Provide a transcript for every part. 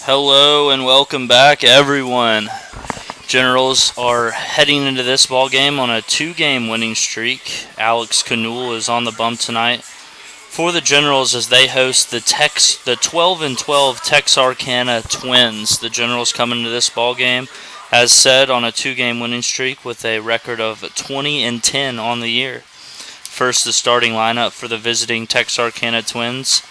Hello and welcome back, everyone. Generals are heading into this ball game on a two-game winning streak. Alex Canul is on the bump tonight for the Generals as they host the 12-12 Texarkana Twins. The Generals come into this ball game, as said, on a two-game winning streak with a record of 20-10 on the year. First, the starting lineup for the visiting Texarkana Twins.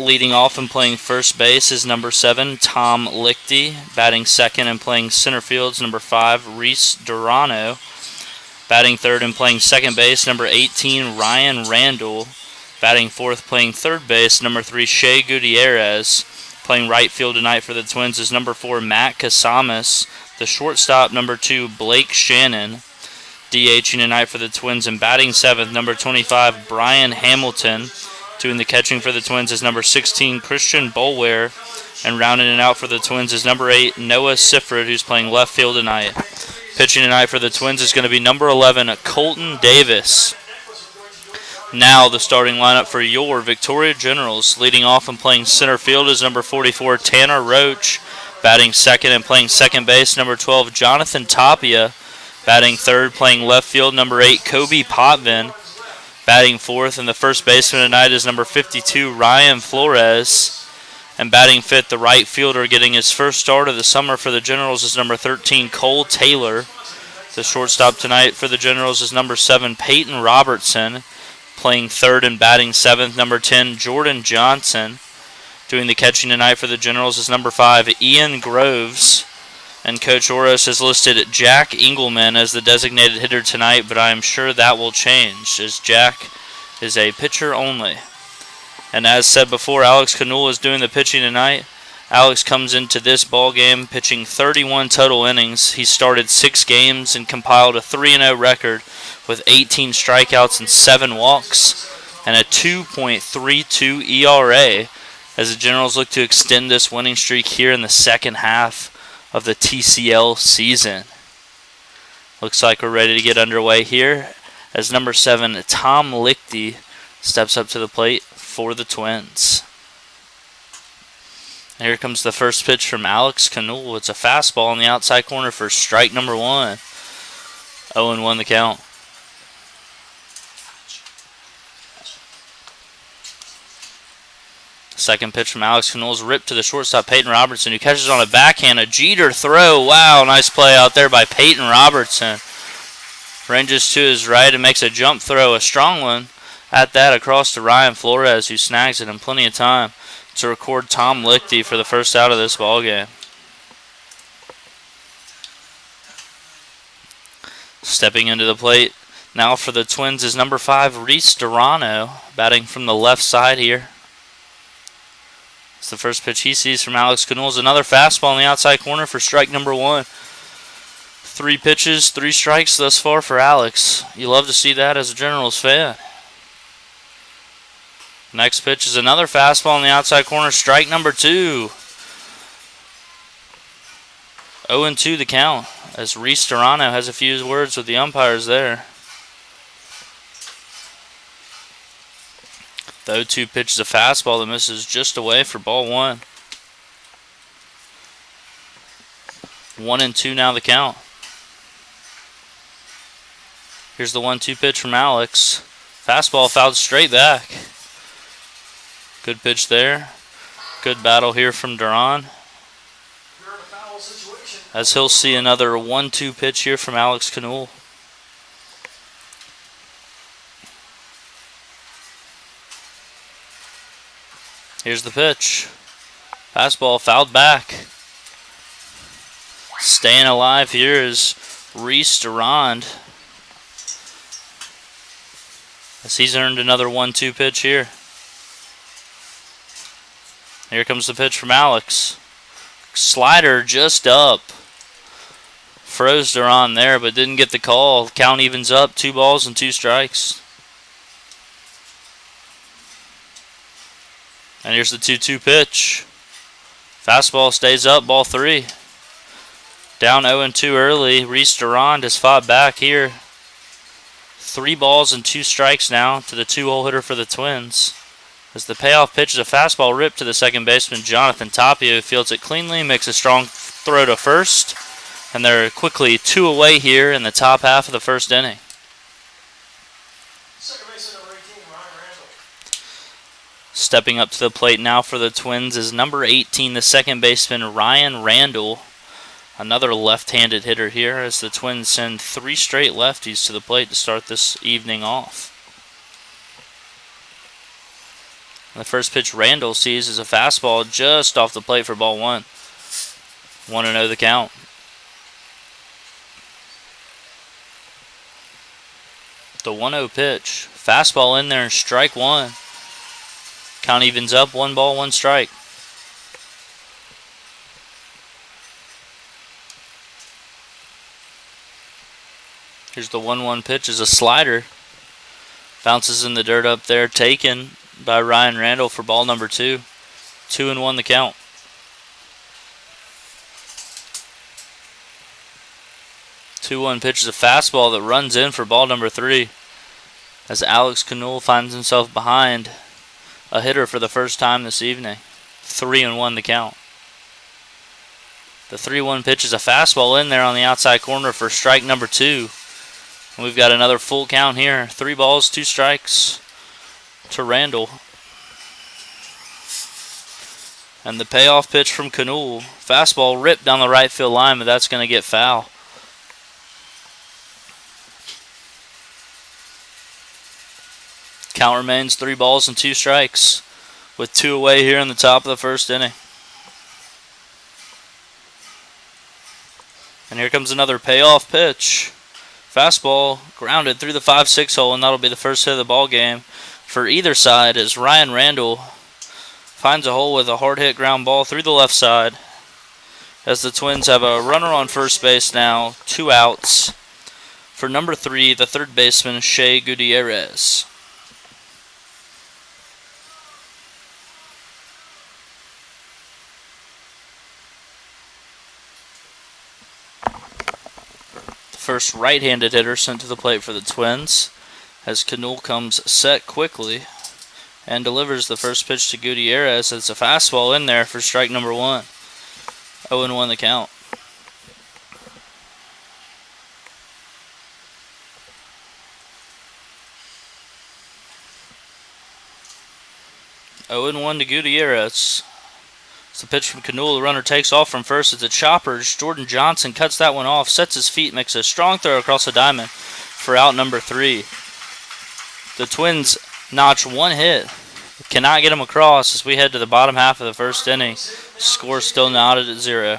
Leading off and playing first base is number 7, Tom Lichty. Batting second and playing center field is number 5, Reese Durano. Batting third and playing second base, number 18, Ryan Randall. Batting fourth, playing third base, number 3, Shea Gutierrez. Playing right field tonight for the Twins is number 4, Matt Casamas. The shortstop, number 2, Blake Shannon. DHing tonight for the Twins and batting seventh, number 25, Brian Hamilton. Doing the catching for the Twins is number 16, Christian Bolware. And rounding it out for the Twins is number 8, Noah Sifford, who's playing left field tonight. Pitching tonight for the Twins is going to be number 11, Colton Davis. Now the starting lineup for your Victoria Generals. Leading off and playing center field is number 44, Tanner Roach. Batting second and playing second base, number 12, Jonathan Tapia. Batting third, playing left field, number 8, Kobe Potvin. Batting fourth, and the first baseman tonight is number 52, Ryan Flores. And batting fifth, the right fielder getting his first start of the summer for the Generals is number 13, Cole Taylor. The shortstop tonight for the Generals is number 7, Peyton Robertson. Playing third and batting seventh, number 10, Jordan Johnson. Doing the catching tonight for the Generals is number 5, Ian Groves. And Coach Oros has listed Jack Engelman as the designated hitter tonight, but I am sure that will change as Jack is a pitcher only. And as said before, Alex Canul is doing the pitching tonight. Alex comes into this ball game pitching 31 total innings. He started 6 games and compiled a 3-0 record with 18 strikeouts and 7 walks and a 2.32 ERA as the Generals look to extend this winning streak here in the second half of the TCL season. Looks like we're ready to get underway here as number 7, Tom Lichty, steps up to the plate for the Twins. Here comes the first pitch from Alex Canul. It's a fastball on the outside corner for strike number 1. 0-1 the count. Second pitch from Alex Canul is ripped to the shortstop, Peyton Robertson, who catches on a backhand, a Jeter throw. Wow, nice play out there by Peyton Robertson. Ranges to his right and makes a jump throw, a strong one at that, across to Ryan Flores, who snags it in plenty of time to record Tom Lichty for the first out of this ball game. Stepping into the plate now for the Twins is number 5, Reese Durano, batting from the left side here. It's the first pitch he sees from Alex Canul. Another fastball on the outside corner for strike number 1. 3 pitches, 3 strikes thus far for Alex. You love to see that as a Generals fan. Next pitch is another fastball on the outside corner, strike number 2. 0-2 the count as Reese Durano has a few words with the umpires there. The 0-2 pitch is a fastball that misses just away for ball 1. 1-2 now the count. Here's the 1-2 pitch from Alex. Fastball fouled straight back. Good pitch there. Good battle here from Duran. As he'll see another 1-2 pitch here from Alex Canul. Here's the pitch. Fastball fouled back. Staying alive here is Reese Durand, as he's earned another 1-2 pitch here. Here comes the pitch from Alex. Slider just up. Froze Duran there, but didn't get the call. Count evens up, 2 balls and 2 strikes. And here's the 2-2 pitch. Fastball stays up, ball 3. Down 0-2 early. Reese Durand has fought back here. 3 balls and 2 strikes now to the 2-hole hitter for the Twins. As the payoff pitch is a fastball ripped to the second baseman, Jonathan Tapia, who fields it cleanly, makes a strong throw to first. And they're quickly 2 away here in the top half of the first inning. Stepping up to the plate now for the Twins is number 18, the second baseman, Ryan Randall. Another left-handed hitter here as the Twins send 3 straight lefties to the plate to start this evening off. The first pitch Randall sees is a fastball just off the plate for ball 1. 1-0 the count. The 1-0 pitch. Fastball in there and strike 1. Count evens up, 1 ball, 1 strike. Here's the 1-1 pitch is a slider. Bounces in the dirt up there, taken by Ryan Randall for ball number 2. 2-1 the count. Two-one pitch is a fastball that runs in for ball number 3. As Alex Canul finds himself behind a hitter for the first time this evening. 3-1 the count. The 3-1 pitch is a fastball in there on the outside corner for strike number 2. And we've got another full count here. 3 balls, 2 strikes to Randall. And the payoff pitch from Canul. Fastball ripped down the right field line, but that's going to get foul. Count remains 3 balls and 2 strikes with 2 away here in the top of the first inning. And here comes another payoff pitch. Fastball grounded through the 5-6 hole, and that'll be the first hit of the ball game for either side as Ryan Randall finds a hole with a hard hit ground ball through the left side. As the Twins have a runner on first base now, 2 outs for number 3, the third baseman, Shea Gutierrez. First right-handed hitter sent to the plate for the Twins as Canul comes set quickly and delivers the first pitch to Gutierrez. It's a fastball in there for strike number 1. 0-1 the count. Oh and 1 to Gutierrez. It's the pitch from Canul. The runner takes off from first. It's a chopper. Jordan Johnson cuts that one off, sets his feet, makes a strong throw across the diamond for out number 3. The Twins notch 1 hit. Cannot get him across as we head to the bottom half of the first inning. Score still knotted at 0.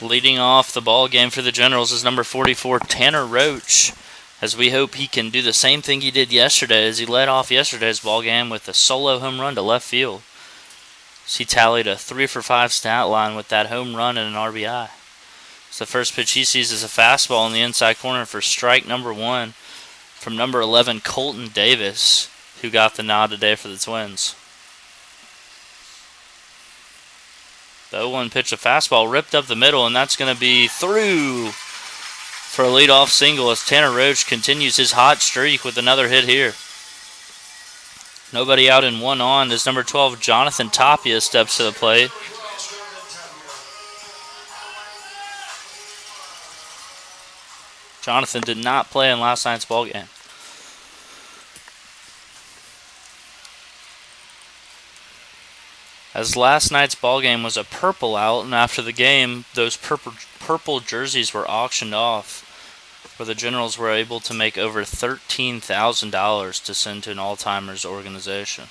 Leading off the ball game for the Generals is number 44, Tanner Roach, as we hope he can do the same thing he did yesterday, as he led off yesterday's ball game with a solo home run to left field. So he tallied a 3 for 5 stat line with that home run and an RBI. So the first pitch he sees is a fastball in the inside corner for strike number 1 from number 11, Colton Davis, who got the nod today for the Twins. The 0-1 pitch, a fastball ripped up the middle, and that's going to be through for a leadoff single as Tanner Roach continues his hot streak with another hit here. Nobody out and one on as number 12, Jonathan Tapia, steps to the plate. Jonathan did not play in last night's ball game. As last night's ball game was a purple out, and after the game, those purple jerseys were auctioned off, where the Generals were able to make over $13,000 to send to an all-timers organization.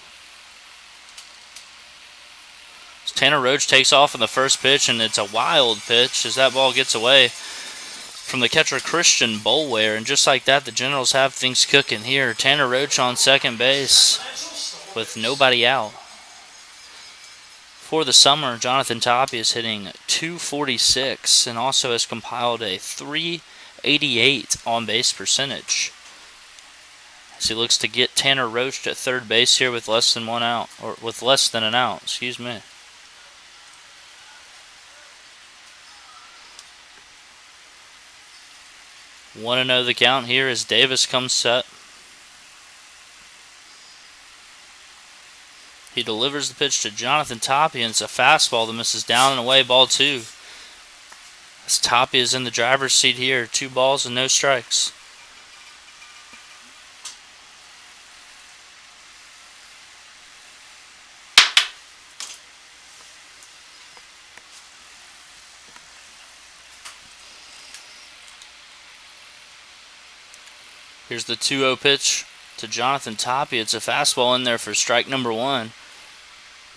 As Tanner Roach takes off on the first pitch, and it's a wild pitch as that ball gets away from the catcher Christian Bolware, and just like that, the Generals have things cooking here. Tanner Roach on second base with nobody out. For the summer, Jonathan Tapia is hitting .246 and also has compiled a .388 on-base percentage, as he looks to get Tanner Roach at third base here with less than an out. Excuse me. Want to know the count here as Davis comes set. He delivers the pitch to Jonathan Tapia, and it's a fastball that misses down and away, ball 2. As Tapia is in the driver's seat here, 2 balls and no strikes. Here's the 2-0 pitch to Jonathan Tapia. It's a fastball in there for strike number 1.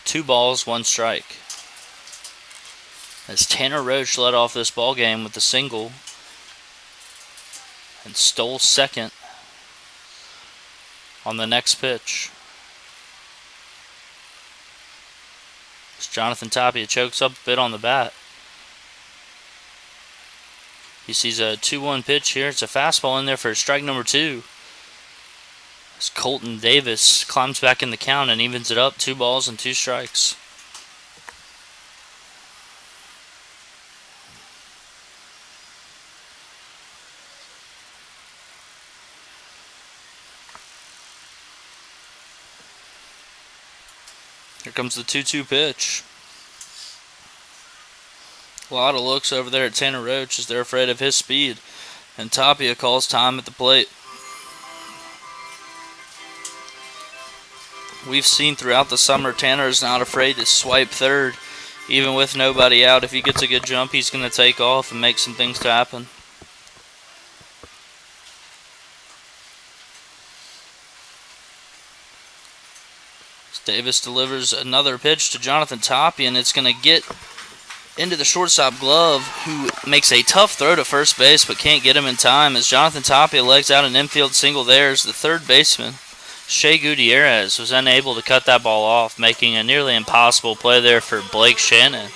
2 balls, 1 strike. As Tanner Roach led off this ball game with a single and stole second on the next pitch. As Jonathan Tapia chokes up a bit on the bat. He sees a 2-1 pitch here. It's a fastball in there for strike number 2. As Colton Davis climbs back in the count and evens it up, 2 balls and 2 strikes. Here comes the 2-2 pitch. A lot of looks over there at Tanner Roach as they're afraid of his speed, and Tapia calls time at the plate. We've seen throughout the summer Tanner is not afraid to swipe third, even with nobody out. If he gets a good jump, he's going to take off and make some things to happen. Davis delivers another pitch to Jonathan Tapia, and it's going to get into the shortstop glove, who makes a tough throw to first base but can't get him in time, as Jonathan Tapia legs out an infield single there as the third baseman, Shea Gutierrez, was unable to cut that ball off, making a nearly impossible play there for Blake Shannon.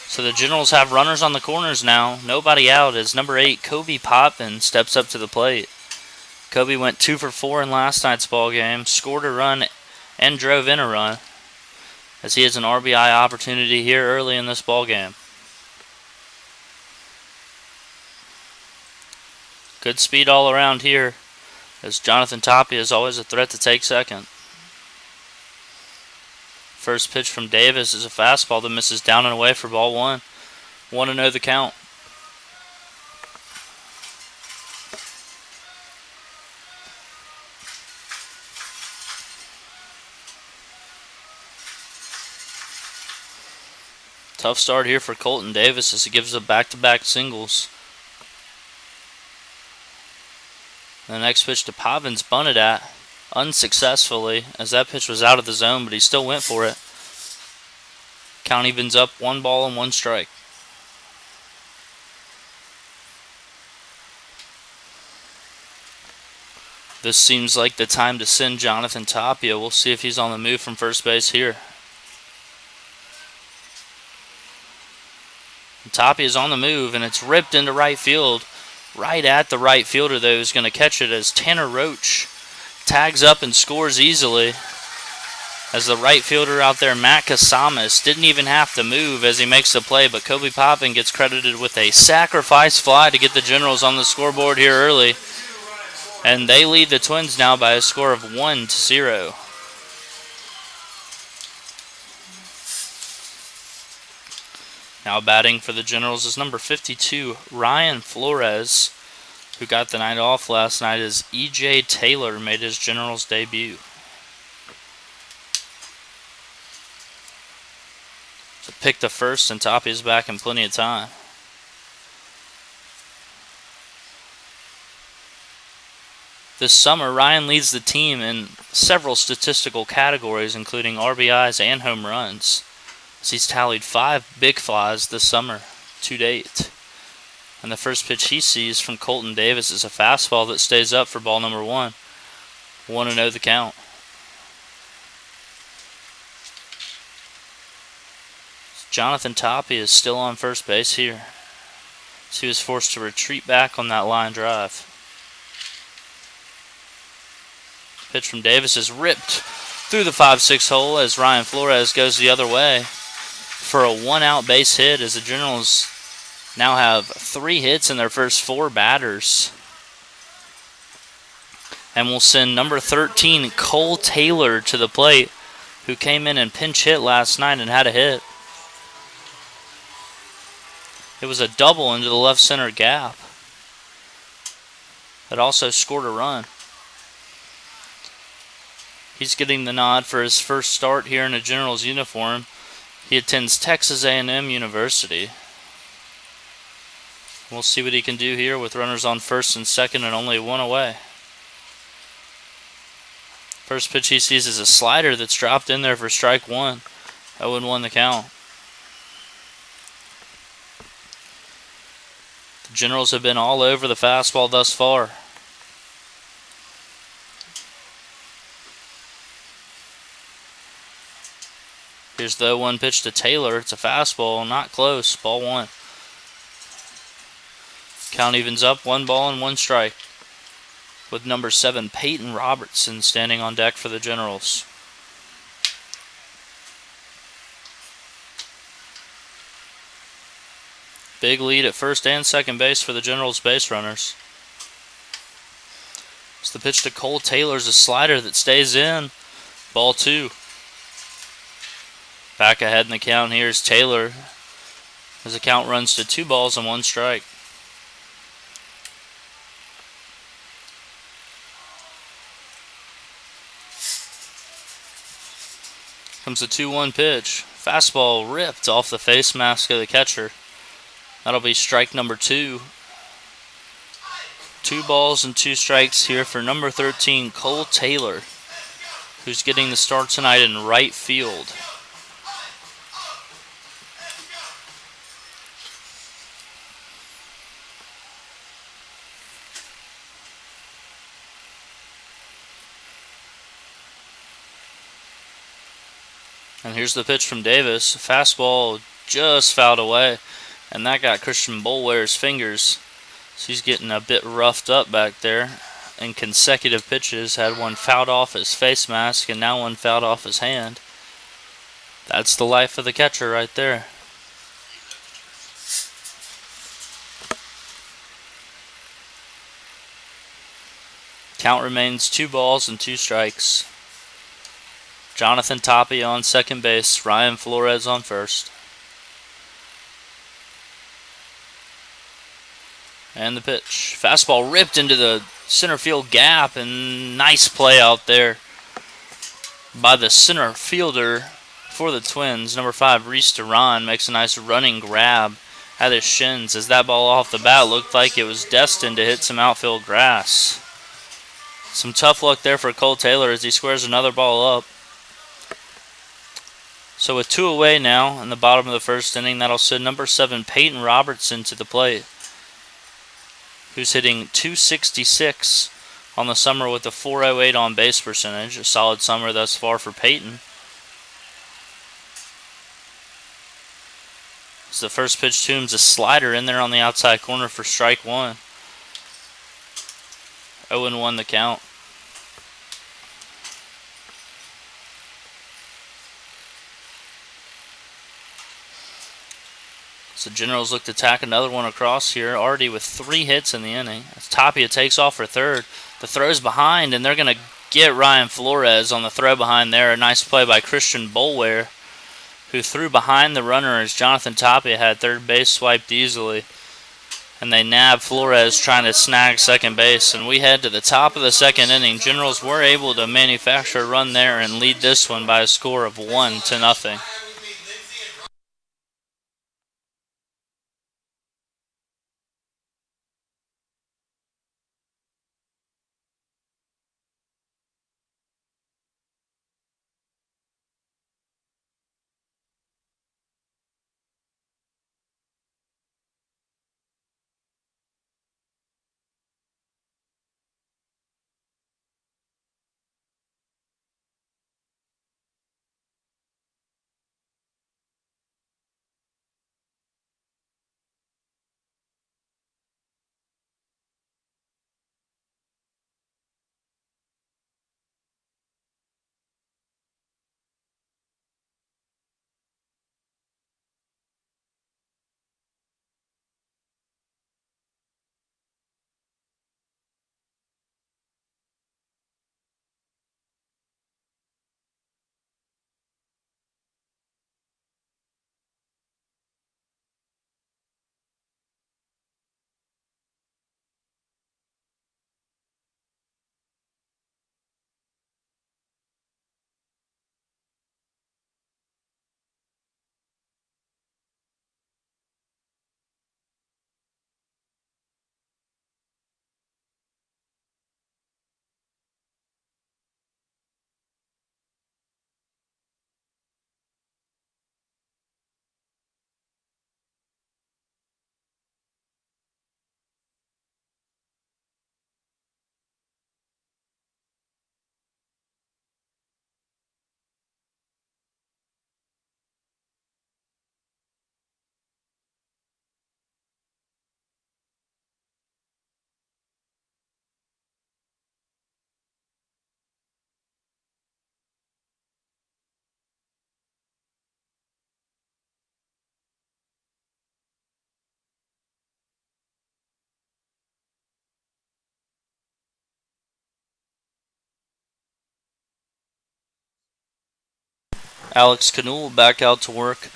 So the Generals have runners on the corners now, nobody out, as number 8, Kobe Potvin, steps up to the plate. Kobe went 2 for 4 in last night's ball game, scored a run and drove in a run, as he has an RBI opportunity here early in this ball game. Good speed all around here, as Jonathan Tapia is always a threat to take second. First pitch from Davis is a fastball that misses down and away for ball 1. 1-0 the count. Tough start here for Colton Davis as he gives up back-to-back singles. The next pitch to Povins bunted at unsuccessfully, as that pitch was out of the zone, but he still went for it. Count evens up, 1 ball and 1 strike. This seems like the time to send Jonathan Tapia. We'll see if he's on the move from first base here. Tapia's on the move, and it's ripped into right field. Right at the right fielder, though, is going to catch it as Tanner Roach tags up and scores easily. As the right fielder out there, Matt Casamas, didn't even have to move as he makes the play, but Kobe Poppin gets credited with a sacrifice fly to get the Generals on the scoreboard here early. And they lead the Twins now by a score of 1-0. Now batting for the Generals is number 52, Ryan Flores, who got the night off last night as E.J. Taylor made his Generals debut. So pick the first, and Tapia's back in plenty of time. This summer, Ryan leads the team in several statistical categories, including RBIs and home runs. He's tallied 5 big flies this summer to date. And the first pitch he sees from Colton Davis is a fastball that stays up for ball number 1. 1-0 the count. Jonathan Tapia is still on first base here. So he was forced to retreat back on that line drive. Pitch from Davis is ripped through the 5-6 hole as Ryan Flores goes the other way for a 1-out base hit, as the Generals now have 3 hits in their first 4 batters. And we'll send number 13, Cole Taylor, to the plate, who came in and pinch hit last night and had a hit. It was a double into the left center gap. It also scored a run. He's getting the nod for his first start here in a Generals uniform. He attends Texas A&M University. We'll see what he can do here with runners on first and second and only 1 away. First pitch he sees is a slider that's dropped in there for strike 1. 0-1 the count. The Generals have been all over the fastball thus far. Here's the 0-1 pitch to Taylor. It's a fastball, not close. Ball 1. Count evens up, 1 ball and 1 strike, with number 7, Peyton Robertson, standing on deck for the Generals. Big lead at first and second base for the Generals base runners. It's the pitch to Cole Taylor's a slider that stays in. Ball 2. Back ahead in the count here is Taylor, as the count runs to 2 balls and 1 strike. Comes the 2-1 pitch. Fastball ripped off the face mask of the catcher. That'll be strike number 2. 2 balls and 2 strikes here for number 13, Cole Taylor, who's getting the start tonight in right field. And here's the pitch from Davis. Fastball just fouled away, and that got Christian Boulware's fingers. So he's getting a bit roughed up back there. In consecutive pitches, had one fouled off his face mask and now one fouled off his hand. That's the life of the catcher right there. Count remains 2 balls and 2 strikes. Jonathan Tapia on second base, Ryan Flores on first. And the pitch. Fastball ripped into the center field gap, and nice play out there by the center fielder for the Twins. Number 5, Reese Duran, makes a nice running grab at his shins as that ball off the bat looked like it was destined to hit some outfield grass. Some tough luck there for Cole Taylor as he squares another ball up. So with 2 away now in the bottom of the first inning, that'll send number 7 Peyton Robertson to the plate, who's hitting .266 on the summer with a .408 on base percentage. A solid summer thus far for Peyton. As the first pitch to him's a slider in there on the outside corner for strike 1. 0-1 the count. So Generals look to tack another one across here, already with 3 hits in the inning. As Tapia takes off for third. The throw's behind, and they're going to get Ryan Flores on the throw behind there. A nice play by Christian Bolware, who threw behind the runner as Jonathan Tapia had third base swiped easily. And they nab Flores trying to snag second base. And we head to the top of the second inning. Generals were able to manufacture a run there and lead this one by a score of 1-0. Alex Canul back out to work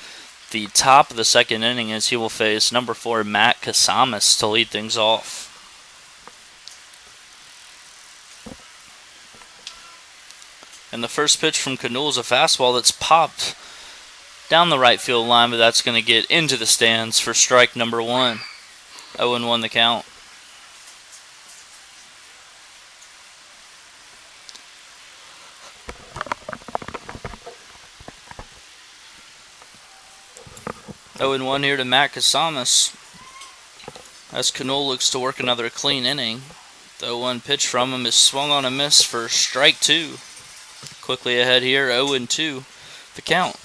the top of the second inning as he will face number 4 Matt Casamas to lead things off. And the first pitch from Canul is a fastball that's popped down the right field line, but that's going to get into the stands for strike number 1. 0-1 the count. Oh, and 1 here to Matt Casamas as Canul looks to work another clean inning. The 0-1 pitch from him is swung on a miss for strike 2. Quickly ahead here, 0-2 the count.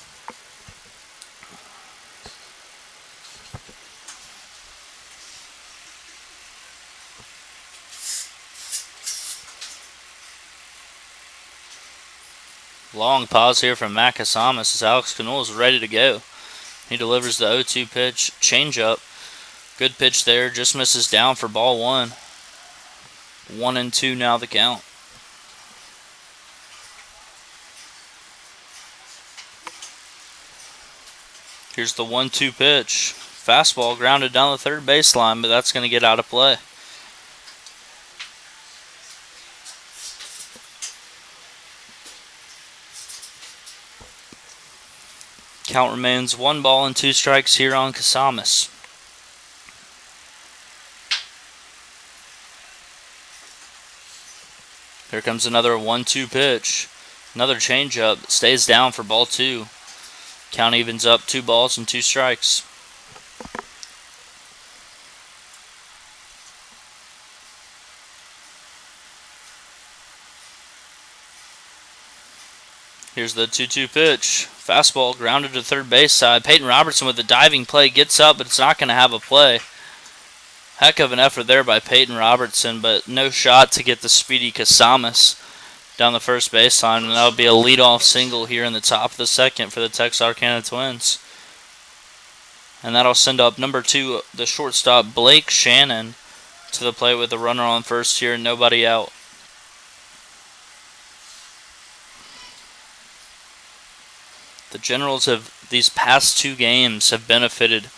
Long pause here from Matt Casamas as Alex Canul is ready to go. He delivers the 0-2 pitch, changeup. Good pitch there, just misses down for ball 1. 1-2 now the count. Here's the 1-2 pitch. Fastball grounded down the third baseline, but that's going to get out of play. Count remains 1 ball and 2 strikes here on Casamas. Here comes another 1-2 pitch. Another changeup. Stays down for ball 2. Count evens up 2 balls and 2 strikes. Here's the 2-2 pitch. Fastball grounded to third base side. Peyton Robertson with the diving play gets up, but it's not going to have a play. Heck of an effort there by Peyton Robertson, but no shot to get the speedy Casamas down the first baseline, and that'll be a leadoff single here in the top of the second for the Texarkana Twins. And that'll send up number 2, the shortstop Blake Shannon, to the plate with a runner on first here and nobody out. The Generals have, these past 2 games, have benefited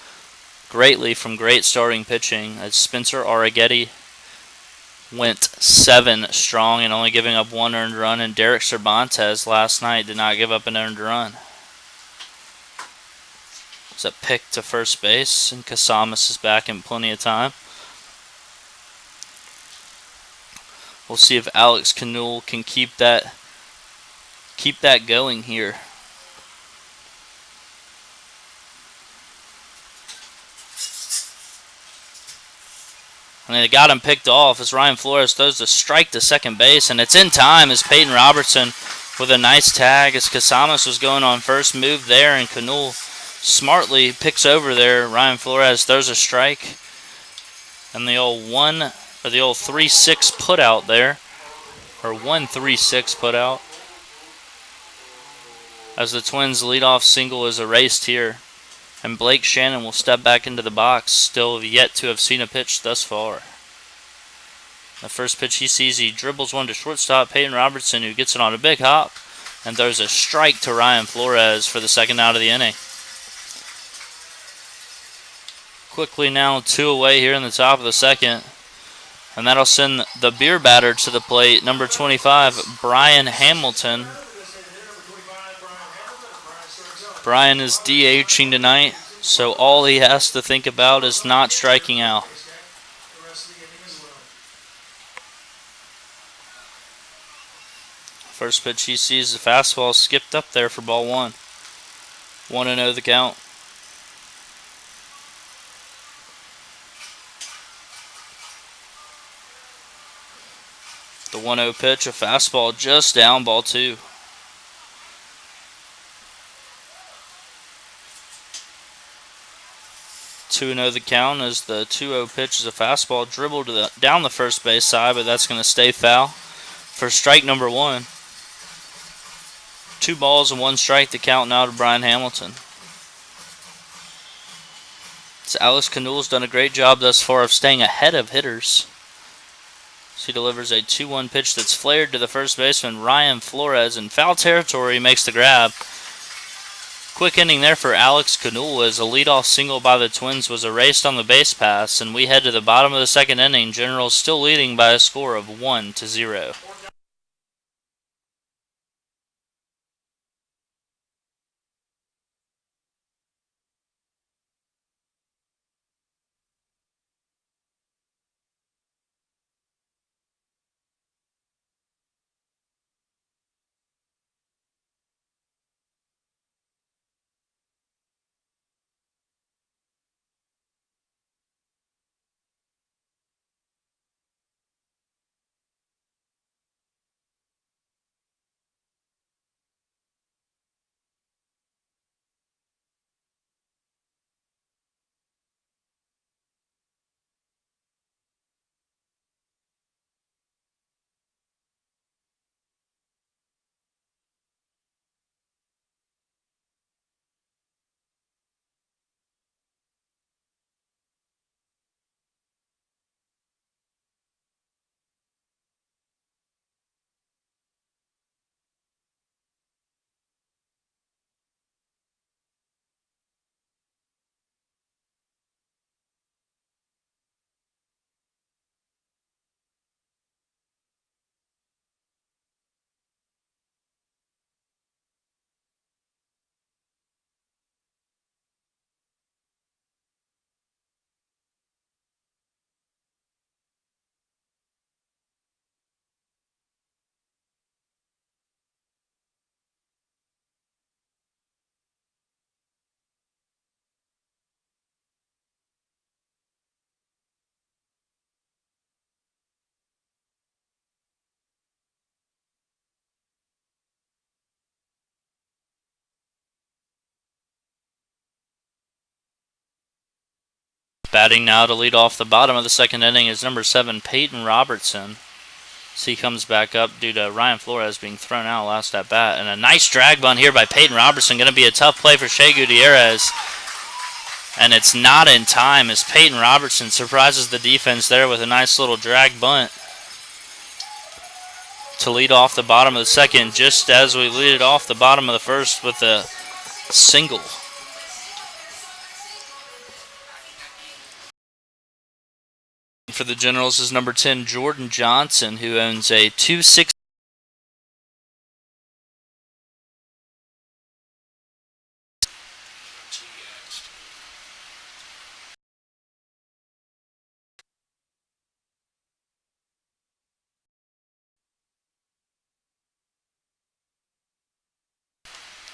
greatly from great starting pitching, as Spencer Arrighetti went 7 strong and only giving up 1 earned run, and Derek Cervantes last night did not give up an earned run. It's a pick to first base, and Casamas is back in plenty of time. We'll see if Alex Canule can keep that going here. And they got him picked off as Ryan Flores throws the strike to second base, and it's in time as Peyton Robertson with a nice tag as Casamas was going on first, moved there, and Canule smartly picks over there. Ryan Flores throws a strike, and the old 3-6 put out there, or 1-3-6 put out, as the Twins' leadoff single is erased here. And Blake Shannon will step back into the box, still yet to have seen a pitch thus far. The first pitch he sees, he dribbles one to shortstop Peyton Robertson, who gets it on a big hop and throws a strike to Ryan Flores for the second out of the inning. Quickly now 2 away here in the top of the second. And that'll send the beer batter to the plate, number 25, Brian Hamilton. Brian is DHing tonight, so all he has to think about is not striking out. First pitch he sees, the fastball skipped up there for ball 1. 1-0 the count. The 1-0 pitch, a fastball just down, ball 2. 2-0 the count as the 2-0 pitch is a fastball dribbled down the first base side, but that's going to stay foul for strike number 1. 2 balls and 1 strike to count now to Brian Hamilton. So Alex Canule's done a great job thus far of staying ahead of hitters. So he delivers a 2-1 pitch that's flared to the first baseman Ryan Flores in foul territory, makes the grab. Quick inning there for Alex Canule as a leadoff single by the Twins was erased on the base pass, and we head to the bottom of the second inning. Generals still leading by a score of 1-0. Batting now to lead off the bottom of the second inning is number 7, Peyton Robertson. So he comes back up due to Ryan Flores being thrown out last at bat. And a nice drag bunt here by Peyton Robertson. Going to be a tough play for Shea Gutierrez. And it's not in time as Peyton Robertson surprises the defense there with a nice little drag bunt to lead off the bottom of the second, just as we lead it off the bottom of the first with a single. For the Generals is number 10, Jordan Johnson, who owns a 2.6.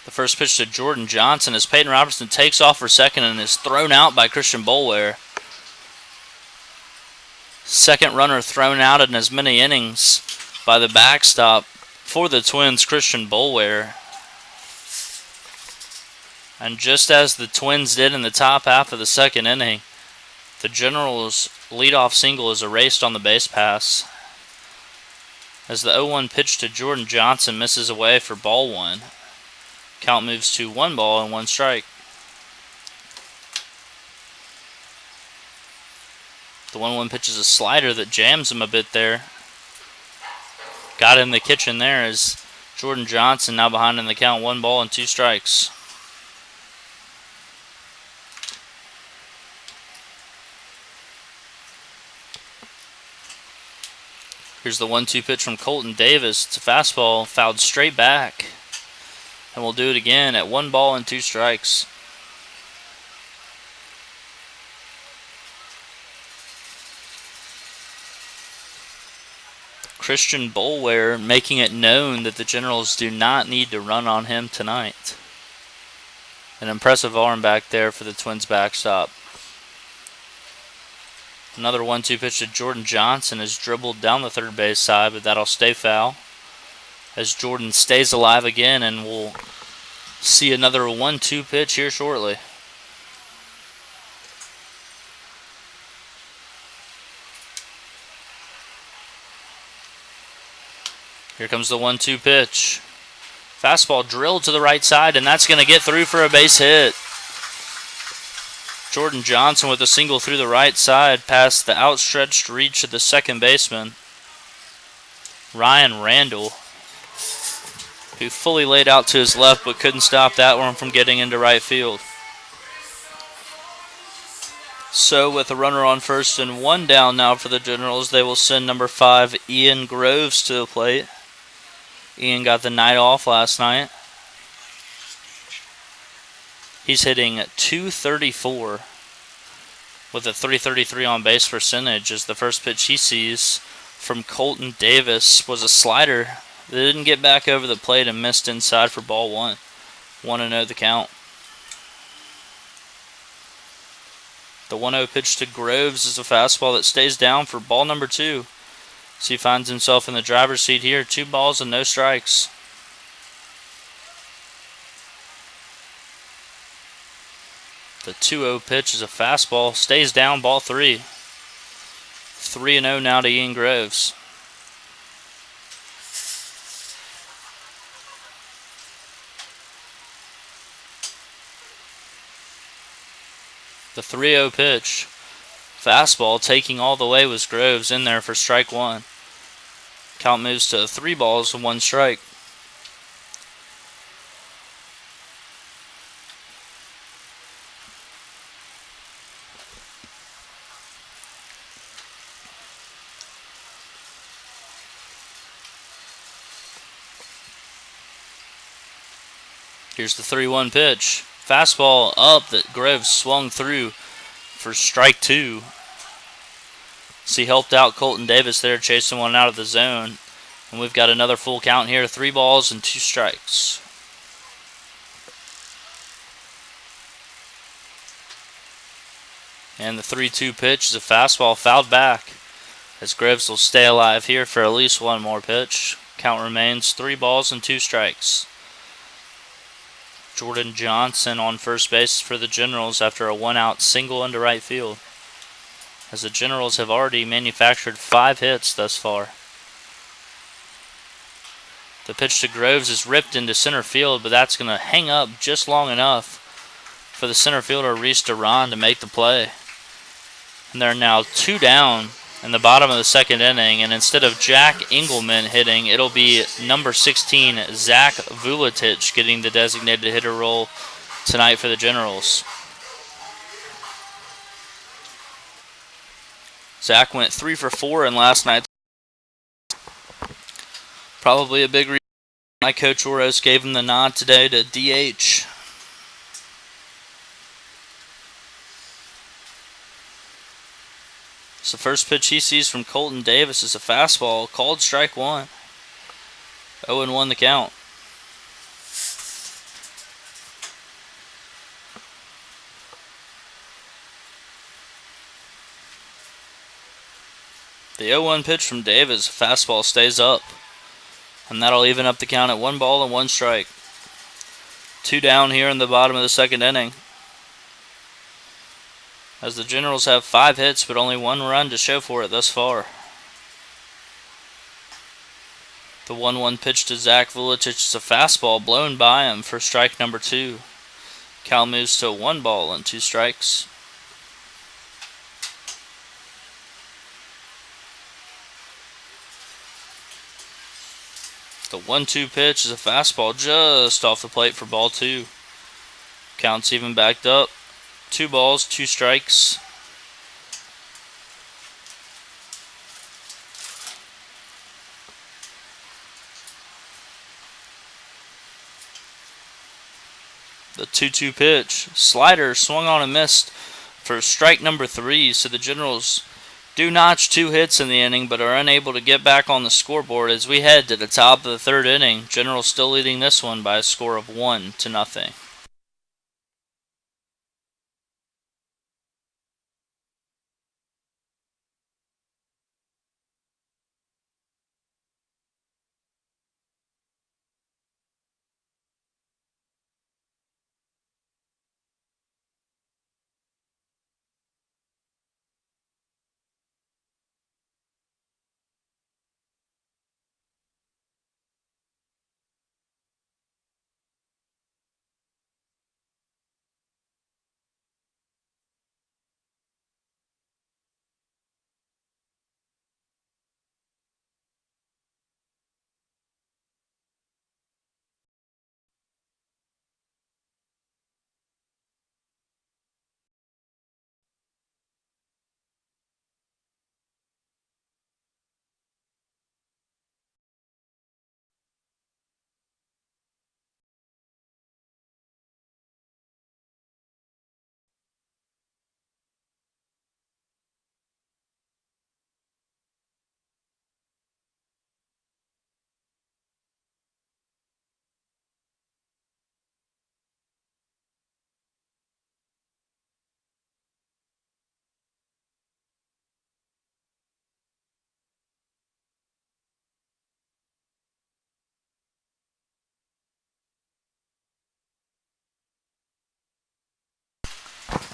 The first pitch to Jordan Johnson as Peyton Robertson takes off for second and is thrown out by Christian Boulware. Second runner thrown out in as many innings by the backstop for the Twins, Christian Boulware. And just as the Twins did in the top half of the second inning, the Generals' leadoff single is erased on the base pass as the 0-1 pitch to Jordan Johnson misses away for ball one. Count moves to 1 ball and 1 strike. The 1-1 pitch is a slider that jams him a bit there. Got in the kitchen there as Jordan Johnson now behind in the count, 1 ball and 2 strikes. Here's the 1-2 pitch from Colton Davis. It's a fastball fouled straight back. And we'll do it again at 1 ball and 2 strikes. Christian Boulware making it known that the Generals do not need to run on him tonight. An impressive arm back there for the Twins backstop. Another 1-2 pitch to Jordan Johnson is dribbled down the third base side, but that'll stay foul as Jordan stays alive again, and we'll see another 1-2 pitch here shortly. Here comes the 1-2 pitch. Fastball drilled to the right side, and that's going to get through for a base hit. Jordan Johnson with a single through the right side past the outstretched reach of the second baseman, Ryan Randall, who fully laid out to his left but couldn't stop that one from getting into right field. So with a runner on first and 1 down now for the Generals, they will send number 5, Ian Groves, to the plate. Ian got the night off last night. He's hitting .234 with a .333 on base percentage as the first pitch he sees from Colton Davis was a slider that didn't get back over the plate and missed inside for ball one. 1-0 the count. The 1-0 pitch to Groves is a fastball that stays down for ball number 2. So he finds himself in the driver's seat here. 2 balls and no strikes. The 2-0 pitch is a fastball. Stays down, ball 3. 3-0 now to Ian Groves. The 3-0 pitch. Fastball taking all the way was Groves in there for strike 1. Count moves to 3 balls and 1 strike. Here's the 3-1 pitch. Fastball up that Groves swung through for strike 2. So he helped out Colton Davis there, chasing one out of the zone. And we've got another full count here. 3 balls and 2 strikes. And the 3-2 pitch is a fastball fouled back as Groves will stay alive here for at least 1 more pitch. Count remains 3 balls and 2 strikes. Jordan Johnson on first base for the Generals after a 1-out single into right field. as the Generals have already manufactured 5 hits thus far. The pitch to Groves is ripped into center field, but that's going to hang up just long enough for the center fielder Reese Duran to make the play. And they're now 2 down in the bottom of the 2nd inning, and instead of Jack Engelman hitting, it'll be number 16, Zach Vuletich, getting the designated hitter role tonight for the Generals. Zach went 3 for 4 in last night. Probably a big reason why Coach Oros gave him the nod today to DH. So the first pitch he sees from Colton Davis is a fastball, called strike 1. 0-1 the count. The 0-1 pitch from Davis, fastball stays up. And that'll even up the count at 1 ball and 1 strike. 2 down here in the bottom of the 2nd inning, as the Generals have 5 hits but only 1 run to show for it thus far. The 1-1 pitch to Zach Vuletich is a fastball blown by him for strike number 2. Count moves to 1 ball and 2 strikes. The 1-2 pitch is a fastball just off the plate for ball 2. Count's even backed up. 2 balls, 2 strikes. The 2-2 pitch, slider swung on and missed for strike number 3. So the Generals do notch 2 hits in the inning, but are unable to get back on the scoreboard as we head to the top of the 3rd inning. Generals still leading this one by a score of 1-0.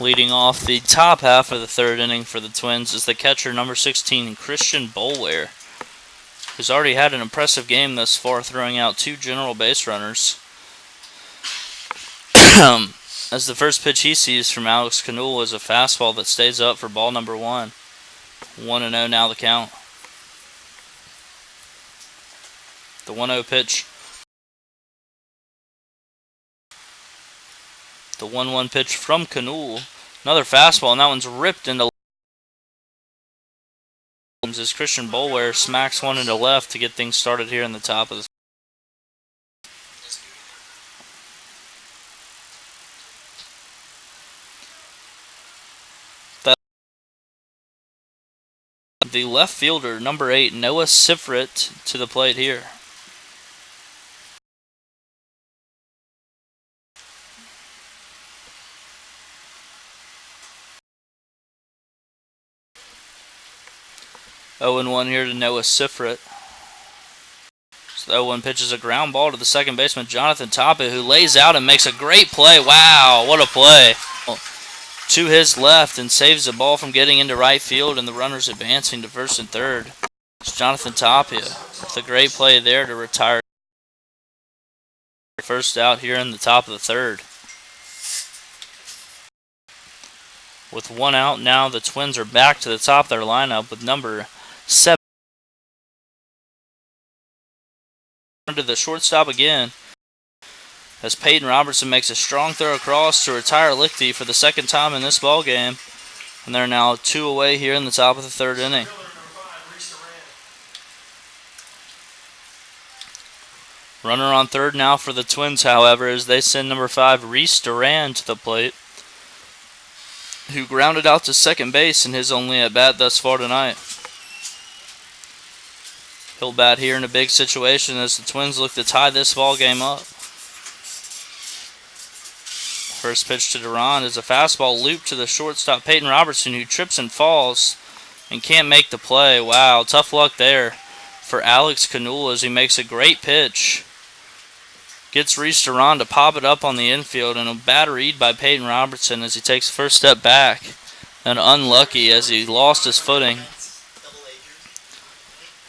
Leading off the top half of the 3rd inning for the Twins is the catcher number 16, Christian Boulware, who's already had an impressive game thus far, throwing out 2 general base runners. As the first pitch he sees from Alex Canul is a fastball that stays up for ball number 1. 1-0 now the count. The 1-0 pitch. The 1-1 pitch from Canul. Another fastball, and that one's ripped into left as Christian Boulware smacks one into left to get things started here in the top of the. The left fielder, number 8, Noah Sifrit, to the plate here. Oh, 0-1 here to Noah Sifrit. So the 0-1 pitches a ground ball to the second baseman, Jonathan Toppett, who lays out and makes a great play. Wow, what a play. to his left and saves the ball from getting into right field, and the runners advancing to first and third. It's Jonathan Tapia with a great play there to retire first out here in the top of the third. With one out now, the Twins are back to the top of their lineup with number 7 to the shortstop again, as Peyton Robertson makes a strong throw across to retire Lichty for the second time in this ball game, and they're now 2 away here in the top of the third inning. Runner on third now for the Twins, however, as they send number 5 Reese Duran to the plate, who grounded out to second base in his only at bat thus far tonight. He'll bat here in a big situation as the Twins look to tie this ball game up. First pitch to Duran is a fastball loop to the shortstop Peyton Robertson, who trips and falls and can't make the play. Wow, tough luck there for Alex Canula as he makes a great pitch. Gets Reese Duran to pop it up on the infield, and a bad read by Peyton Robertson as he takes first step back. And unlucky as he lost his footing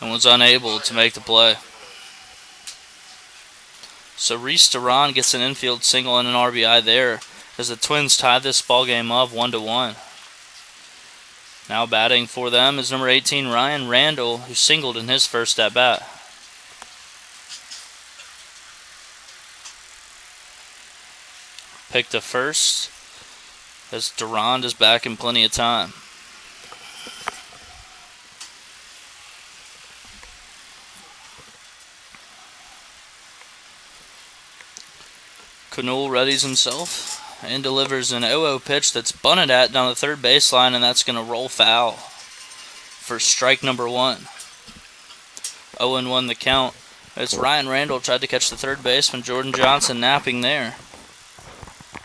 and was unable to make the play. So Reese Duran gets an infield single and an RBI there as the Twins tie this ball game up 1-1. Now batting for them is number 18 Ryan Randall, who singled in his first at bat. Pick to first as Durand is back in plenty of time. Knoll readies himself and delivers an 0-0 pitch that's bunted at down the third baseline, and that's going to roll foul for strike number 1. 0-1 the count as Ryan Randall tried to catch the third baseman Jordan Johnson napping there.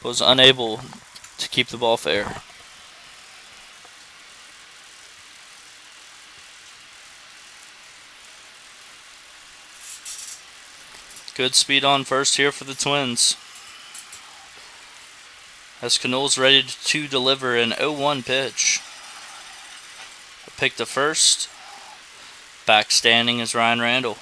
Was unable to keep the ball fair. Good speed on first here for the Twins, as Knoll's ready to deliver an 0-1 pitch. A pick to first. Back standing is Ryan Randall.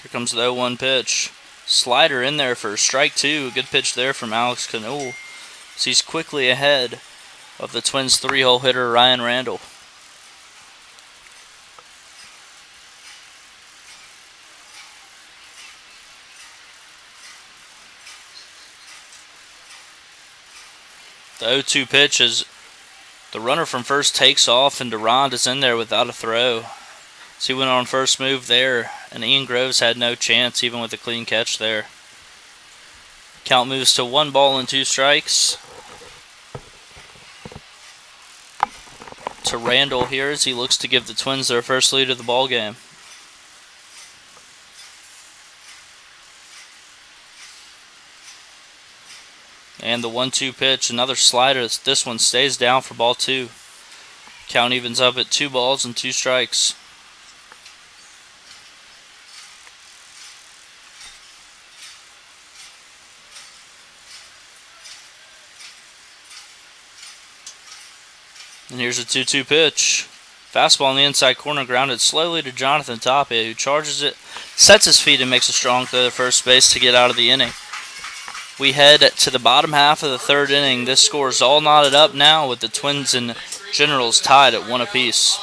Here comes the 0-1 pitch. Slider in there for strike 2. Good pitch there from Alex Knoll. So he's quickly ahead of the Twins' 3-hole hitter Ryan Randall. The 0-2 pitch is the runner from first takes off, and Durand is in there without a throw. So he went on first move there, and Ian Groves had no chance even with a clean catch there. Count moves to 1-2 strikes to Randall here as he looks to give the Twins their first lead of the ball game. And the 1-2 pitch, another slider. This one stays down for ball 2. Count evens up at 2-2 strikes. And here's a 2-2 pitch. Fastball in the inside corner, grounded slowly to Jonathan Tapia, who charges it, sets his feet, and makes a strong throw to first base to get out of the inning. We head to the bottom half of the third inning. This score is all knotted up now with the Twins and Generals tied at 1 apiece.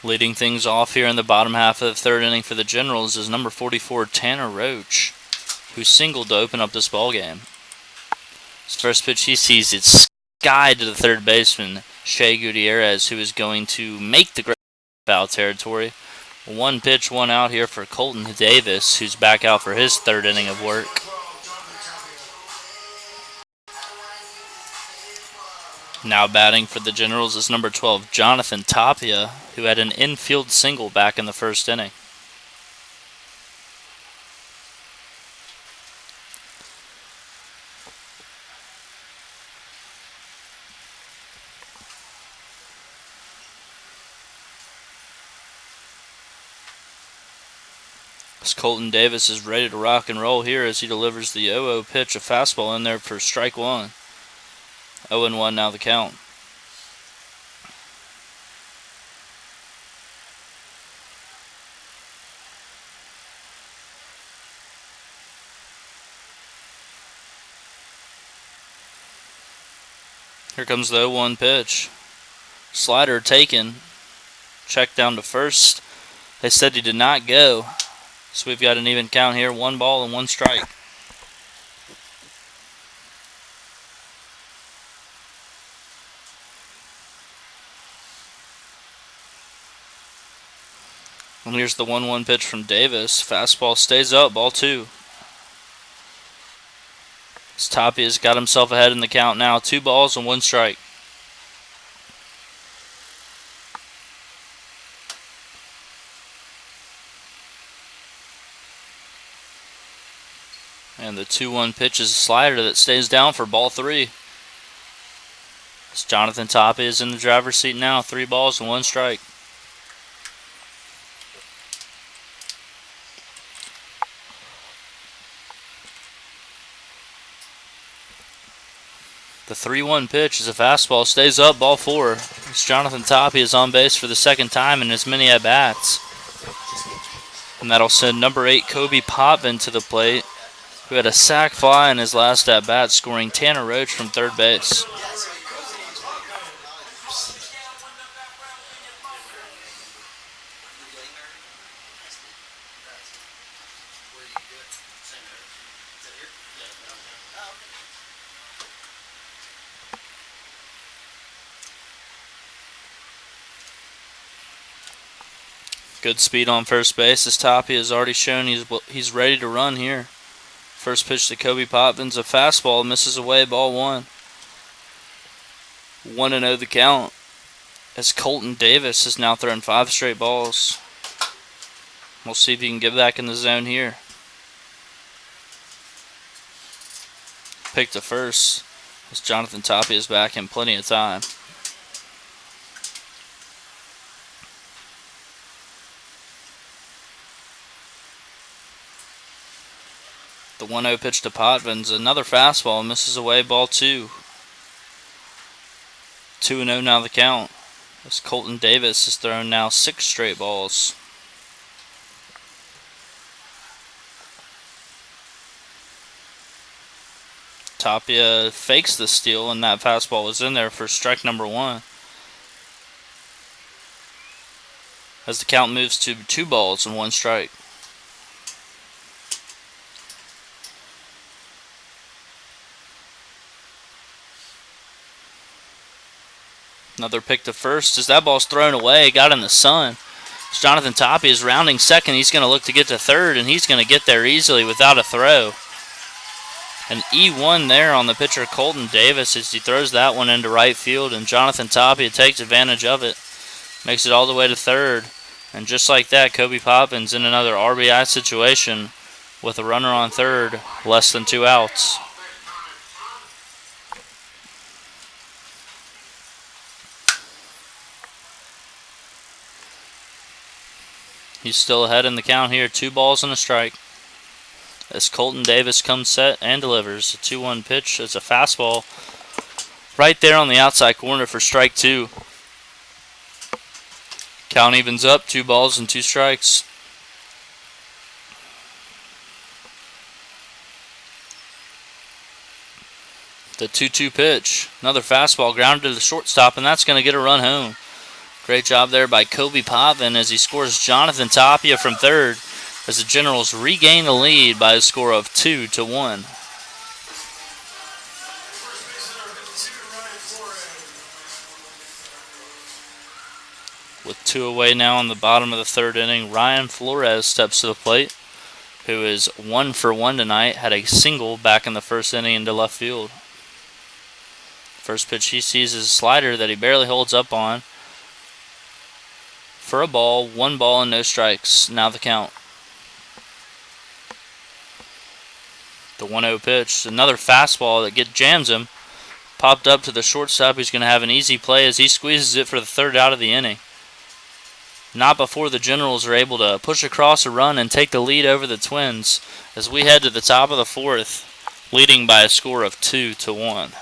Leading things off here in the bottom half of the third inning for the Generals is number 44, Tanner Roach, who singled to open up this ball game. His first pitch he sees, it's skied to the third baseman, Shea Gutierrez, who is going to make the foul territory. One pitch, one out here for Colton Davis, who's back out for his third inning of work. Now batting for the Generals is number 12, Jonathan Tapia, who had an infield single back in the first inning. Colton Davis is ready to rock and roll here as he delivers the 0-0 pitch, a fastball in there for strike one. 0-1 now the count. Here comes the 0-1 pitch. Slider taken. Check down to first. They said he did not go. So we've got an even count here, 1 ball and 1 strike. And here's the 1-1 pitch from Davis. Fastball stays up, ball 2. Tapia's got himself ahead in the count now, 2 balls and 1 strike. And the 2-1 pitch is a slider that stays down for ball 3. As Jonathan Tapia is in the driver's seat now, 3 balls and 1 strike. The 3-1 pitch is a fastball, stays up, ball 4. As Jonathan Tapia is on base for the second time in as many at-bats. And that'll send number 8, Kobe Potvin, to the plate, who had a sac fly in his last at-bat, scoring Tanner Roach from third base. Good speed on first base as Tapia has already shown he's ready to run here. First pitch to Kobe Potvin's a fastball, misses away, ball 1. 1-0 the count as Colton Davis has now thrown 5 straight balls. We'll see if he can get back in the zone here. Pick to first as Jonathan Tapia is back in plenty of time. The 1-0 pitch to Potvin's another fastball, misses away, ball 2. 2-0 now the count as Colton Davis has thrown now 6 straight balls. Tapia fakes the steal and that fastball was in there for strike number 1. As the count moves to 2 balls and 1 strike. Another pick to first as that ball's thrown away, got in the sun. As Jonathan Tapia is rounding second, he's going to look to get to third, and he's going to get there easily without a throw. An E1 there on the pitcher Colton Davis as he throws that one into right field, and Jonathan Tapia takes advantage of it. Makes it all the way to third. And just like that, Kobe Potvin's in another RBI situation with a runner on third, less than 2 outs. He's still ahead in the count here, 2 balls and a strike. As Colton Davis comes set and delivers a 2-1 pitch. It's a fastball right there on the outside corner for strike 2. Count evens up, 2 balls and 2 strikes. The 2-2 pitch, another fastball grounded to the shortstop, and that's going to get a run home. Great job there by Kobe Potvin as he scores Jonathan Tapia from third as the Generals regain the lead by a score of 2-1. With 2 away now in the bottom of the third inning, Ryan Flores steps to the plate, who is 1 for 1 tonight, had a single back in the first inning into left field. First pitch he sees is a slider that he barely holds up on. For a ball, 1 ball and no strikes. Now the count. The 1-0 pitch, another fastball that jams him. Popped up to the shortstop. He's going to have an easy play as he squeezes it for the third out of the inning. Not before the Generals are able to push across a run and take the lead over the Twins as we head to the top of the fourth, leading by a score of 2-1.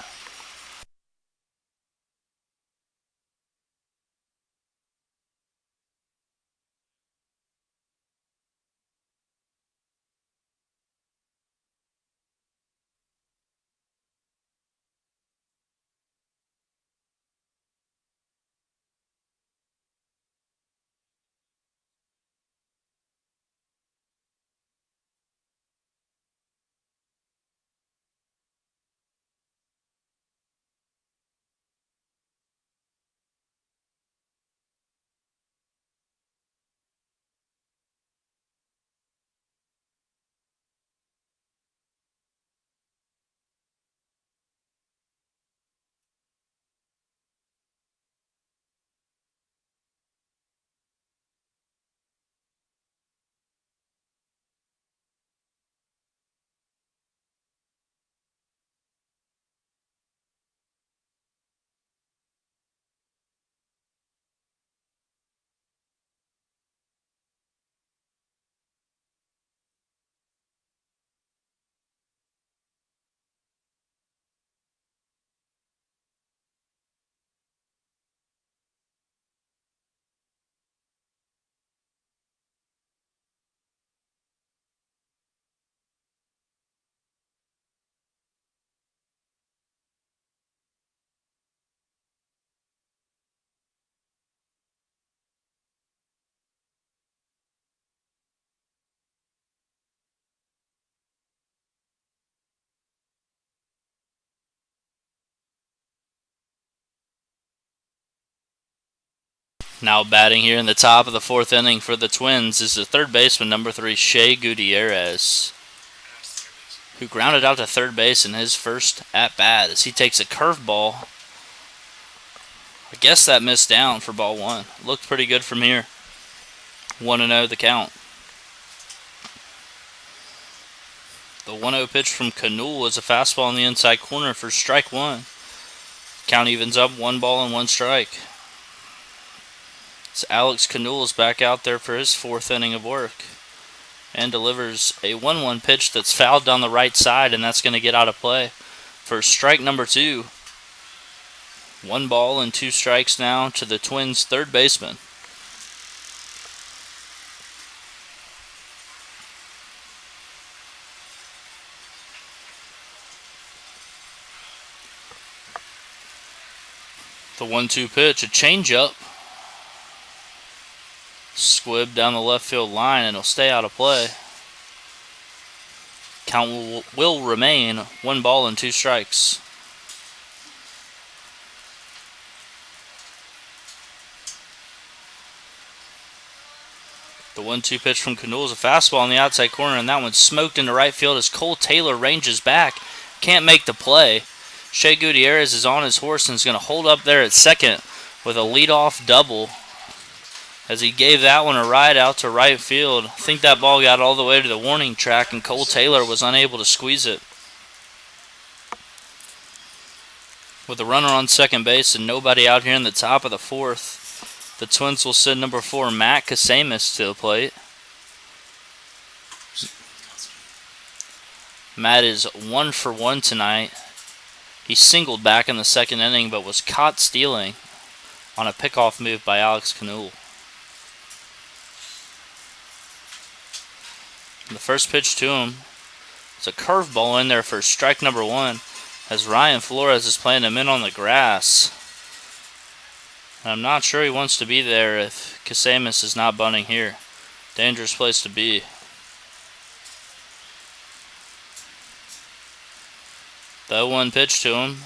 Now batting here in the top of the fourth inning for the Twins is the third baseman, number 3, Shea Gutierrez, who grounded out to third base in his first at-bat as he takes a curveball. I guess that missed down for ball 1. Looked pretty good from here. 1-0 the count. The 1-0 pitch from Canul is a fastball in the inside corner for strike 1. Count evens up, 1 ball and 1 strike. So Alex Canul is back out there for his 4th inning of work and delivers a 1-1 pitch that's fouled down the right side, and that's going to get out of play for strike number 2. 1 ball and 2 strikes now to the Twins' third baseman. The 1-2 pitch, a changeup. Squib down the left field line, and it'll stay out of play. Count will remain 1 ball and 2 strikes. The 1-2 pitch from Canul is a fastball on the outside corner, and that one's smoked into right field as Cole Taylor ranges back. Can't make the play. Shea Gutierrez is on his horse and is going to hold up there at second with a leadoff double as he gave that one a ride out to right field. I think that ball got all the way to the warning track, and Cole Taylor was unable to squeeze it. With a runner on second base and nobody out here in the top of the fourth, the Twins will send number 4, Matt Casamis, to the plate. Matt is 1 for 1 tonight. He singled back in the second inning but was caught stealing on a pickoff move by Alex Canul. The first pitch to him is a curveball in there for strike number 1 as Ryan Flores is playing him in on the grass. I'm not sure he wants to be there if Casamus is not bunting here. Dangerous place to be. The 0-1 pitch to him.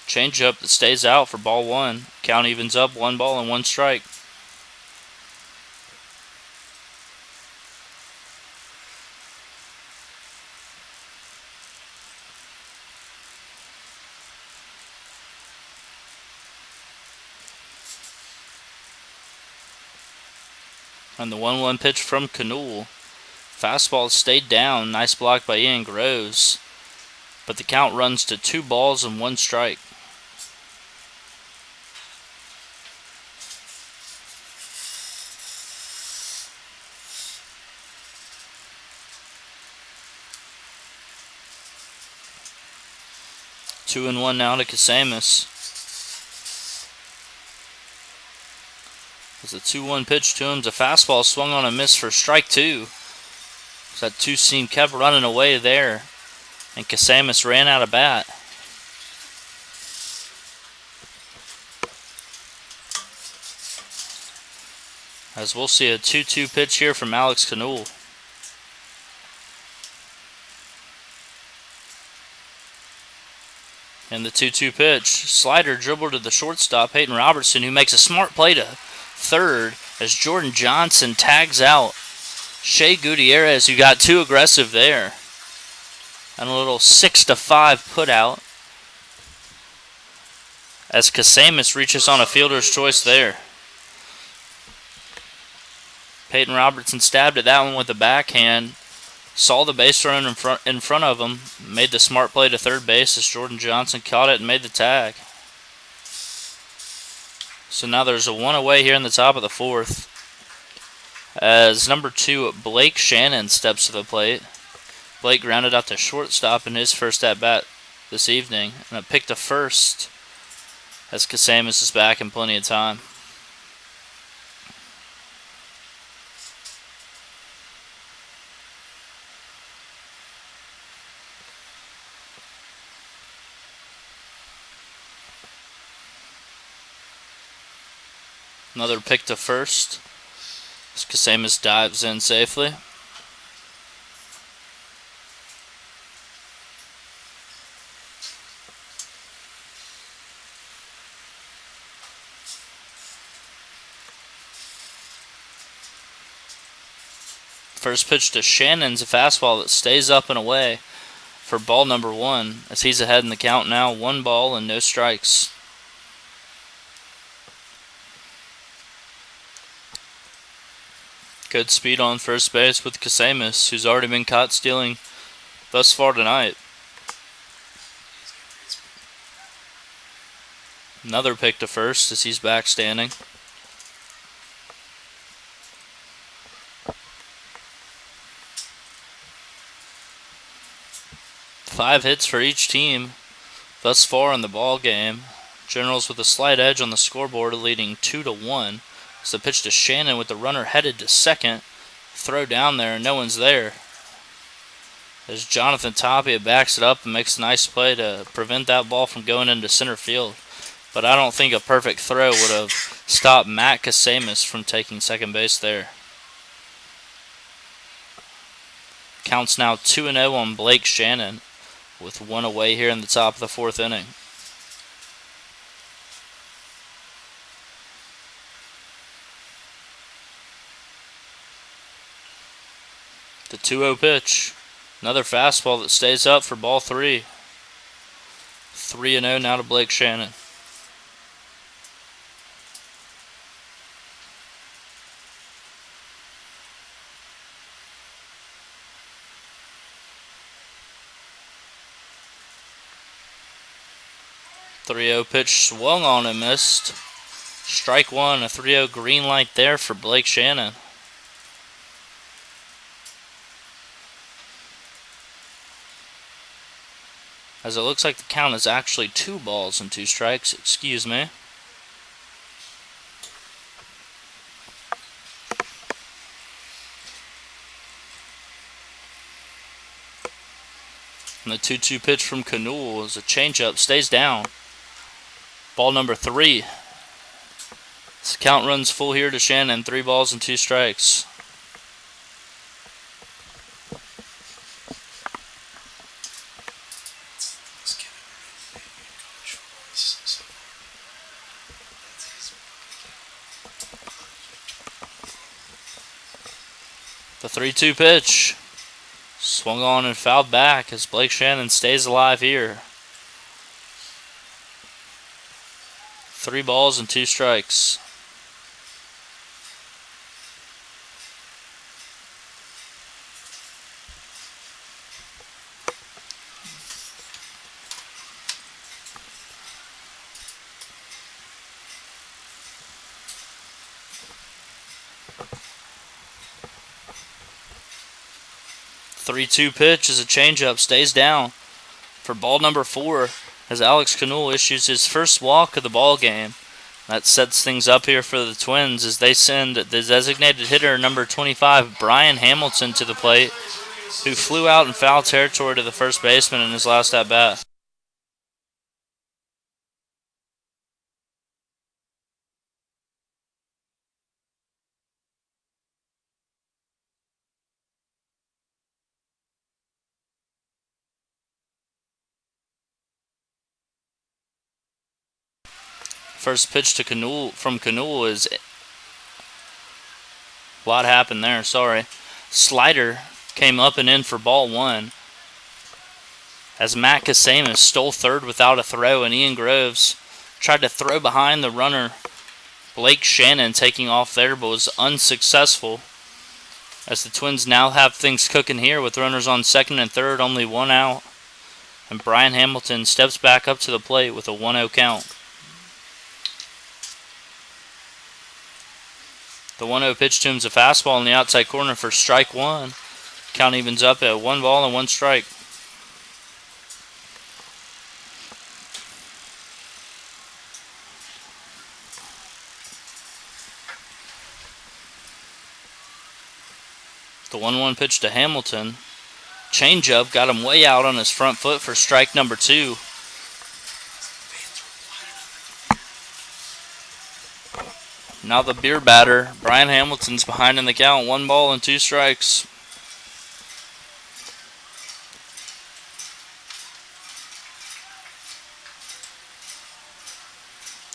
Changeup that stays out for ball 1. Count evens up, 1 ball and 1 strike. And the 1-1 pitch from Canul. Fastball stayed down. Nice block by Ian Groves. But the count runs to 2 balls and 1 strike. Two and 1 now to Casamus. As the 2-1 pitch to him, the fastball swung on a miss for strike 2. So that 2-seam kept running away there, and Casamus ran out of bat. As we'll see a 2-2 pitch here from Alex Canul. And the 2-2 pitch. Slider dribbled to the shortstop, Peyton Robertson, who makes a smart play to third as Jordan Johnson tags out Shea Gutierrez, who got too aggressive there. And a little 6-5 put out as Casamus reaches on a fielder's choice there. Peyton Robertson stabbed at that one with the backhand. Saw the base runner in front of him. Made the smart play to third base as Jordan Johnson caught it and made the tag. So now there's a 1 away here in the top of the 4th. As number 2, Blake Shannon, steps to the plate. Blake grounded out to shortstop in his first at-bat this evening. And a pick to first as Casamus is back in plenty of time. Another pick to first as Casamus dives in safely. First pitch to Shannon's a fastball that stays up and away for ball number 1 as he's ahead in the count now. 1 ball and no strikes. Good speed on first base with Casamus, who's already been caught stealing thus far tonight. Another pick to first as he's back standing. Five hits for each team thus far in the ball game. Generals with a slight edge on the scoreboard, leading 2-1. So the pitch to Shannon with the runner headed to second. Throw down there and no one's there. As Jonathan Tapia backs it up and makes a nice play to prevent that ball from going into center field. But I don't think a perfect throw would have stopped Matt Casamus from taking second base there. Counts now 2-0 on Blake Shannon with 1 away here in the top of the 4th inning. The 2-0 pitch. Another fastball that stays up for ball 3. 3-0 now to Blake Shannon. .30 pitch swung on and missed. Strike 1, a 3-0 green light there for Blake Shannon. As it looks like the count is actually 2 balls and 2 strikes. Excuse me. And the 2-2 pitch from Canul is a changeup. Stays down. Ball number 3. Count runs full here to Shannon. 3 balls and 2 strikes. The 3-2 pitch. Swung on and fouled back as Blake Shannon stays alive here. 3 balls and 2 strikes. The 3-2 pitch is a changeup, stays down for ball number 4 as Alex Canul issues his first walk of the ball game. That sets things up here for the Twins as they send the designated hitter number 25, Brian Hamilton, to the plate, who flew out in foul territory to the first baseman in his last at-bat. First pitch to from Canul is... A lot happened there, sorry. Slider came up and in for ball 1. As Matt Casamas stole third without a throw, and Ian Groves tried to throw behind the runner. Blake Shannon taking off there, but was unsuccessful. As the Twins now have things cooking here with runners on second and third, only 1 out. And Brian Hamilton steps back up to the plate with a 1-0 count. The 1-0 pitch to him is a fastball in the outside corner for strike 1. Count evens up at 1 ball and 1 strike. The 1-1 pitch to Hamilton. Changeup got him way out on his front foot for strike number 2. Now the beer batter, Brian Hamilton's behind in the count. 1 ball and 2 strikes.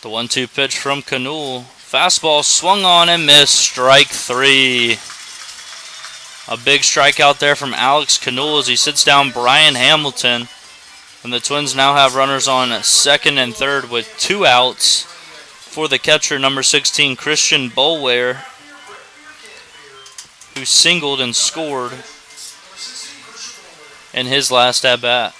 The 1-2 pitch from Canul. Fastball swung on and missed. Strike 3. A big strikeout there from Alex Canul as he sits down Brian Hamilton. And the Twins now have runners on second and third with 2 outs. For the catcher, number 16, Christian Boulware, who singled and scored in his last at-bat.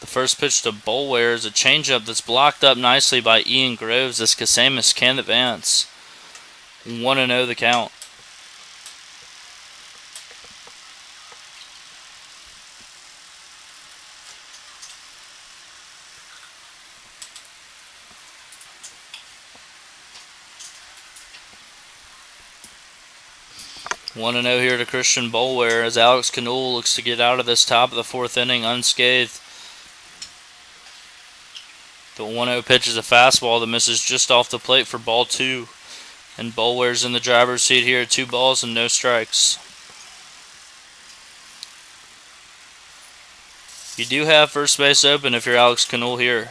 The first pitch to Boulware is a changeup that's blocked up nicely by Ian Groves as Casamas can advance. 1-0 the count. One and 0 here to Christian Boulware as Alex Canul looks to get out of this top of the 4th inning unscathed. The 1-0 pitch is a fastball that misses just off the plate for ball 2. And Boulware's in the driver's seat here, 2 balls and no strikes. You do have first base open if you're Alex Canul here.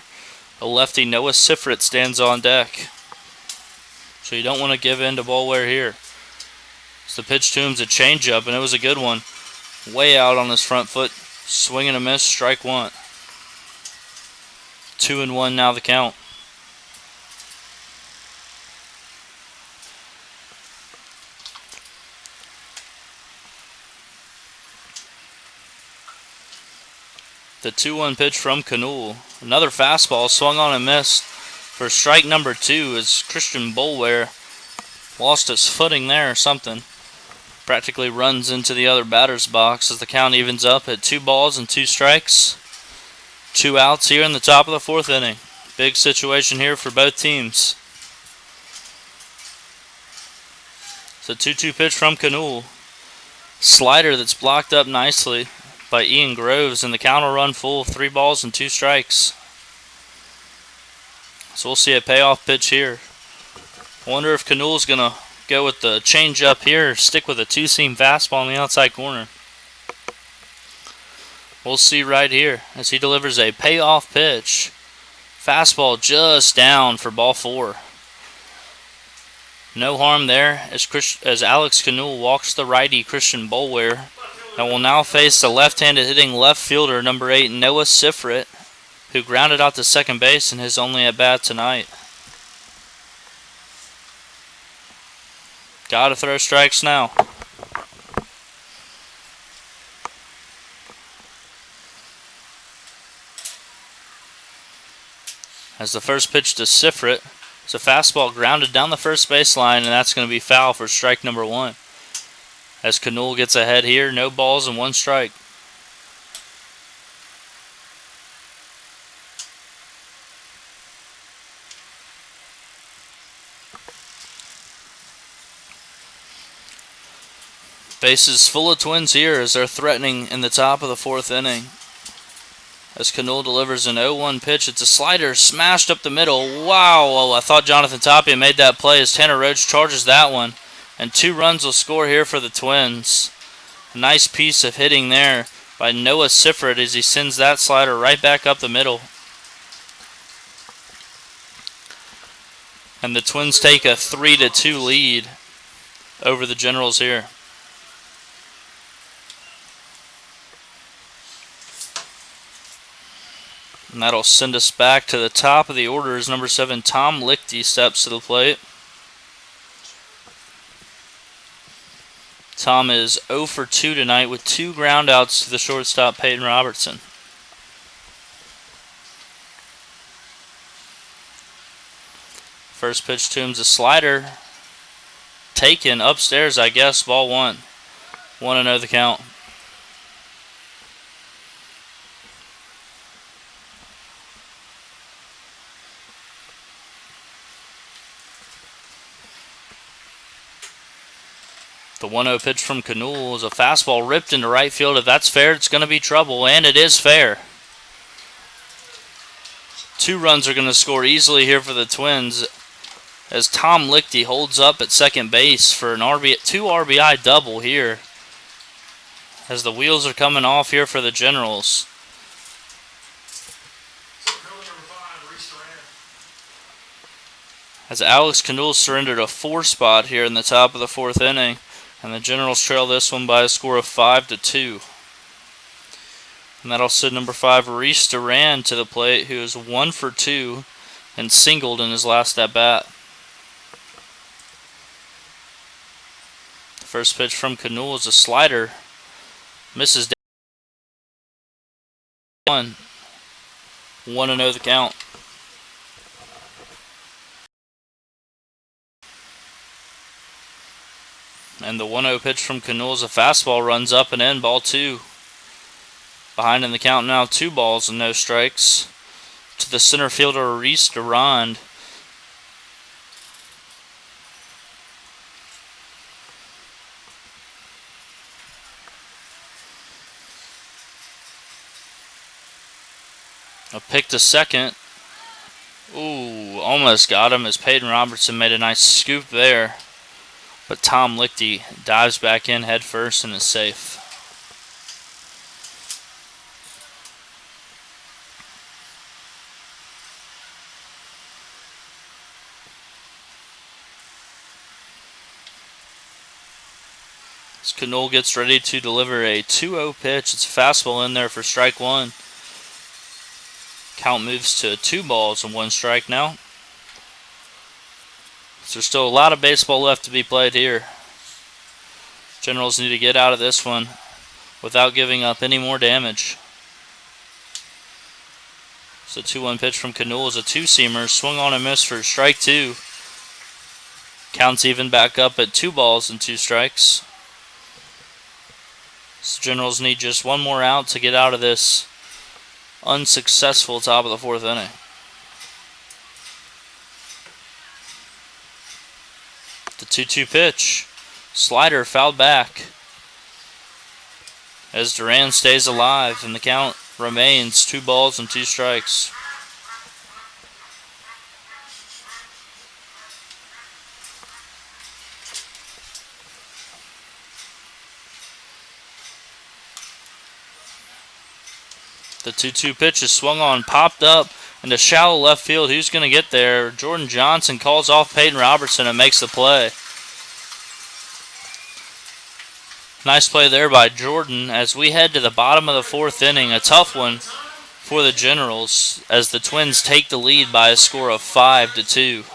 A lefty, Noah Sifrit, stands on deck. So you don't want to give in to Boulware here. So the pitch to him's a changeup, and it was a good one. Way out on his front foot. Swing and a miss, strike 1. 2-1 now the count. The 2-1 pitch from Canul. Another fastball swung on and missed for strike number 2 as Christian Boulware lost his footing there or something. Practically runs into the other batter's box as the count evens up at 2 balls and 2 strikes. 2 outs here in the top of the 4th inning. Big situation here for both teams. The 2-2 pitch from Canul. Slider that's blocked up nicely by Ian Groves, and the count will run full, 3 balls and 2 strikes. So we'll see a payoff pitch here. I wonder if Canul's going to go with the changeup here, or stick with a 2-seam fastball on the outside corner. We'll see right here as he delivers a payoff pitch. Fastball just down for ball 4. No harm there as Alex Canul walks the righty Christian Boulware, and will now face the left-handed hitting left fielder number 8 Noah Sifrit, who grounded out to second base in his only at-bat tonight. Gotta throw strikes now. As the first pitch to Sifrit, it's a fastball grounded down the first baseline, and that's going to be foul for strike number 1. As Canul gets ahead here, no balls and 1 strike. Bases full of Twins here as they're threatening in the top of the 4th inning. As Canul delivers an 0-1 pitch, it's a slider smashed up the middle. Wow, I thought Jonathan Tapia made that play as Tanner Roach charges that one. And 2 runs will score here for the Twins. A nice piece of hitting there by Noah Sifrit as he sends that slider right back up the middle. And the Twins take a 3-2 lead over the Generals here. And that'll send us back to the top of the order as number 7, Tom Lichty, steps to the plate. Tom is 0 for 2 tonight with 2 groundouts to the shortstop, Peyton Robertson. First pitch to him's a slider. Taken upstairs, I guess, ball 1. 1-0 the count. The 1-0 pitch from Canul is a fastball ripped into right field. If that's fair, it's going to be trouble, and it is fair. 2 runs are going to score easily here for the Twins as Tom Lichty holds up at second base for an 2 RBI double here as the wheels are coming off here for the Generals. As Alex Canul surrendered a 4 spot here in the top of the 4th inning. And the Generals trail this one by a score of 5-2. And that'll send number 5, Reese Duran, to the plate, who is 1 for 2 and singled in his last at-bat. The first pitch from Canul is a slider. Misses down. 1-0 the count. And the 1-0 pitch from Canul is a fastball, runs up and in, ball 2. Behind in the count now, 2 balls and no strikes to the center fielder, Reese Durand. A pick to second. Ooh, almost got him as Peyton Robertson made a nice scoop there. But Tom Lichty dives back in head first and is safe. As Canul gets ready to deliver a 2-0 pitch, it's a fastball in there for strike 1. Count moves to 2 balls and 1 strike now. So there's still a lot of baseball left to be played here. Generals need to get out of this one without giving up any more damage. So 2-1 pitch from Canul is a 2-seamer. Swung on and missed for strike 2. Counts even back up at 2 balls and 2 strikes. So Generals need just 1 more out to get out of this unsuccessful top of the 4th inning. The 2-2 pitch. Slider fouled back as Duran stays alive, and the count remains 2 balls and 2 strikes. The 2-2 pitch is swung on, popped up into shallow left field. Who's going to get there? Jordan Johnson calls off Peyton Robertson and makes the play. Nice play there by Jordan as we head to the bottom of the 4th inning. A tough one for the Generals as the Twins take the lead by a score of 5-2.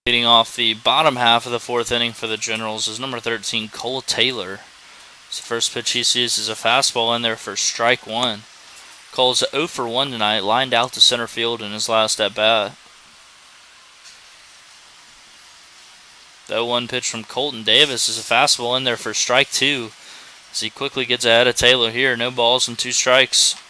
Leading off the bottom half of the 4th inning for the Generals is number 13, Cole Taylor. The first pitch he sees is a fastball in there for strike 1. Cole's 0 for 1 tonight, lined out to center field in his last at bat. The 0-1 pitch from Colton Davis is a fastball in there for strike 2. As he quickly gets ahead of Taylor here, no balls and 2 strikes.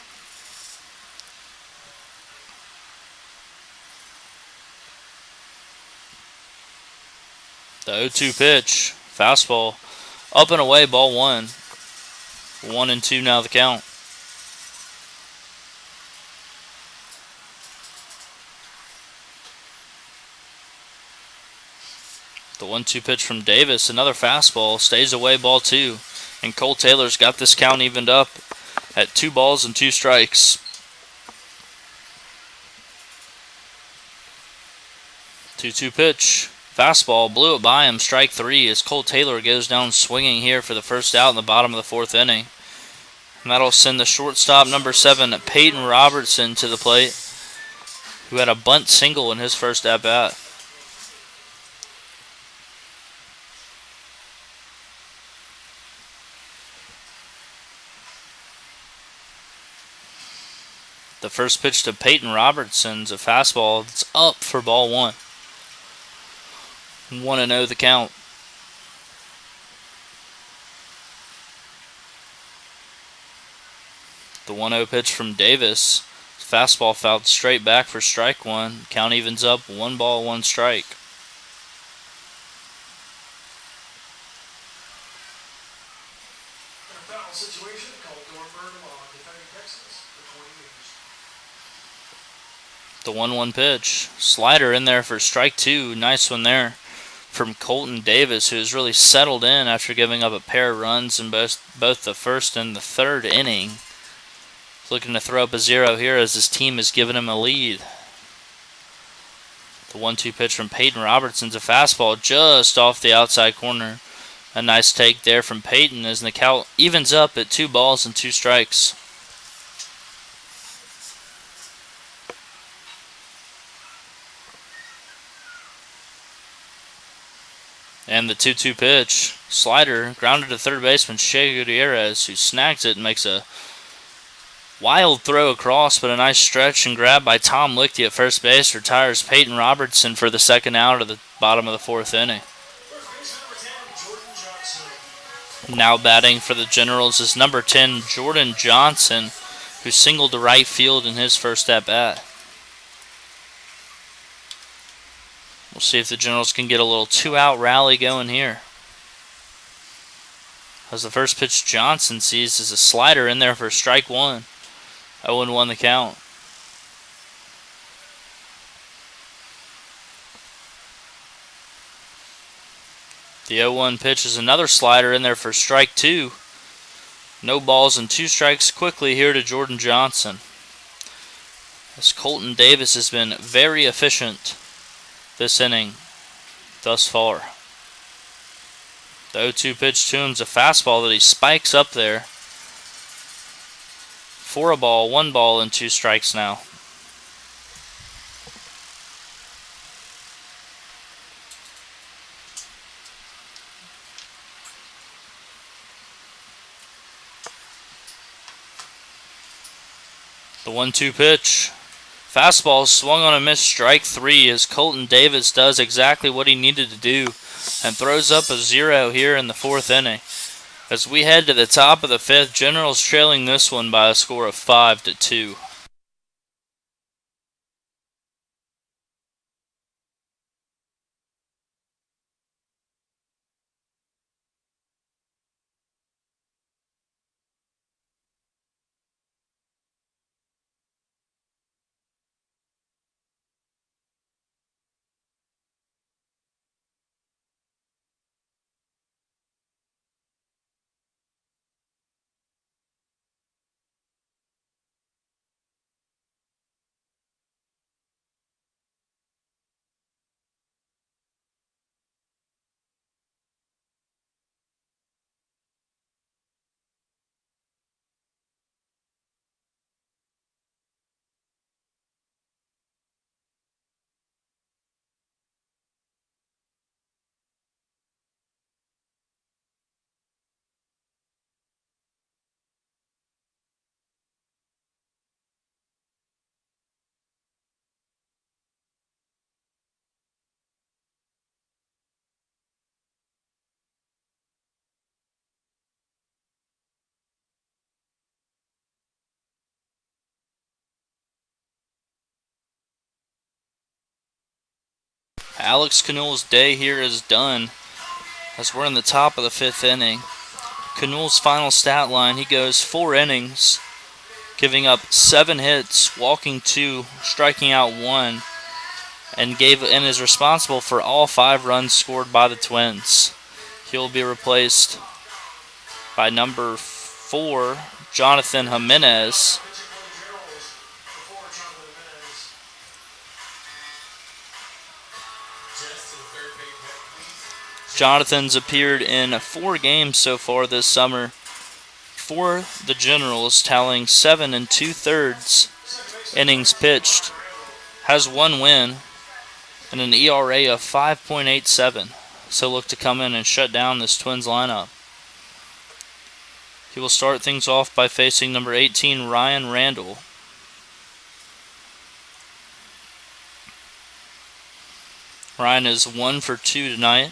The 0-2 pitch, fastball, up and away, ball 1. 1-2 now the count. The 1-2 pitch from Davis, another fastball, stays away, ball 2. And Cole Taylor's got this count evened up at 2 balls and 2 strikes. 2-2 pitch. Fastball, blew it by him, strike 3 as Cole Taylor goes down swinging here for the first out in the bottom of the 4th inning. And that'll send the shortstop, number 7, Peyton Robertson, to the plate, who had a bunt single in his first at-bat. The first pitch to Peyton Robertson's a fastball that's up for ball 1. 1-0 the count. The 1-0 pitch from Davis. Fastball fouled straight back for strike 1. Count evens up 1 ball, 1 strike. Situation called defending Texas for 20 years. The 1-1 pitch. Slider in there for strike 2. Nice one there from Colton Davis, who has really settled in after giving up a pair of runs in both the first and the 3rd inning. He's looking to throw up a 0 here as his team has given him a lead. The 1-2 pitch from Peyton Robertson's a fastball just off the outside corner. A nice take there from Peyton as the count evens up at 2 balls and 2 strikes. And the 2-2 pitch. Slider grounded to third baseman Shea Gutierrez, who snags it and makes a wild throw across, but a nice stretch and grab by Tom Lichty at first base retires Peyton Robertson for the second out of the bottom of the fourth inning. Now batting for the Generals is number 10, Jordan Johnson, who singled to right field in his first at-bat. We'll see if the Generals can get a little two-out rally going here. As the first pitch Johnson sees is a slider in there for strike one. 0-1 the count. The 0-1 pitch is another slider in there for strike two. No balls and two strikes quickly here to Jordan Johnson. As Colton Davis has been very efficient this inning thus far. The 0-2 pitch to him is a fastball that he spikes up there. For a ball, 1 ball, and 2 strikes now. The 1-2 pitch. Fastball swung on a miss, strike 3, as Colton Davis does exactly what he needed to do and throws up a 0 here in the fourth inning. As we head to the top of the fifth, Generals trailing this one by a score of 5-2. Alex Canule's day here is done as we're in the top of the fifth inning. Canule's final stat line, he goes 4 innings, giving up 7 hits, walking 2, striking out 1, and is responsible for all 5 runs scored by the Twins. He'll be replaced by number 4, Jonathan Jimenez. Jonathan's appeared in 4 games so far this summer for the Generals, tallying 7 2/3 innings pitched, has 1 win, and an ERA of 5.87. So look to come in and shut down this Twins lineup. He will start things off by facing number 18, Ryan Randall. Ryan is 1 for 2 tonight.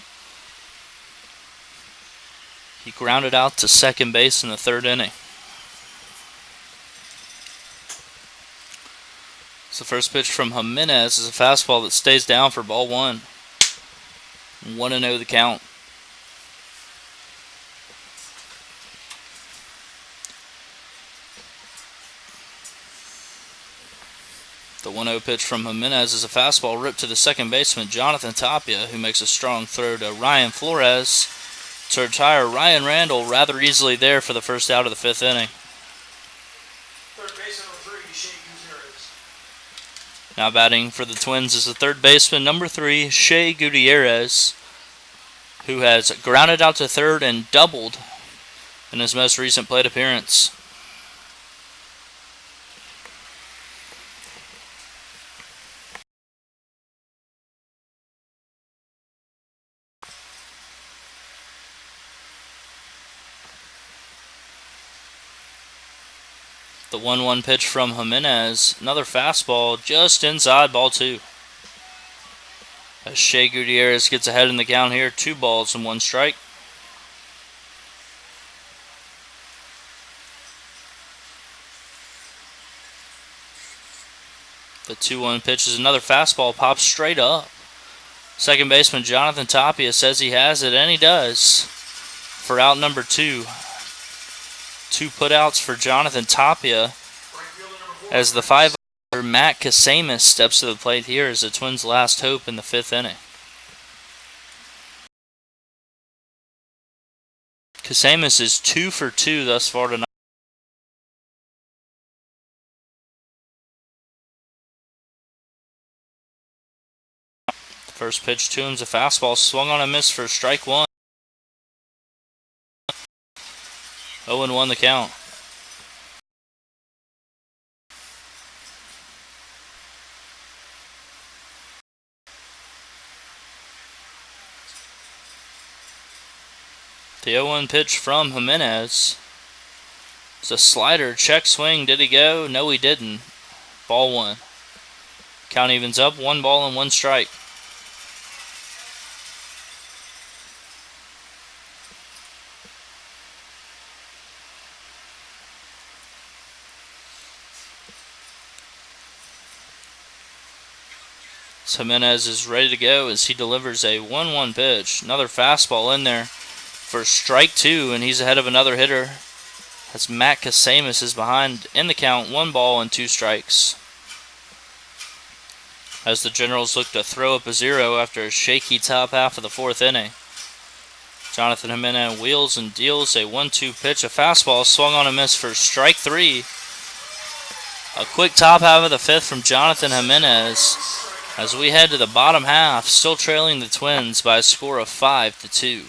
He grounded out to second base in the third inning. So the first pitch from Jimenez is a fastball that stays down for ball 1. 1-0 the count. The 1-0 pitch from Jimenez is a fastball ripped to the second baseman, Jonathan Tapia, who makes a strong throw to Ryan Flores to retire Ryan Randall rather easily there for the first out of the fifth inning. Third baseman number 3, Shea Gutierrez. Now batting for the Twins is the third baseman, number 3, Shea Gutierrez, who has grounded out to third and doubled in his most recent plate appearance. The 1-1 pitch from Jimenez. Another fastball just inside, ball 2. As Shea Gutierrez gets ahead in the count here, 2 balls and 1 strike. The 2-1 pitch is another fastball, pops straight up. Second baseman Jonathan Tapia says he has it, and he does. For out number 2. 2 putouts for Jonathan Tapia as the 5 Matt Kasamis steps to the plate here as the Twins' last hope in the 5th inning. Kasamis is 2 for 2 thus far tonight. The first pitch to him is a fastball, swung on a miss for strike 1. 0-1 the count. The 0-1 pitch from Jimenez. It's a slider, check swing. Did he go? No, he didn't. Ball 1. Count evens up, 1 ball and 1 strike. Jimenez is ready to go as he delivers a 1-1 pitch. Another fastball in there for strike 2, and he's ahead of another hitter. As Matt Kasamis is behind in the count, 1 ball and 2 strikes. As the Generals look to throw up a 0 after a shaky top half of the 4th inning. Jonathan Jimenez wheels and deals a 1-2 pitch. A fastball swung on a miss for strike 3. A quick top half of the 5th from Jonathan Jimenez as we head to the bottom half, still trailing the Twins by a score of 5-2.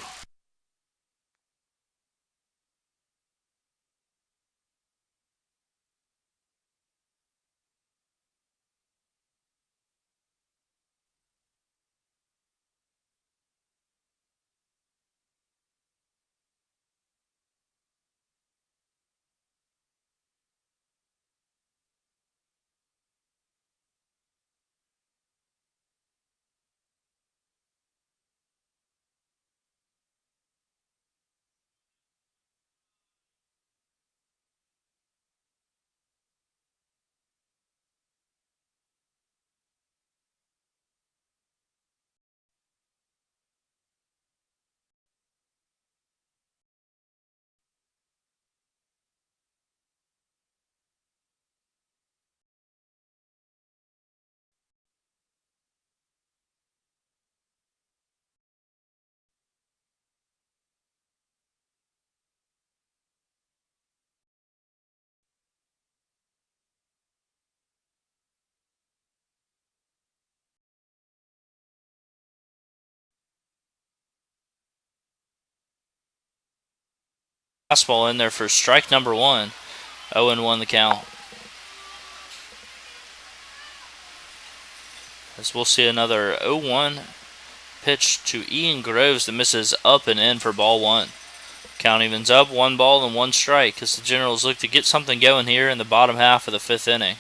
Fastball in there for strike number 1. 0-1 the count. As we'll see another 0-1 pitch to Ian Groves that misses up and in for ball 1. Count evens up, 1 ball and 1 strike as the Generals look to get something going here in the bottom half of the 5th inning.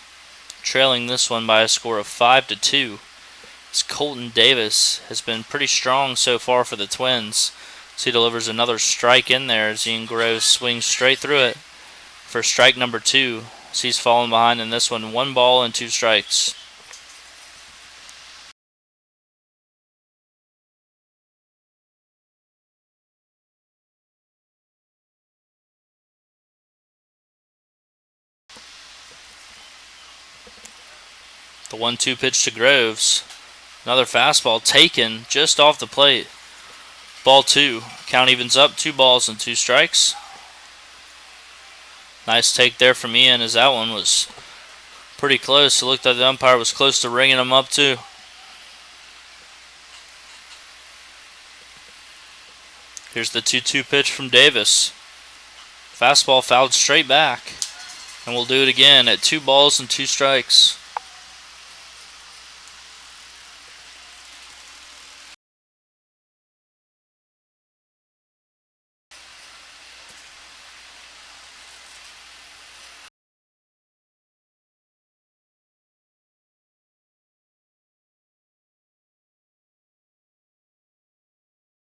Trailing this one by a score of 5-2. As Colton Davis has been pretty strong so far for the Twins. So he delivers another strike in there as Ian Groves swings straight through it for strike number 2. As he's falling behind in this one, 1 ball and 2 strikes. The 1-2 pitch to Groves. Another fastball taken just off the plate. Ball 2. Count evens up, 2 balls and 2 strikes. Nice take there from Ian as that one was pretty close. It looked like the umpire was close to ringing him up too. Here's the 2-2 pitch from Davis. Fastball fouled straight back. And we'll do it again at 2 balls and 2 strikes.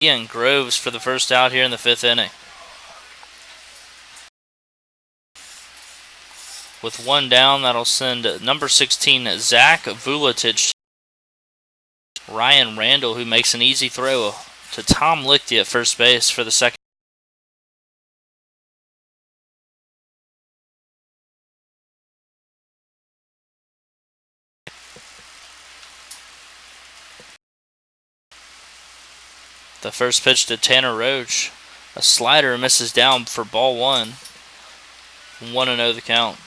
and Groves for the first out here in the 5th inning. With one down, that'll send number 16, Zach Vuletich. Ryan Randall, who makes an easy throw to Tom Lichty at first base for the second. The first pitch to Tanner Roach. A slider misses down for ball 1. 1-0 the count.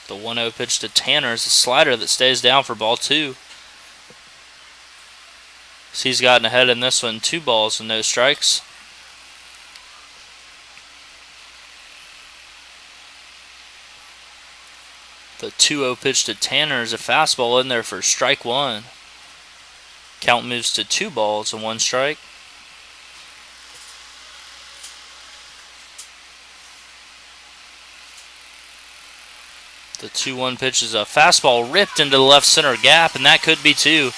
The 1-0 pitch to Tanner is a slider that stays down for ball 2. So he's gotten ahead in this one. 2 balls and no strikes. The 2-0 pitch to Tanner is a fastball in there for strike 1. Count moves to 2 balls and 1 strike. The 2-1 pitch is a fastball ripped into the left center gap, and that could be 2.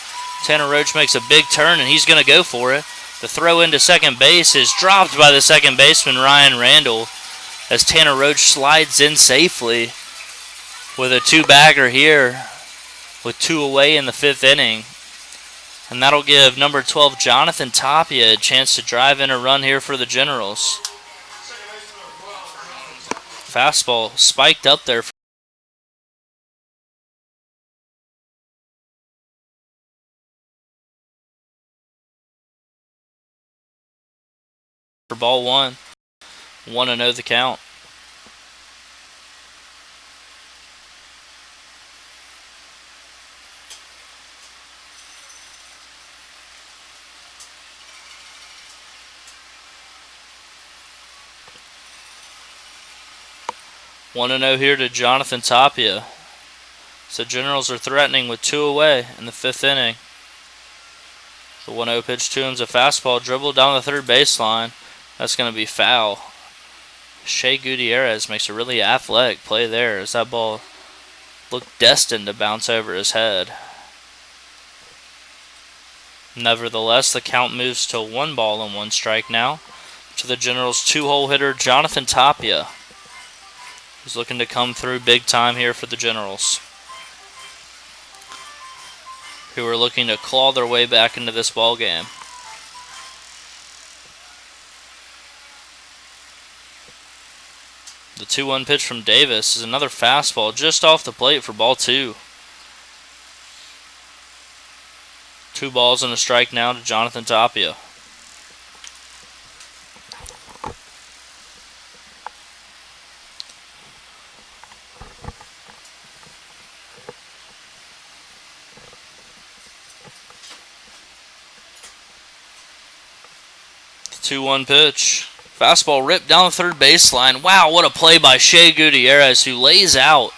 Tanner Roach makes a big turn, and he's going to go for it. The throw into second base is dropped by the second baseman, Ryan Randall, as Tanner Roach slides in safely with a 2-bagger here with 2 away in the 5th inning. And that'll give number 12, Jonathan Tapia, a chance to drive in a run here for the Generals. Fastball spiked up there for ball 1. 1-0 the count. One to 0 here to Jonathan Tapia. So Generals are threatening with 2 away in the 5th inning. The 1-0 pitch to him is a fastball dribbled down the third baseline. That's going to be foul. Shea Gutierrez makes a really athletic play there as that ball looked destined to bounce over his head. Nevertheless, the count moves to 1 ball and 1 strike now to the Generals' 2-hole hitter, Jonathan Tapia. He's looking to come through big time here for the Generals, who are looking to claw their way back into this ball game. The 2-1 pitch from Davis is another fastball just off the plate for ball 2. 2 balls and a strike now to Jonathan Tapia. The 2-1 pitch. Fastball ripped down the third baseline. Wow, what a play by Shea Gutierrez, who lays out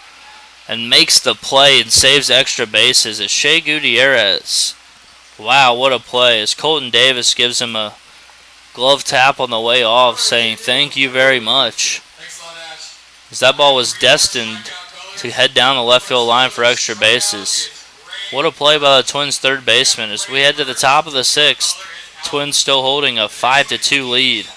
and makes the play and saves extra bases. As Shea Gutierrez, wow, what a play. As Colton Davis gives him a glove tap on the way off, saying thank you very much. As that ball was destined to head down the left field line for extra bases. What a play by the Twins' third baseman. As we head to the top of the 6th, Twins still holding a 5-2 lead.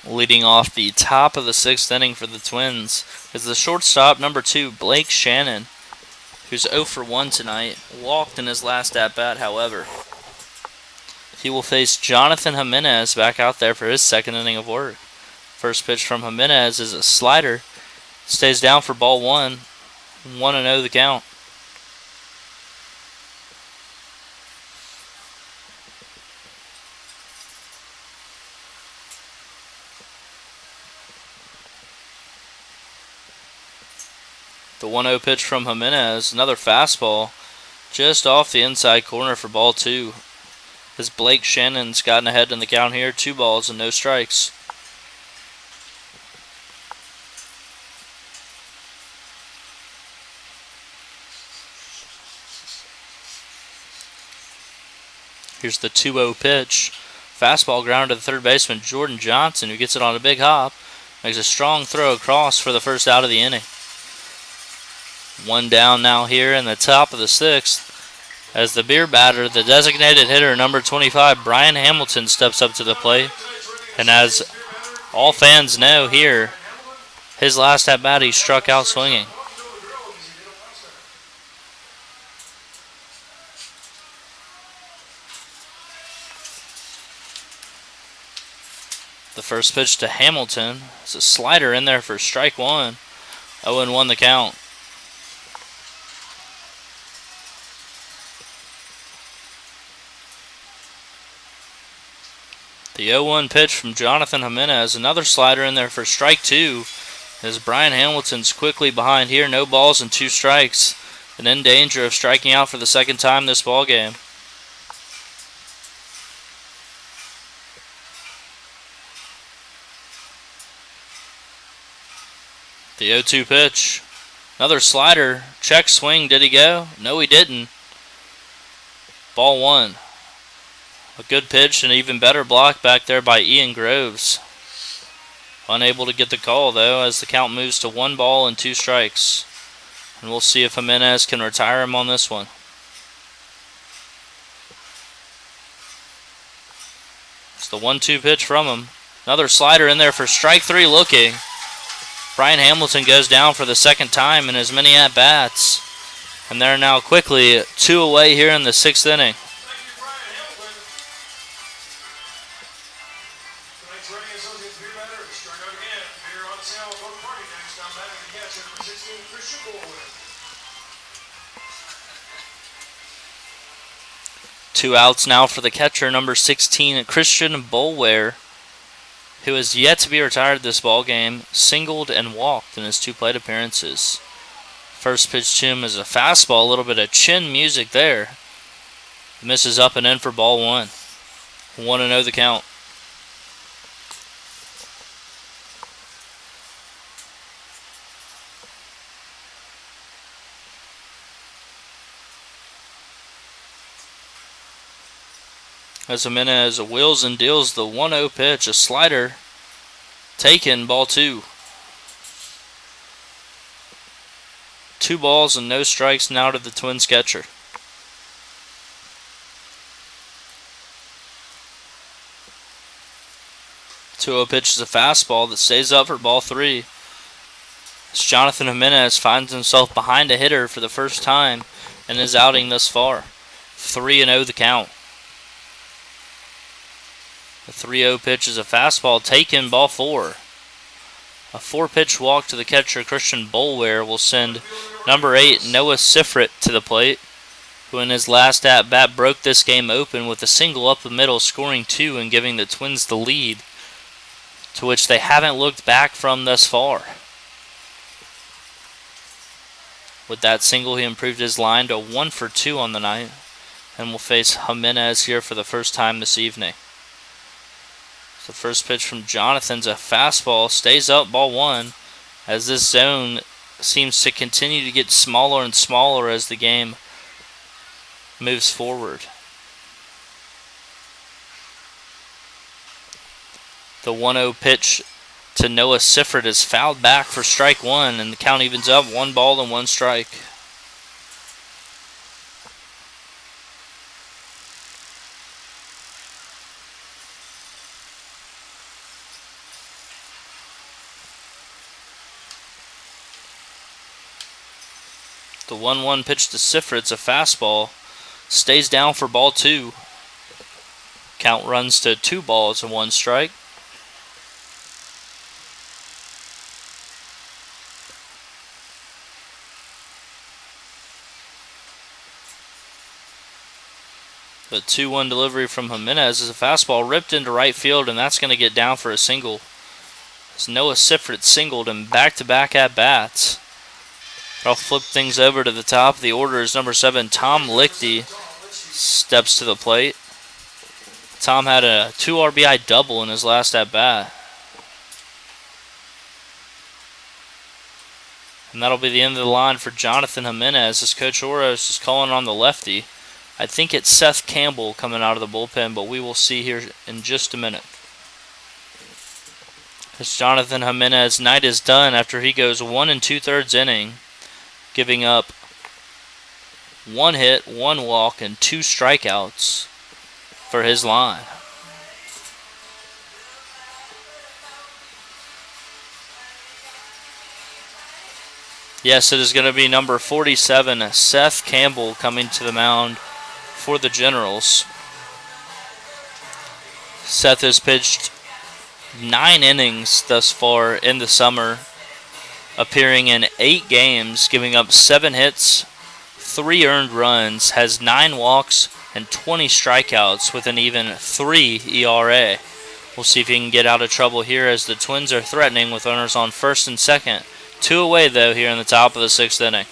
Leading off the top of the 6th inning for the Twins is the shortstop, number 2, Blake Shannon, who's 0 for 1 tonight. Walked in his last at-bat, however. He will face Jonathan Jimenez back out there for his 2nd inning of work. First pitch from Jimenez is a slider. Stays down for ball 1. 1-0 the count. The 1-0 pitch from Jimenez, another fastball, just off the inside corner for ball 2. As Blake Shannon's gotten ahead in the count here, 2 balls and no strikes. Here's the 2-0 pitch. Fastball ground to the third baseman, Jordan Johnson, who gets it on a big hop. Makes a strong throw across for the first out of the inning. 1 down now here in the top of the 6th. As the beer batter, the designated hitter, number 25, Brian Hamilton, steps up to the plate. And as all fans know here, his last at-bat he struck out swinging. The first pitch to Hamilton is a slider in there for strike 1. 0-1 the count. The 0-1 pitch from Jonathan Jimenez, another slider in there for strike 2. As Brian Hamilton's quickly behind here, no balls and 2 strikes, and in danger of striking out for the 2nd time this ball game. The 0-2 pitch, another slider, check swing, did he go? No, he didn't. Ball 1. A good pitch and even better block back there by Ian Groves. Unable to get the call, though, as the count moves to 1 ball and 2 strikes. And we'll see if Jimenez can retire him on this one. It's the 1-2 pitch from him. Another slider in there for strike 3 looking. Brian Hamilton goes down for the 2nd time in as many at-bats. And they're now quickly 2 away here in the 6th inning. Two outs now for the catcher, number 16, Christian Boulware, who has yet to be retired this ball game, singled and walked in his 2 plate appearances. First pitch to him is a fastball, a little bit of chin music there. Misses up and in for ball 1. 1-0 the count. As Jimenez wheels and deals the 1-0 pitch, a slider taken, ball 2. 2 balls and no strikes now to the Twins catcher. The 2-0 pitch is a fastball that stays up for ball 3. As Jonathan Jimenez finds himself behind a hitter for the first time in his outing thus far. 3-0 the count. The 3-0 pitch is a fastball taken, ball 4. A 4-pitch walk to the catcher, Christian Boulware, will send number 8, Noah Sifrit, to the plate, who in his last at-bat broke this game open with a single up the middle, scoring 2 and giving the Twins the lead, to which they haven't looked back from thus far. With that single, he improved his line to 1 for 2 on the night, and will face Jimenez here for the first time this evening. The first pitch from Jonathan's a fastball, stays up, ball 1, as this zone seems to continue to get smaller and smaller as the game moves forward. The 1-0 pitch to Noah Sifrit is fouled back for strike 1, and the count evens up, 1 ball and 1 strike. The 1-1 pitch to Sifritz, a fastball, stays down for ball 2. Count runs to 2 balls and 1 strike. The 2-1 delivery from Jimenez is a fastball ripped into right field, and that's going to get down for a single. As Noah Sifrit singled in back-to-back at-bats. I'll flip things over to the top of the order as number 7, Tom Lichty, steps to the plate. Tom had a 2 RBI double in his last at-bat. And that'll be the end of the line for Jonathan Jimenez as Coach Oros is calling on the lefty. I think it's Seth Campbell coming out of the bullpen, but we will see here in just a minute. As Jonathan Jimenez's night is done after he goes 1 2/3 inning, giving up 1 hit, 1 walk, and 2 strikeouts for his line. Yes, it is going to be number 47, Seth Campbell, coming to the mound for the Generals. Seth has pitched 9 innings thus far in the summer, appearing in 8 games, giving up 7 hits, 3 earned runs, has 9 walks, and 20 strikeouts with an even 3 ERA. We'll see if he can get out of trouble here as the Twins are threatening with runners on first and second. 2 away, though, here in the top of the 6th inning.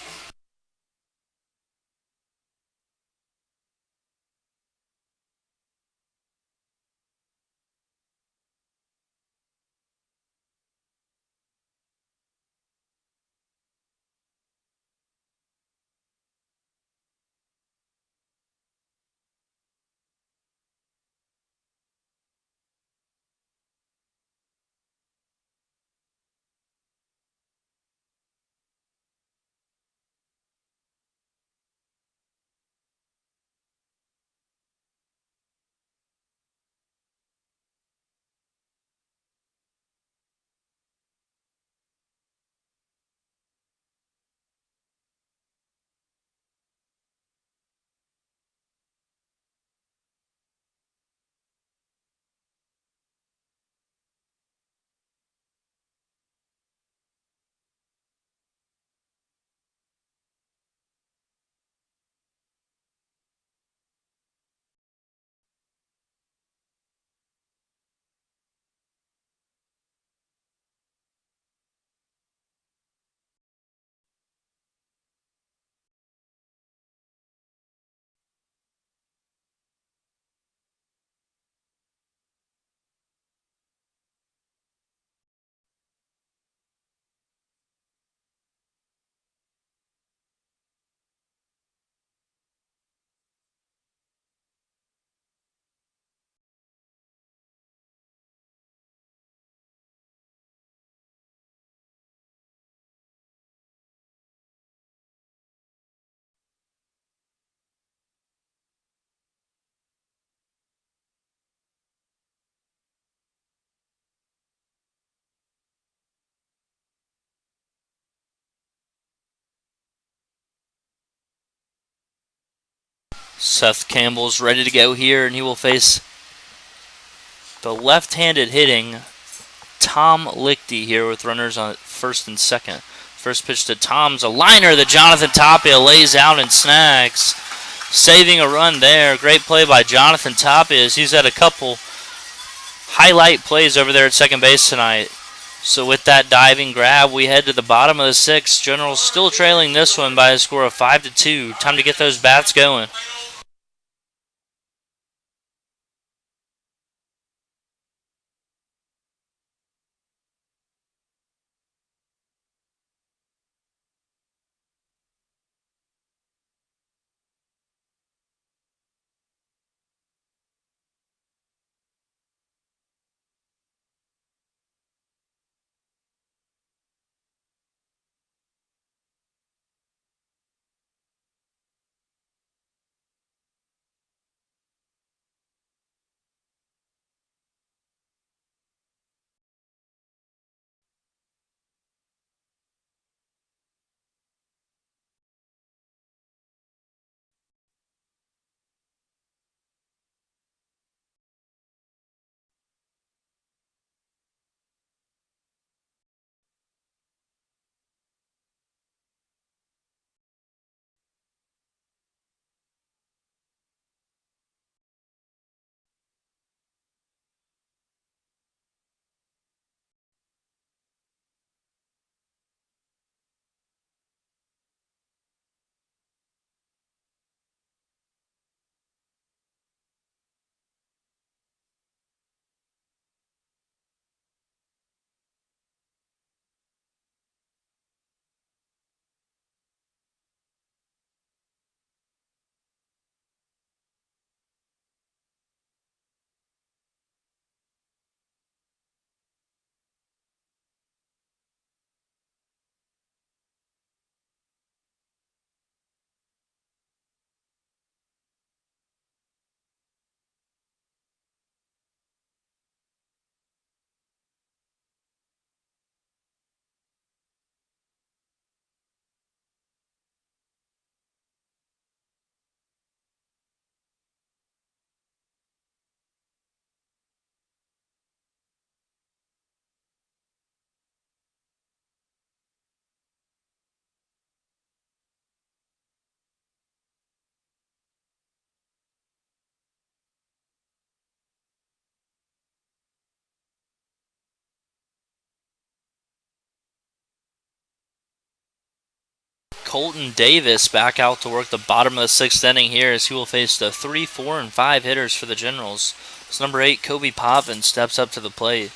Seth Campbell's ready to go here, and he will face the left-handed hitting Tom Lichty here with runners on first and second. First pitch to Tom's a liner that Jonathan Tapia lays out and snags, saving a run there. Great play by Jonathan Tapia as he's had a couple highlight plays over there at second base tonight. So with that diving grab, we head to the bottom of the 6th. Generals still trailing this one by a score of 5-2. Time to get those bats going. Colton Davis back out to work the bottom of the 6th inning here as he will face the 3, 4, and 5 hitters for the Generals. It's number 8, Kobe Potvin, steps up to the plate.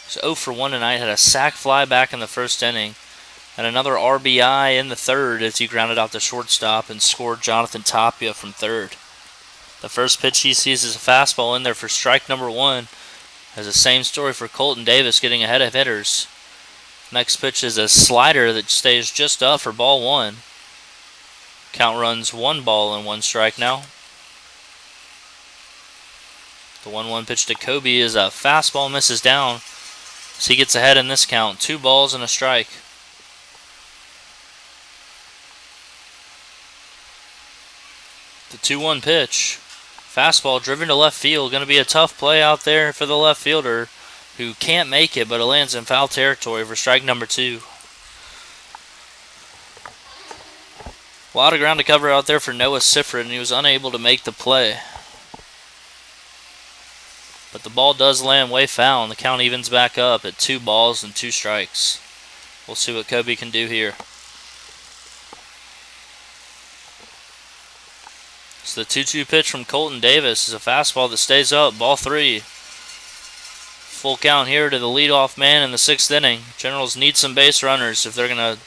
He's 0 for 1 tonight, had a sac fly back in the 1st inning, and another RBI in the 3rd as he grounded out the shortstop and scored Jonathan Tapia from 3rd. The first pitch he sees is a fastball in there for strike number 1. As the same story for Colton Davis, getting ahead of hitters. Next pitch is a slider that stays just up for ball 1. Count runs 1 ball and 1 strike now. The 1-1 pitch to Kobe is a fastball, misses down. So he gets ahead in this count. 2 balls and a strike. The 2-1 pitch. Fastball driven to left field. Going to be a tough play out there for the left fielder, who can't make it, but it lands in foul territory for strike number 2. A lot of ground to cover out there for Noah Sifrin, and he was unable to make the play. But the ball does land way foul, and the count evens back up at 2 balls and 2 strikes. We'll see what Kobe can do here. So the 2-2 pitch from Colton Davis is a fastball that stays up, ball 3. Full count here to the leadoff man in the 6th inning. Generals need some base runners if they're going to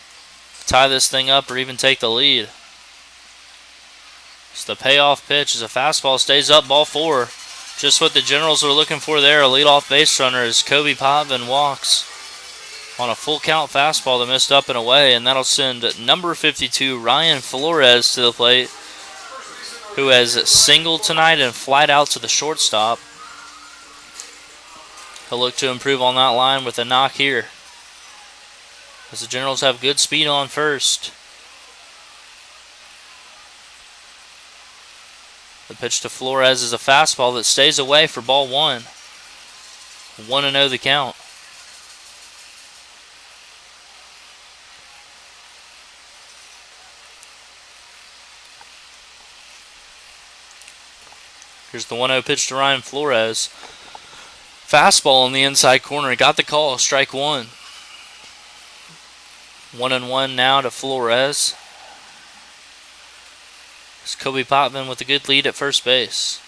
tie this thing up or even take the lead. So the payoff pitch is a fastball, stays up, ball 4. Just what the Generals were looking for there, a leadoff base runner as Kobe Potvin walks on a full count fastball that missed up and away, and that'll send number 52 Ryan Flores to the plate, who has singled tonight and flied out to the shortstop. He'll look to improve on that line with a knock here, as the Generals have good speed on first. The pitch to Flores is a fastball that stays away for ball 1. 1-0 the count. Here's the 1-0 pitch to Ryan Flores. Fastball on the inside corner. Got the call. Strike 1. 1-1 now to Flores. It's Kobe Potvin with a good lead at first base.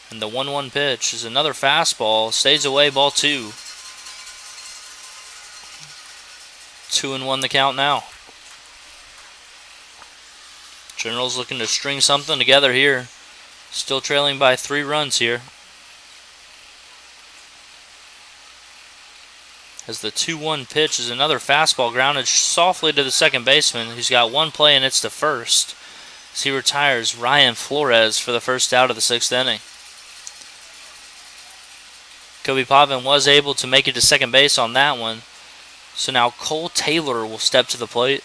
And the 1-1 pitch is another fastball. Stays away, ball 2. 2-1 the count now. Generals looking to string something together here. Still trailing by 3 runs here. As the 2-1 pitch is another fastball grounded softly to the second baseman. He's got 1 play and it's to first, as he retires Ryan Flores for the first out of the 6th inning. Kobe Potvin was able to make it to second base on that one. So now Cole Taylor will step to the plate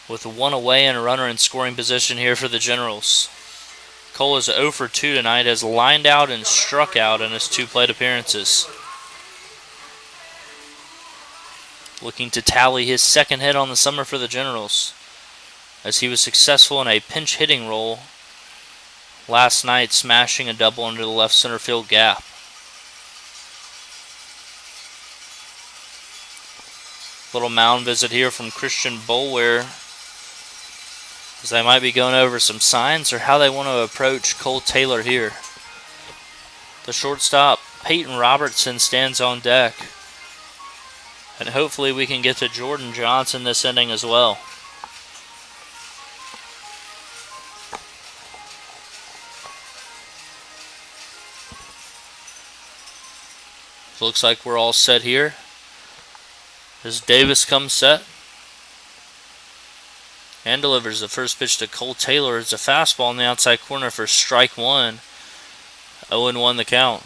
with 1 away and a runner in scoring position here for the Generals. Cole is 0 for 2 tonight, has lined out and struck out in his 2 plate appearances. Looking to tally his 2nd hit on the summer for the Generals, as he was successful in a pinch hitting role last night, smashing a double into the left center field gap. Little mound visit here from Christian Boulware, as they might be going over some signs or how they want to approach Cole Taylor here. The shortstop, Peyton Robertson, stands on deck. And hopefully we can get to Jordan Johnson this inning as well. Looks like we're all set here, as Davis comes set and delivers the first pitch to Cole Taylor. It's a fastball in the outside corner for strike 1. 0-1 the count.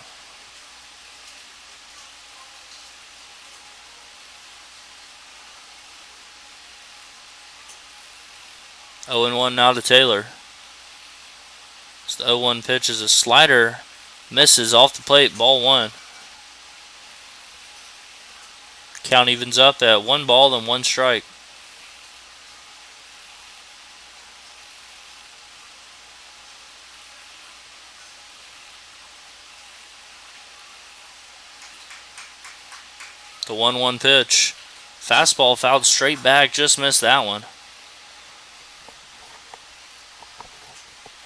Oh and 1 now to Taylor. So the 0-1 pitch is a slider, misses off the plate, ball 1. Count evens up at 1 ball and 1 strike. The 1-1 pitch, Fastball fouled straight back, just missed that one.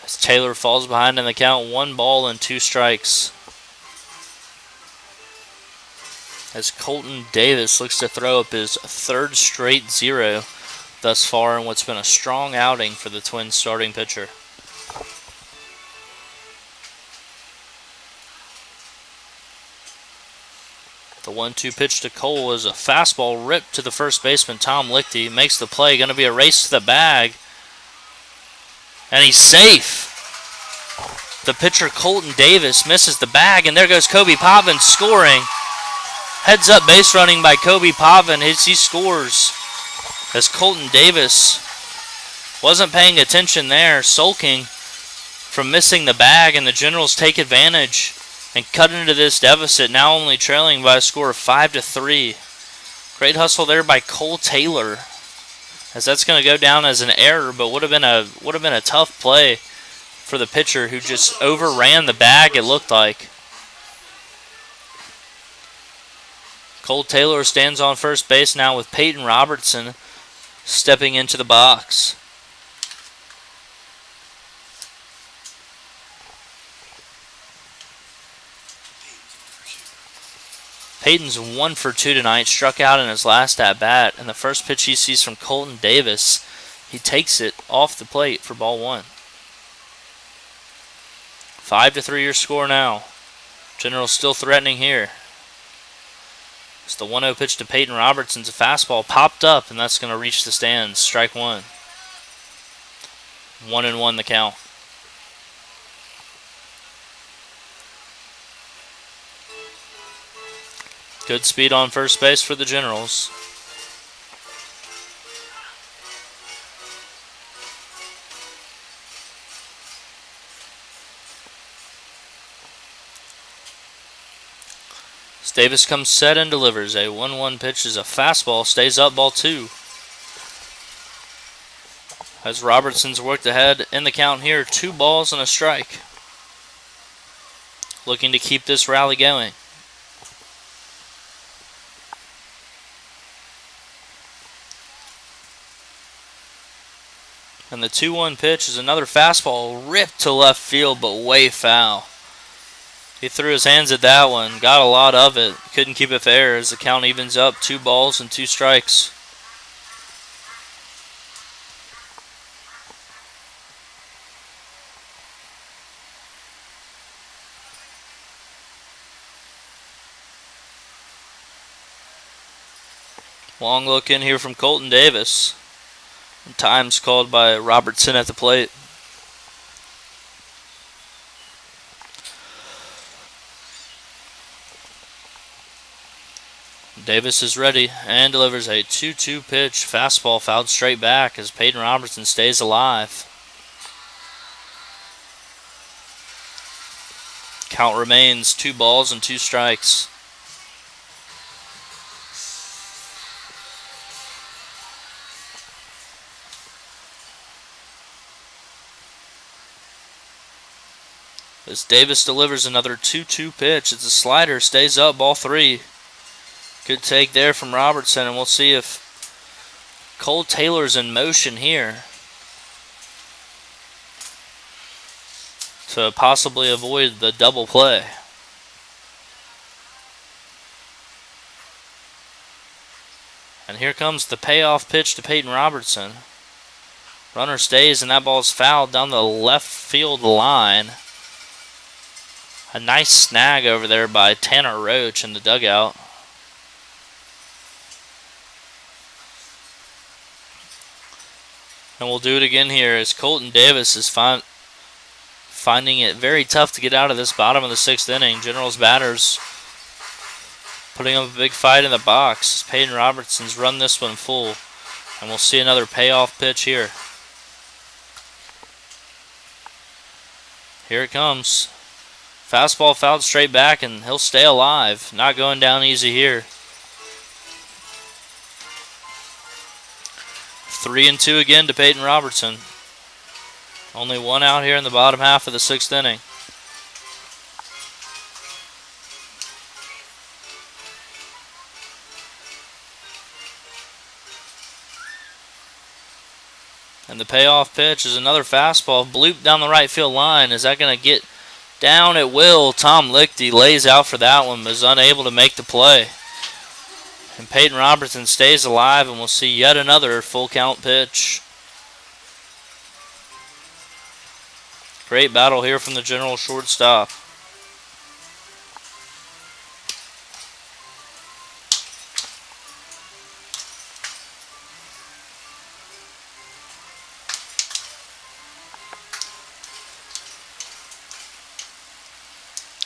As Taylor falls behind in the count, 1 ball and 2 strikes. As Colton Davis looks to throw up his 3rd straight 0 thus far in what's been a strong outing for the Twins starting pitcher. The 1-2 pitch to Cole is a fastball ripped to the first baseman, Tom Lichty. Makes the play, going to be a race to the bag. And he's safe. The pitcher, Colton Davis, misses the bag, and there goes Kobe Potvin scoring. Heads up base running by Kobe Potvin. He scores as Colton Davis wasn't paying attention there, sulking from missing the bag, and the Generals take advantage and cut into this deficit, now only trailing by a score of 5-3. Great hustle there by Cole Taylor, as that's going to go down as an error, but would have been a tough play for the pitcher who just overran the bag, it looked like. Cole Taylor stands on first base now with Peyton Robertson stepping into the box. Peyton's 1 for 2 tonight, struck out in his last at-bat, and the first pitch he sees from Colton Davis, he takes it off the plate for ball 1. 5-3 your score now. Generals still threatening here. It's the 1-0 pitch to Peyton Robertson's a fastball popped up, and that's going to reach the stands. Strike 1. 1-1 the count. Good speed on first base for the Generals. As Davis comes set and delivers a 1-1 pitch as a fastball, stays up, ball 2. As Robertson's worked ahead in the count here, 2 balls and a strike. Looking to keep this rally going. And the 2-1 pitch is another fastball ripped to left field, but way foul. He threw his hands at that one, got a lot of it, couldn't keep it fair as the count evens up, 2 balls and 2 strikes. Long look in here from Colton Davis. Time's called by Robertson at the plate. Davis is ready and delivers a 2-2 pitch. Fastball fouled straight back as Peyton Robertson stays alive. Count remains 2 balls and 2 strikes. As Davis delivers another 2-2 pitch, it's a slider, stays up, ball 3. Good take there from Robertson, and we'll see if Cole Taylor's in motion here to possibly avoid the double play. And here comes the payoff pitch to Peyton Robertson. Runner stays, and that ball's fouled down the left field line. A nice snag over there by Tanner Roach in the dugout. And we'll do it again here as Colton Davis is finding it very tough to get out of this bottom of the 6th inning. Generals batters putting up a big fight in the box. Peyton Robertson's run this one full. And we'll see another payoff pitch here. Here it comes. Fastball fouled straight back, and he'll stay alive. Not going down easy here. 3-2 again to Peyton Robertson. Only 1 out here in the bottom half of the 6th inning. And the payoff pitch is another fastball. Bloop down the right field line. Is that going to get down? It will. Tom Lichty lays out for that one, but is unable to make the play. And Peyton Robertson stays alive, and we'll see yet another full count pitch. Great battle here from the General shortstop.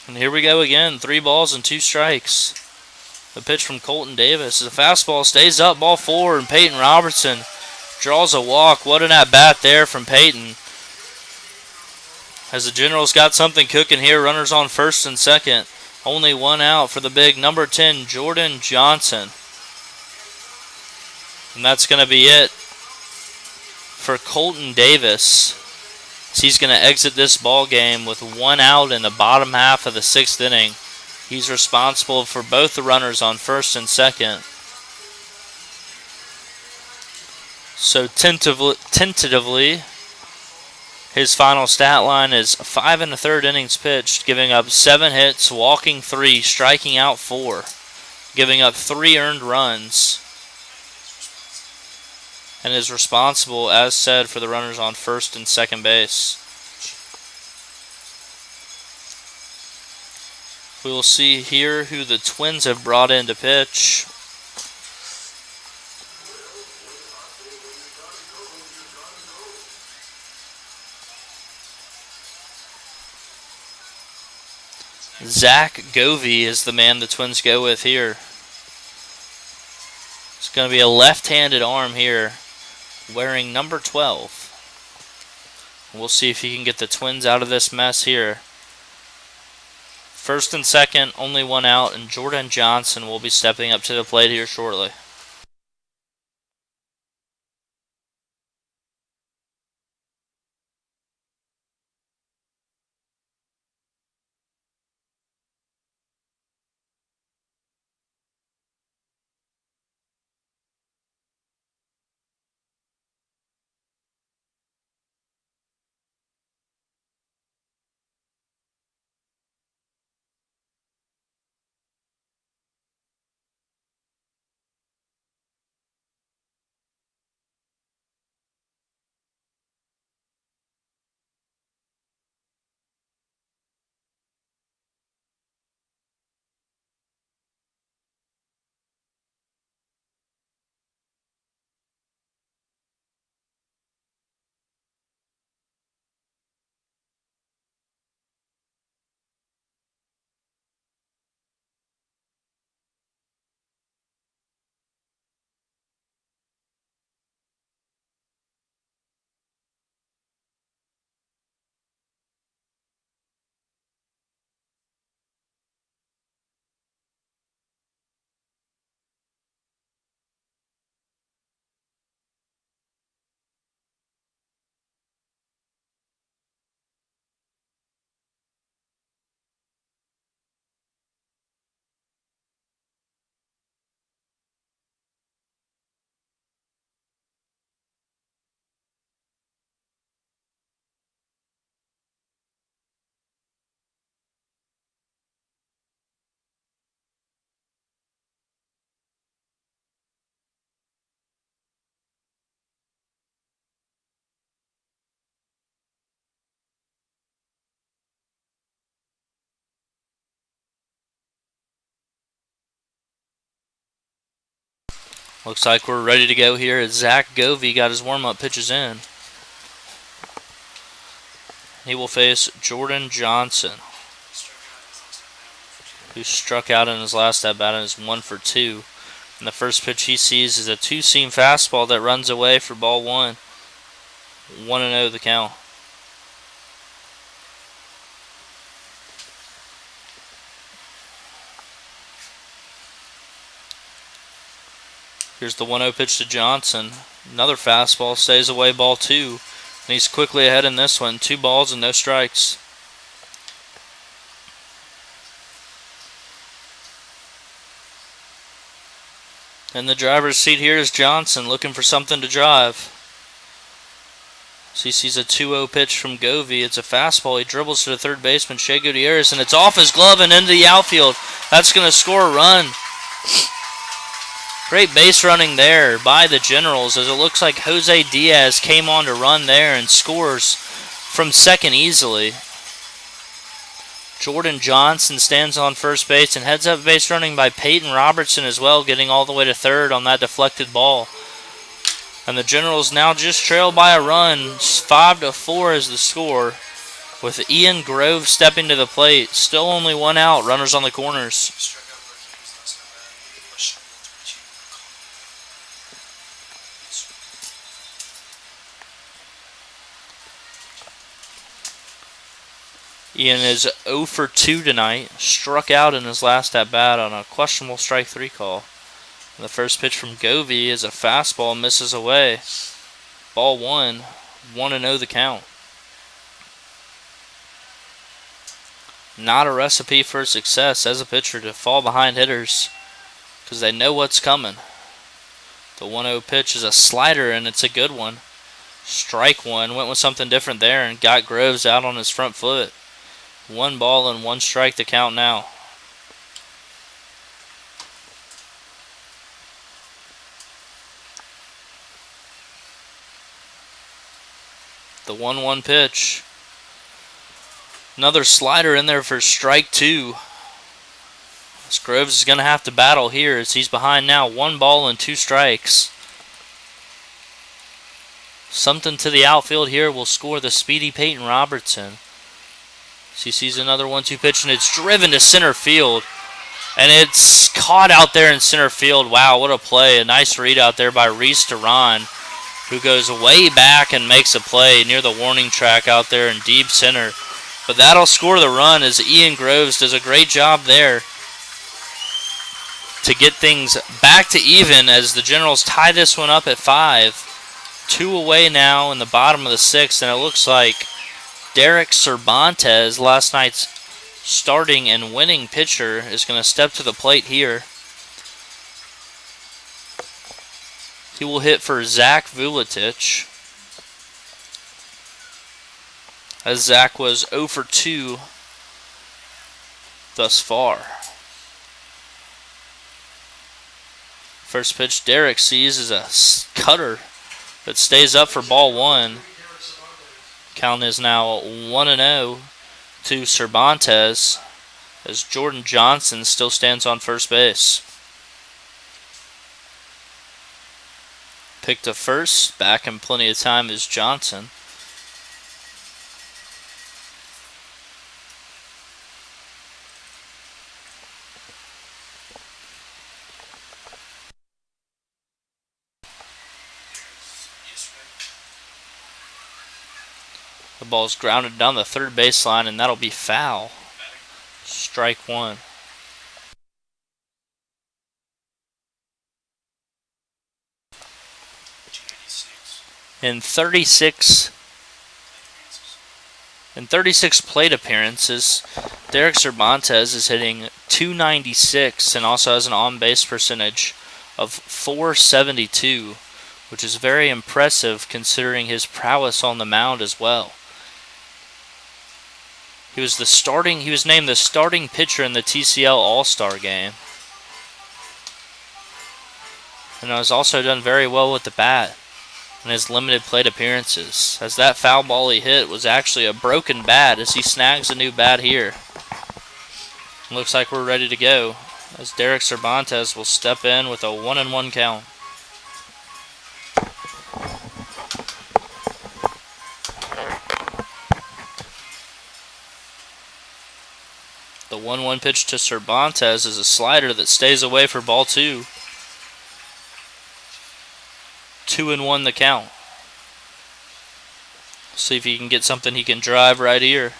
And here we go again. 3 balls and 2 strikes. The pitch from Colton Davis. The fastball stays up, ball 4, and Peyton Robertson draws a walk. What an at-bat there from Peyton. As the Generals got something cooking here, runners on first and second. Only 1 out for the big number 10, Jordan Johnson. And that's going to be it for Colton Davis. He's going to exit this ball game with 1 out in the bottom half of the 6th inning. He's responsible for both the runners on first and second. So tentatively, his final stat line is 5 1/3 innings pitched, giving up 7 hits, walking 3, striking out 4, giving up 3 earned runs, and is responsible, as said, for the runners on first and second base. We will see here who the Twins have brought in to pitch. Zach Govey is the man the Twins go with here. It's going to be a left-handed arm here, wearing number 12. We'll see if he can get the Twins out of this mess here. First and second, only 1 out, and Jordan Johnson will be stepping up to the plate here shortly. Looks like we're ready to go here as Zach Govey got his warm-up pitches in. He will face Jordan Johnson, who struck out in his last at-bat and is 1 for 2. And the first pitch he sees is a 2-seam fastball that runs away for ball 1. 1-0 the count. Here's the 1-0 pitch to Johnson. Another fastball stays away, ball 2. And he's quickly ahead in this one. 2 balls and no strikes. In the driver's seat here is Johnson looking for something to drive. So he sees a 2-0 pitch from Govey. It's a fastball. He dribbles to the third baseman, Shea Gutierrez, and it's off his glove and into the outfield. That's going to score a run. Great base running there by the Generals, as it looks like Jose Diaz came on to run there and scores from second easily. Jordan Johnson stands on first base and heads up base running by Peyton Robertson as well, getting all the way to third on that deflected ball. And the Generals now just trail by a run. 5-4 is the score, with Ian Grove stepping to the plate. Still only one out, runners on the corners. Ian is 0 for 2 tonight. Struck out in his last at-bat on a questionable strike 3 call. And the first pitch from Govey is a fastball, misses away. Ball 1, 1-0 the count. Not a recipe for success as a pitcher to fall behind hitters, because they know what's coming. The 1-0 pitch is a slider, and it's a good one. Strike 1, went with something different there and got Groves out on his front foot. 1 ball and 1 strike to count now. The 1-1 pitch. Another slider in there for strike 2. This Groves is going to have to battle here as he's behind now. 1 ball and 2 strikes. Something to the outfield here will score the speedy Peyton Robertson. So he sees another 1-2 pitch, and it's driven to center field. And it's caught out there in center field. Wow, what a play. A nice read out there by Reese Duran, who goes way back and makes a play near the warning track out there in deep center. But that'll score the run as Ian Groves does a great job there to get things back to even as the Generals tie this one up at 5. 2 away now in the bottom of the 6th, and it looks like Derek Cervantes, last night's starting and winning pitcher, is going to step to the plate here. He will hit for Zach Vuletich, as Zach was 0 for 2 thus far. First pitch Derek sees is a cutter that stays up for ball 1. Count is now 1-0 to Cervantes, as Jordan Johnson still stands on first base. Pick to first, back in plenty of time is Johnson. The ball's grounded down the third baseline, and that'll be foul. Strike 1. In 36 plate appearances, Derek Cervantes is hitting .296 and also has an on-base percentage of .472, which is very impressive considering his prowess on the mound as well. He was named the starting pitcher in the TCL All-Star game, and has also done very well with the bat in his limited plate appearances, as that foul ball he hit was actually a broken bat as he snags a new bat here. Looks like we're ready to go, as Derek Cervantes will step in with a 1-1 count. The 1-1 pitch to Cervantes is a slider that stays away for ball 2. 2-1 the count. See if he can get something he can drive right here.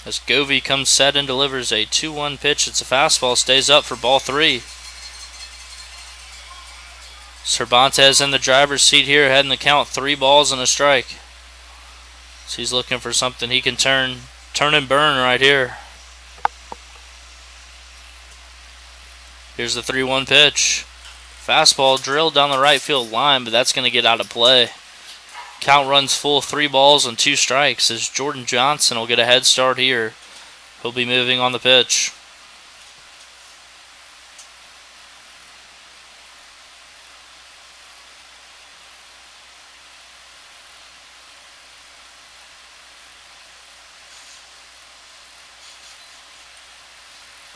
As Govey comes set and delivers a 2-1 pitch, it's a fastball, stays up for ball 3. Cervantes in the driver's seat here, heading the count 3 balls and a strike. So he's looking for something he can turn and burn right here. Here's the 3-1 pitch. Fastball drilled down the right field line, but that's going to get out of play. Count runs full, 3 balls and 2 strikes as Jordan Johnson will get a head start here. He'll be moving on the pitch.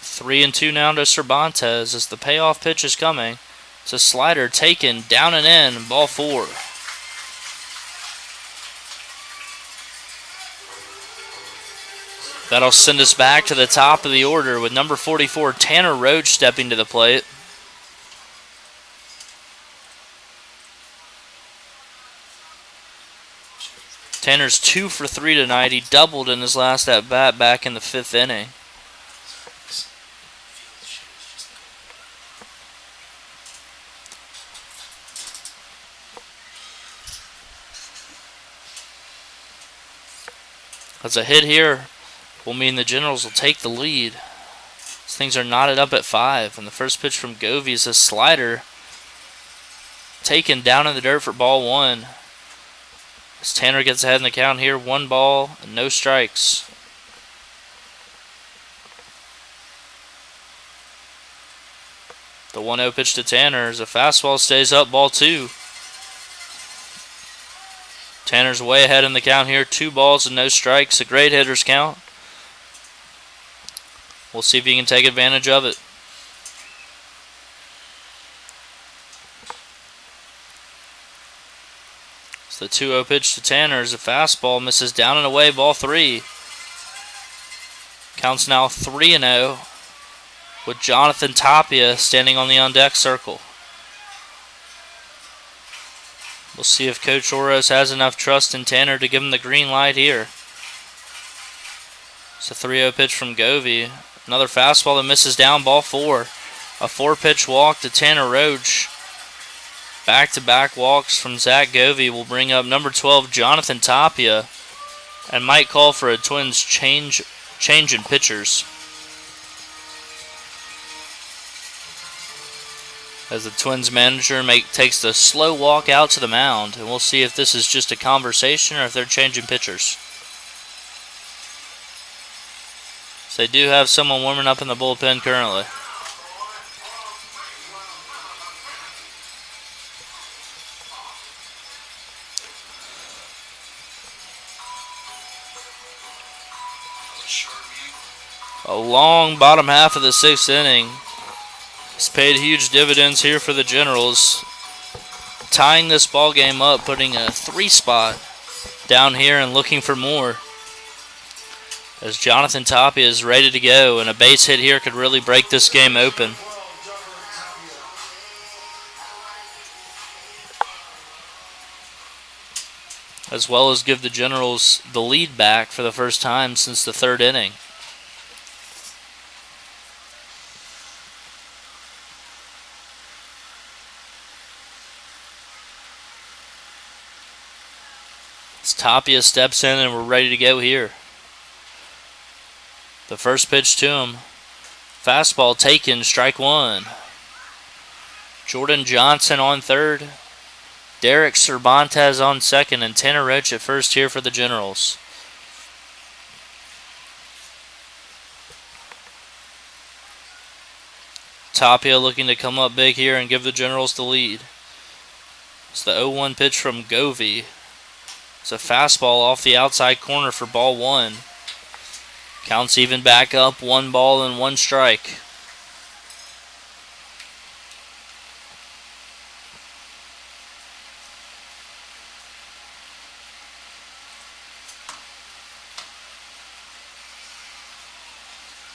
Three and 2 now to Cervantes as the payoff pitch is coming. It's a slider taken down and in, ball 4. That'll send us back to the top of the order with number 44, Tanner Roach, stepping to the plate. Tanner's 2 for 3 tonight. He doubled in his last at-bat back in the 5th inning. That's a hit here will mean the Generals will take the lead. These things are knotted up at 5, and the first pitch from Govey is a slider taken down in the dirt for ball 1. As Tanner gets ahead in the count here, 1 ball and no strikes. The 1-0 pitch to Tanner as a fastball stays up, ball 2. Tanner's way ahead in the count here, 2 balls and no strikes, a great hitter's count. We'll see if he can take advantage of it. The 2-0 pitch to Tanner is a fastball, misses down and away, ball 3. Counts now 3-0 with Jonathan Tapia standing on the on-deck circle. We'll see if Coach Oros has enough trust in Tanner to give him the green light here. It's a 3-0 pitch from Govey. Another fastball that misses down, ball 4. A 4-pitch walk to Tanner Roach. Back-to-back walks from Zach Govey will bring up number 12, Jonathan Tapia, and might call for a Twins change in pitchers. As the Twins manager takes the slow walk out to the mound, and we'll see if this is just a conversation or if they're changing pitchers. So they do have someone warming up in the bullpen currently. A long bottom half of the 6th inning. It's paid huge dividends here for the Generals. Tying this ball game up, putting a 3 spot down here and looking for more. As Jonathan Tapia is ready to go, and a base hit here could really break this game open. As well as give the Generals the lead back for the first time since the 3rd inning. Tapia steps in and we're ready to go here. The first pitch to him. Fastball taken, strike 1. Jordan Johnson on 3rd. Derek Cervantes on 2nd, and Tanner Roach at 1st here for the Generals. Tapia looking to come up big here and give the Generals the lead. It's the 0-1 pitch from Govey. It's a fastball off the outside corner for ball 1. Counts even back up, 1 ball and 1 strike.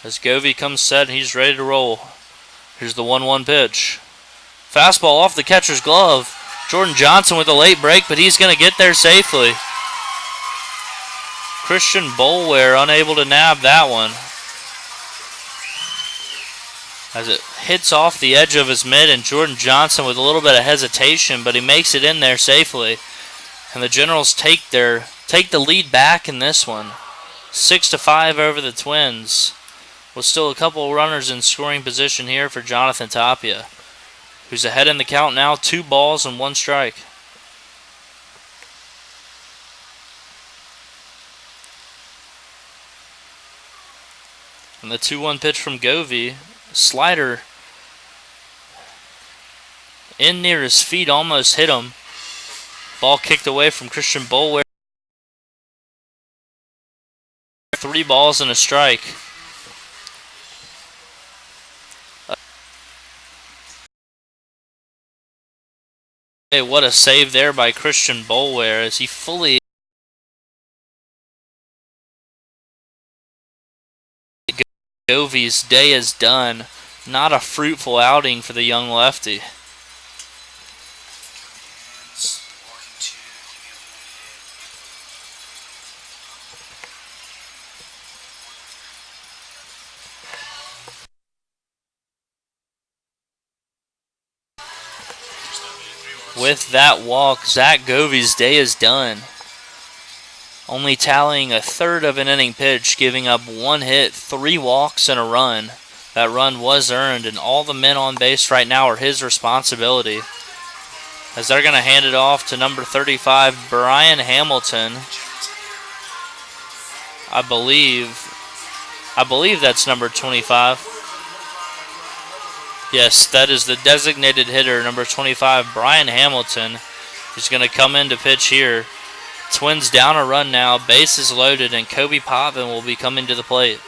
As Govey comes set, he's ready to roll. Here's the 1-1 pitch. Fastball off the catcher's glove. Jordan Johnson with a late break, but he's going to get there safely. Christian Bolware unable to nab that one. As it hits off the edge of his mitt, and Jordan Johnson with a little bit of hesitation, but he makes it in there safely. And the Generals take the lead back in this one. 6-5 over the Twins. With still a couple of runners in scoring position here for Jonathan Tapia. who's ahead in the count now, 2 balls and 1 strike. And the 2-1 pitch from Govey, slider in near his feet, almost hit him. Ball kicked away from Christian Boulware. 3 balls and a strike. Hey, what a save there by Christian Boulware as he fully Govey's day is done. Not a fruitful outing for the young lefty. With that walk, Zach Govey's day is done. Only tallying a third of an inning pitch, giving up 1 hit, 3 walks, and a run. That run was earned, and all the men on base right now are his responsibility. As they're going to hand it off to number 35, Brian Hamilton. I believe that's number 25. Yes, that is the designated hitter, number 25, Brian Hamilton. He's going to come in to pitch here. Twins down a run now, bases loaded, and Kobe Potvin will be coming to the plate.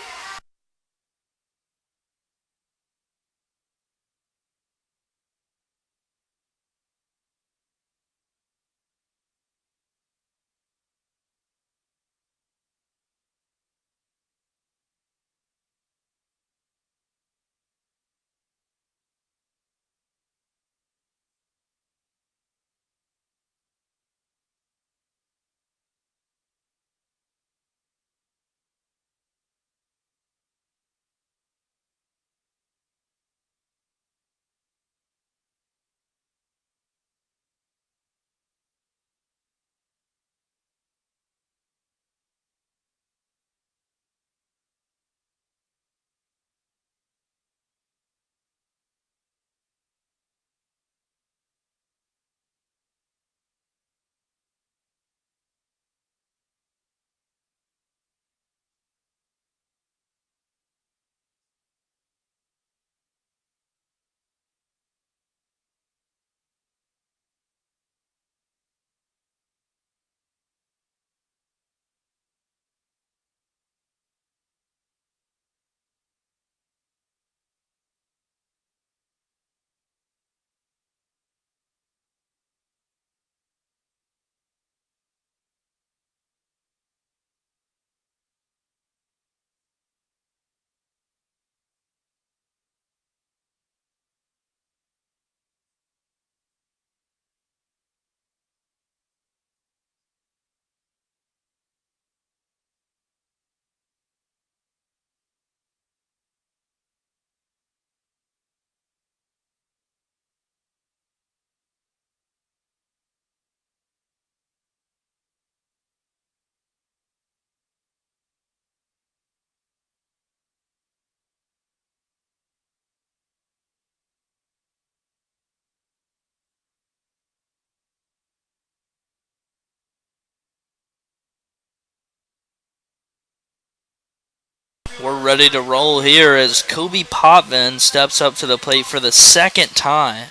We're ready to roll here as Kobe Potvin steps up to the plate for the second time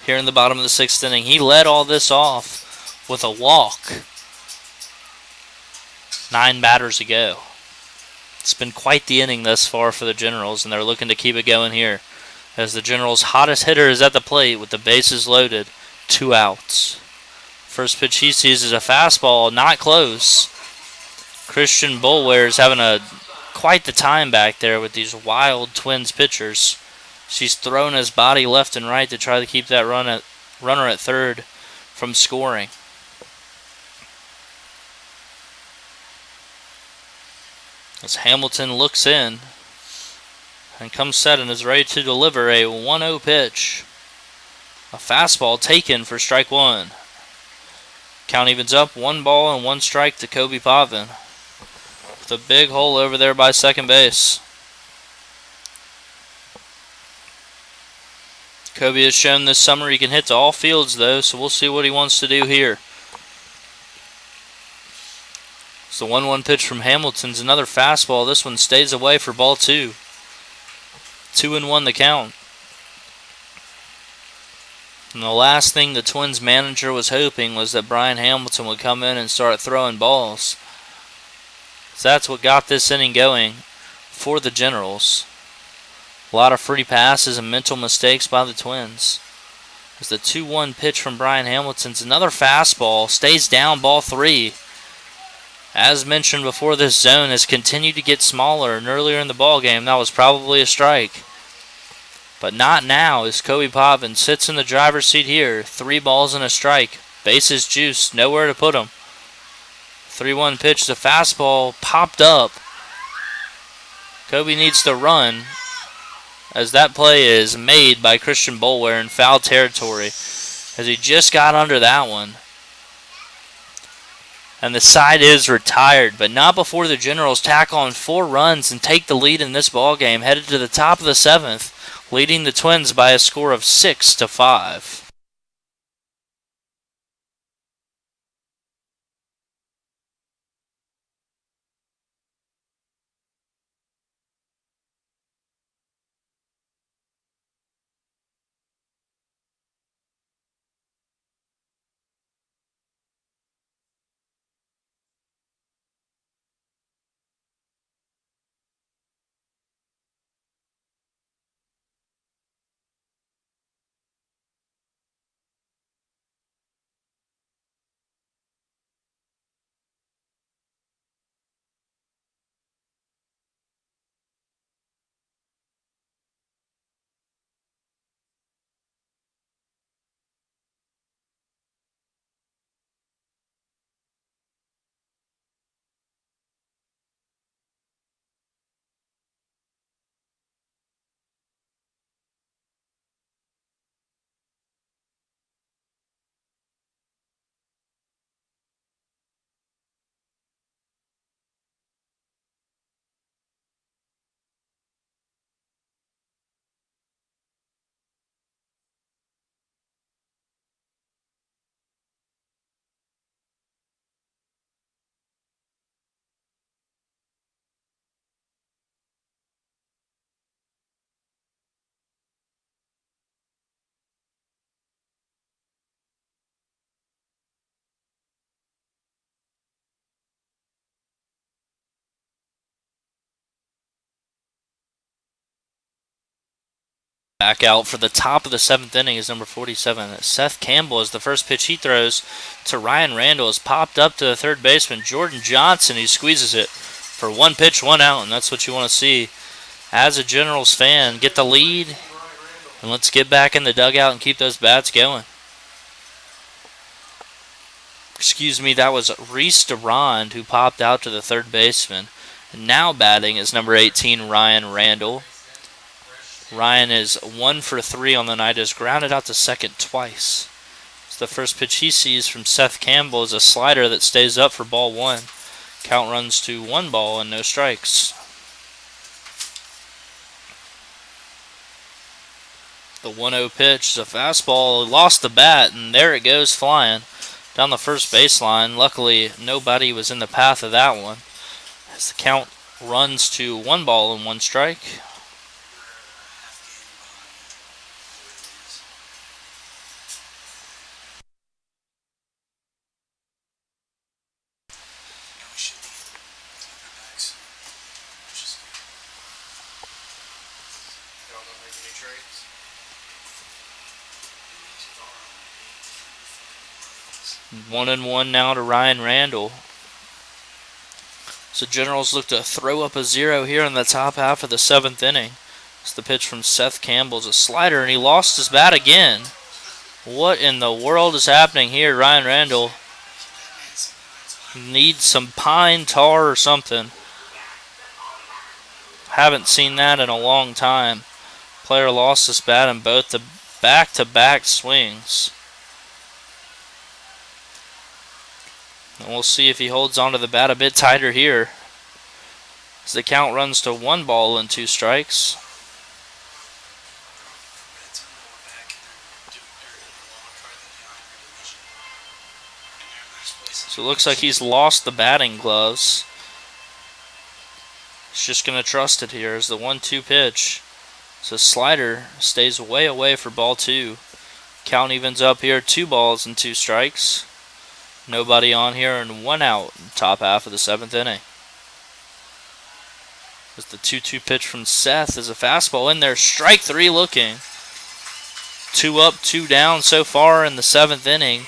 here in the bottom of the 6th inning. He led all this off with a walk. 9 batters to go. It's been quite the inning thus far for the Generals, and they're looking to keep it going here as the Generals' hottest hitter is at the plate with the bases loaded. 2 outs. First pitch he sees is a fastball, not close. Christian Boulware is having quite the time back there with these wild Twins pitchers. She's thrown his body left and right to try to keep that runner at third from scoring. As Hamilton looks in and comes set and is ready to deliver a 1-0 pitch. A fastball taken for strike 1. Count evens up, 1 ball and 1 strike to Kobe Potvin. With a big hole over there by second base. Kobe has shown this summer he can hit to all fields, though, so we'll see what he wants to do here. It's the 1-1 pitch from Hamilton's another fastball. This one stays away for ball 2. 2-1 the count. And the last thing the Twins manager was hoping was that Brian Hamilton would come in and start throwing balls. So that's what got this inning going for the Generals. A lot of free passes and mental mistakes by the Twins. As the 2-1 pitch from Brian Hamilton's another fastball stays down, ball 3. As mentioned before, this zone has continued to get smaller, and earlier in the ball game that was probably a strike. But not now, as Kobe Potvin sits in the driver's seat here. 3 balls and a strike. Bases juiced, nowhere to put him. 3-1 pitch, the fastball popped up. Kobe needs to run, as that play is made by Christian Boulware in foul territory, as he just got under that one. And the side is retired, but not before the Generals tack on 4 runs and take the lead in this ball game, headed to the top of the 7th, leading the Twins by a score of 6-5. Back out for the top of the 7th inning is number 47. Seth Campbell, as the first pitch he throws to Ryan Randall, is popped up to the third baseman, Jordan Johnson. He squeezes it for 1 pitch, 1 out, and that's what you want to see as a Generals fan. Get the lead, and let's get back in the dugout and keep those bats going. Excuse me, that was Reese Durand who popped out to the third baseman. And now batting is number 18, Ryan Randall. Ryan is 1 for 3 on the night, has grounded out to second twice. So the first pitch he sees from Seth Campbell is a slider that stays up for ball 1. Count runs to 1 ball and no strikes. The 1-0 pitch is a fastball, lost the bat, and there it goes flying down the first baseline. Luckily, nobody was in the path of that one, as the count runs to 1 ball and 1 strike. One and one now to Ryan Randall. So Generals look to throw up a 0 here in the top half of the 7th inning. It's the pitch from Seth Campbell. It's a slider, and he lost his bat again. What in the world is happening here? Ryan Randall needs some pine tar or something. Haven't seen that in a long time. Player lost his bat in both the back-to-back swings. And we'll see if he holds onto the bat a bit tighter here, as the count runs to 1 ball and 2 strikes. So it looks like he's lost the batting gloves. He's just going to trust it here as the 1-2 pitch. So slider stays way away for ball 2. Count evens up here, 2 balls and 2 strikes. Nobody on here and 1 out in the top half of the 7th inning. As the 2-2 pitch from Seth is a fastball in there. Strike 3 looking. 2 up, 2 down so far in the 7th inning.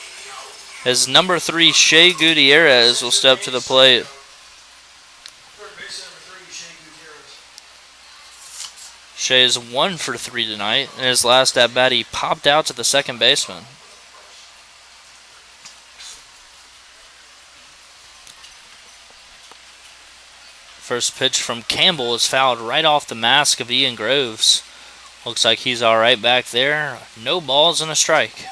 As number 3, Shea Gutierrez will step to the plate. Third baseman number 3, Shea Gutierrez. Shea is 1 for 3 tonight. In his last at bat, he popped out to the second baseman. First pitch from Campbell is fouled right off the mask of Ian Groves. Looks like he's all right back there. No balls and a strike.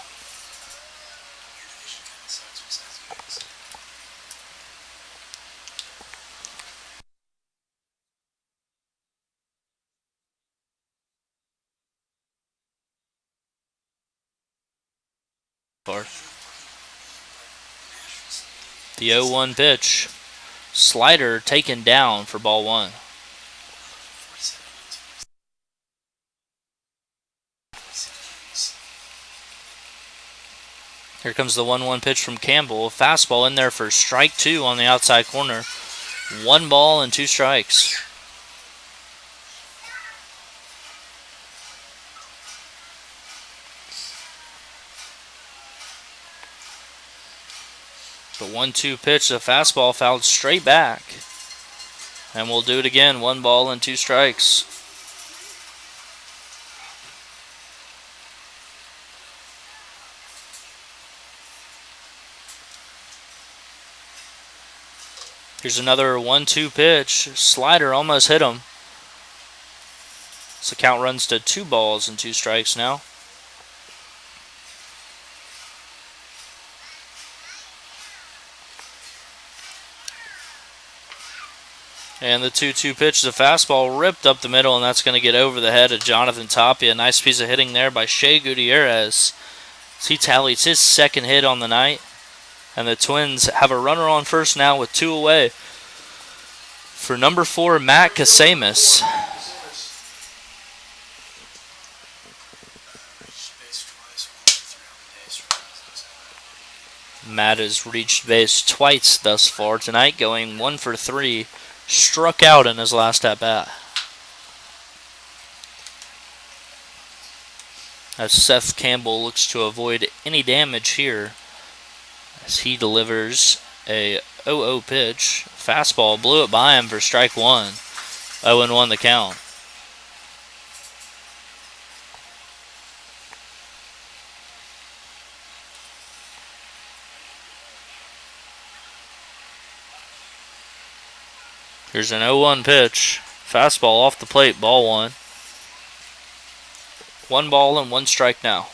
The 0-1 pitch. Slider taken down for ball 1. Here comes the 1-1 pitch from Campbell. Fastball in there for strike 2 on the outside corner. 1 ball and 2 strikes. The 1-2 pitch, the fastball fouled straight back. And we'll do it again. 1 ball and 2 strikes. Here's another 1-2 pitch. Slider almost hit him. So the count runs to 2 balls and 2 strikes now. And the 2-2 pitch, the fastball ripped up the middle, and that's going to get over the head of Jonathan Tapia. Nice piece of hitting there by Shea Gutierrez. He tallies his 2nd hit on the night. And the Twins have a runner on first now with 2 away for number 4, Matt Casamus. Matt has reached base twice thus far tonight, going 1 for 3. Struck out in his last at-bat. As Seth Campbell looks to avoid any damage here, as he delivers a 0-0 pitch. Fastball blew it by him for strike 1. 0-1 the count. Here's an 0-1 pitch. Fastball off the plate, ball 1. 1 ball and 1 strike now.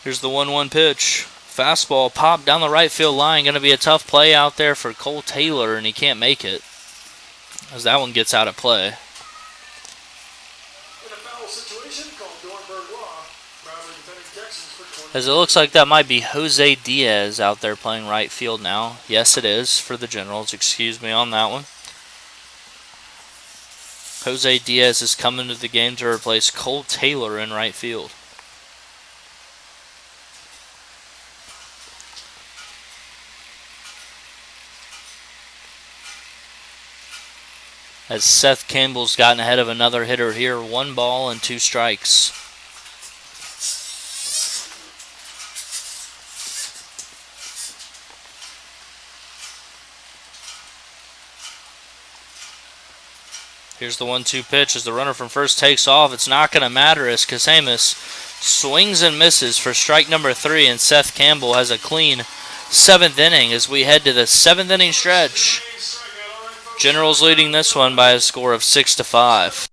Here's the 1-1 pitch. Fastball popped down the right field line. Going to be a tough play out there for Cole Taylor, and he can't make it as that one gets out of play. As it looks like that might be Jose Diaz out there playing right field now. Yes, it is for the Generals. Excuse me on that one. Jose Diaz is coming to the game to replace Cole Taylor in right field. As Seth Campbell's gotten ahead of another hitter here. 1 ball and 2 strikes. Here's the 1-2 pitch as the runner from first takes off. It's not going to matter as Casamus swings and misses for strike number 3, and Seth Campbell has a clean 7th inning as we head to the 7th inning stretch. Generals leading this one by a score of 6-5.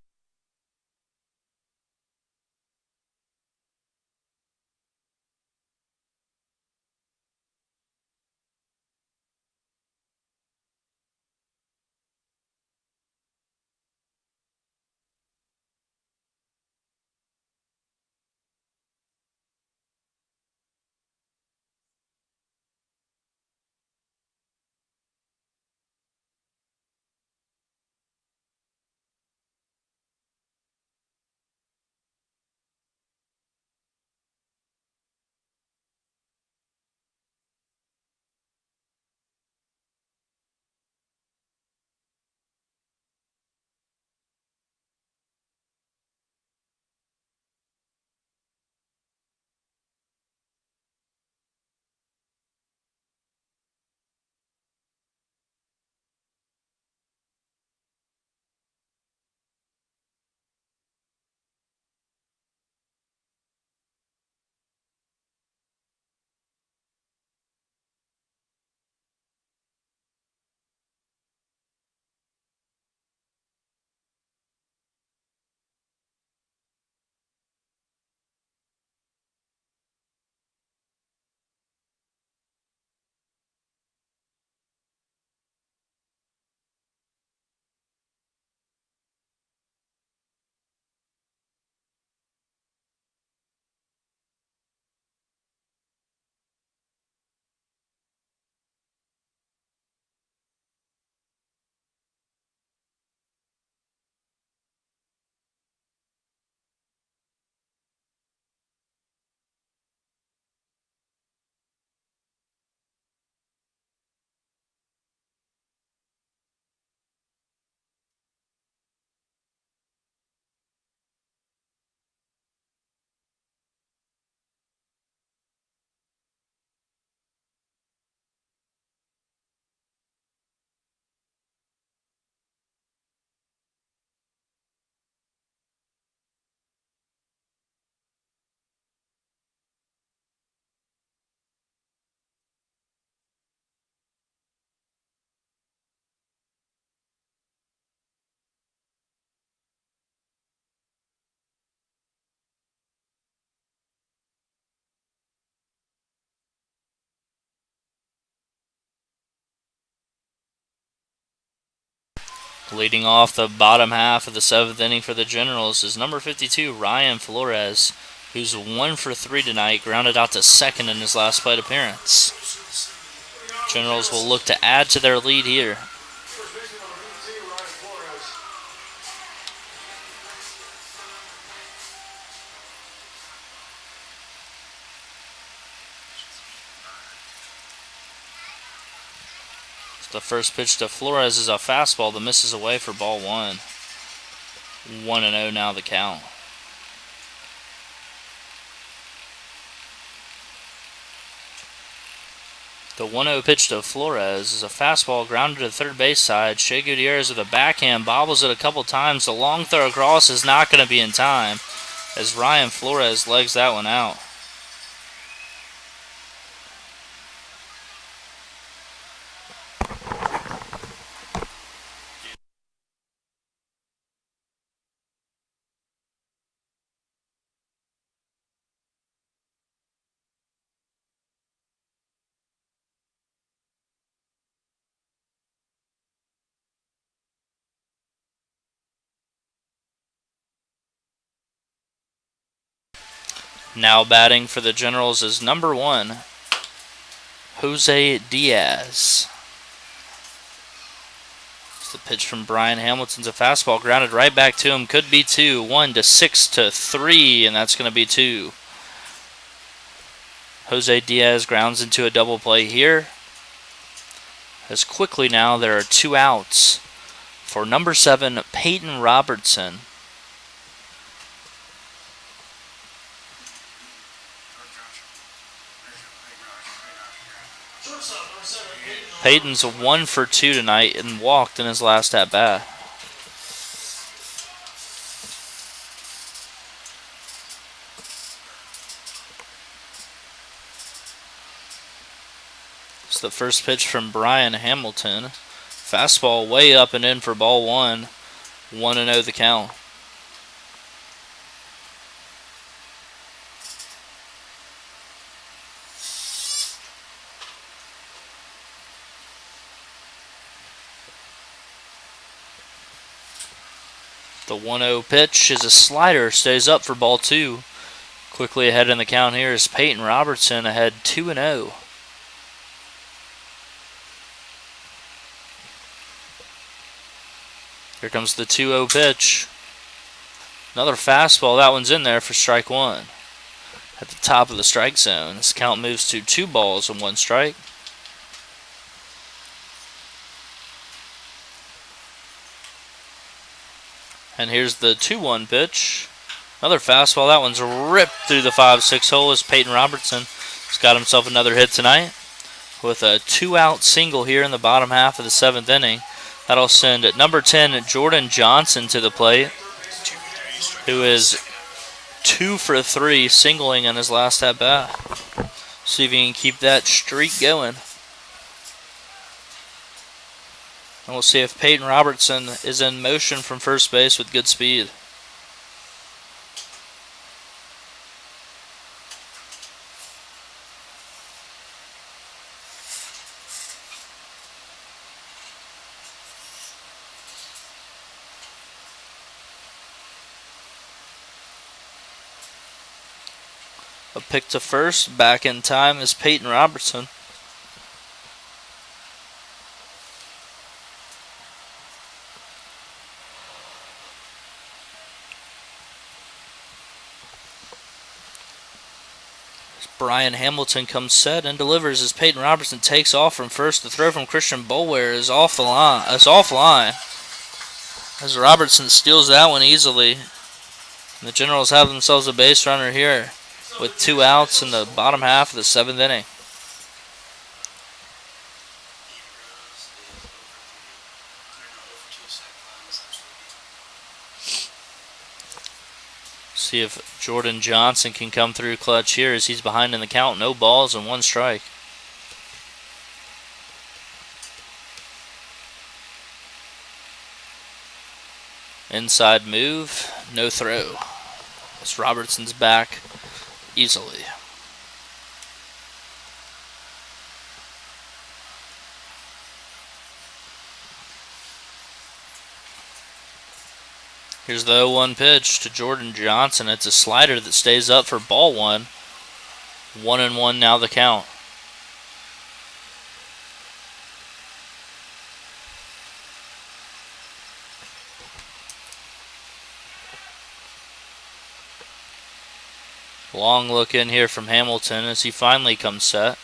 Leading off the bottom half of the 7th inning for the Generals is number 52, Ryan Flores, who's 1 for 3 tonight, grounded out to second in his last plate appearance. Generals will look to add to their lead here. The first pitch to Flores is a fastball that misses away for ball 1. 1-0 now the count. The 1-0 pitch to Flores is a fastball grounded to the third base side. Shea Gutierrez with a backhand bobbles it a couple times. The long throw across is not going to be in time as Ryan Flores legs that one out. Now batting for the Generals is number 1, Jose Diaz. It's the pitch from Brian Hamilton's a fastball grounded right back to him. Could be 2. 1 to 6 to 3, and that's going to be 2. Jose Diaz grounds into a double play here. As quickly now there are 2 outs for number 7, Peyton Robertson. Peyton's 1 for 2 tonight and walked in his last at bat. It's the first pitch from Brian Hamilton. Fastball way up and in for ball 1. 1-0 the count. The 1-0 pitch is a slider, stays up for ball 2. Quickly ahead in the count here is Peyton Robertson ahead 2-0. Here comes the 2-0 pitch. Another fastball, that one's in there for strike 1. At the top of the strike zone, this count moves to 2 balls and 1 strike. And here's the 2-1 pitch. Another fastball. That one's ripped through the 5-6 hole as Peyton Robertson has got himself another hit tonight with a 2-out single here in the bottom half of the 7th inning. That'll send at number 10 Jordan Johnson to the plate, who is 2 for 3 singling in his last at bat. See if he can keep that streak going. And we'll see if Peyton Robertson is in motion from first base with good speed. A pick to first, back in time is Peyton Robertson. Brian Hamilton comes set and delivers as Peyton Robertson takes off from first. The throw from Christian Boulware is off the line. As Robertson steals that one easily. And the Generals have themselves a base runner here with 2 outs in the bottom half of the 7th inning. See if Jordan Johnson can come through clutch here as he's behind in the count. No balls and 1 strike. Inside move, no throw. As Robertson's back easily. Here's the 0-1 pitch to Jordan Johnson. It's a slider that stays up for ball one. 1-1 now the count. Long look in here from Hamilton as he finally comes set.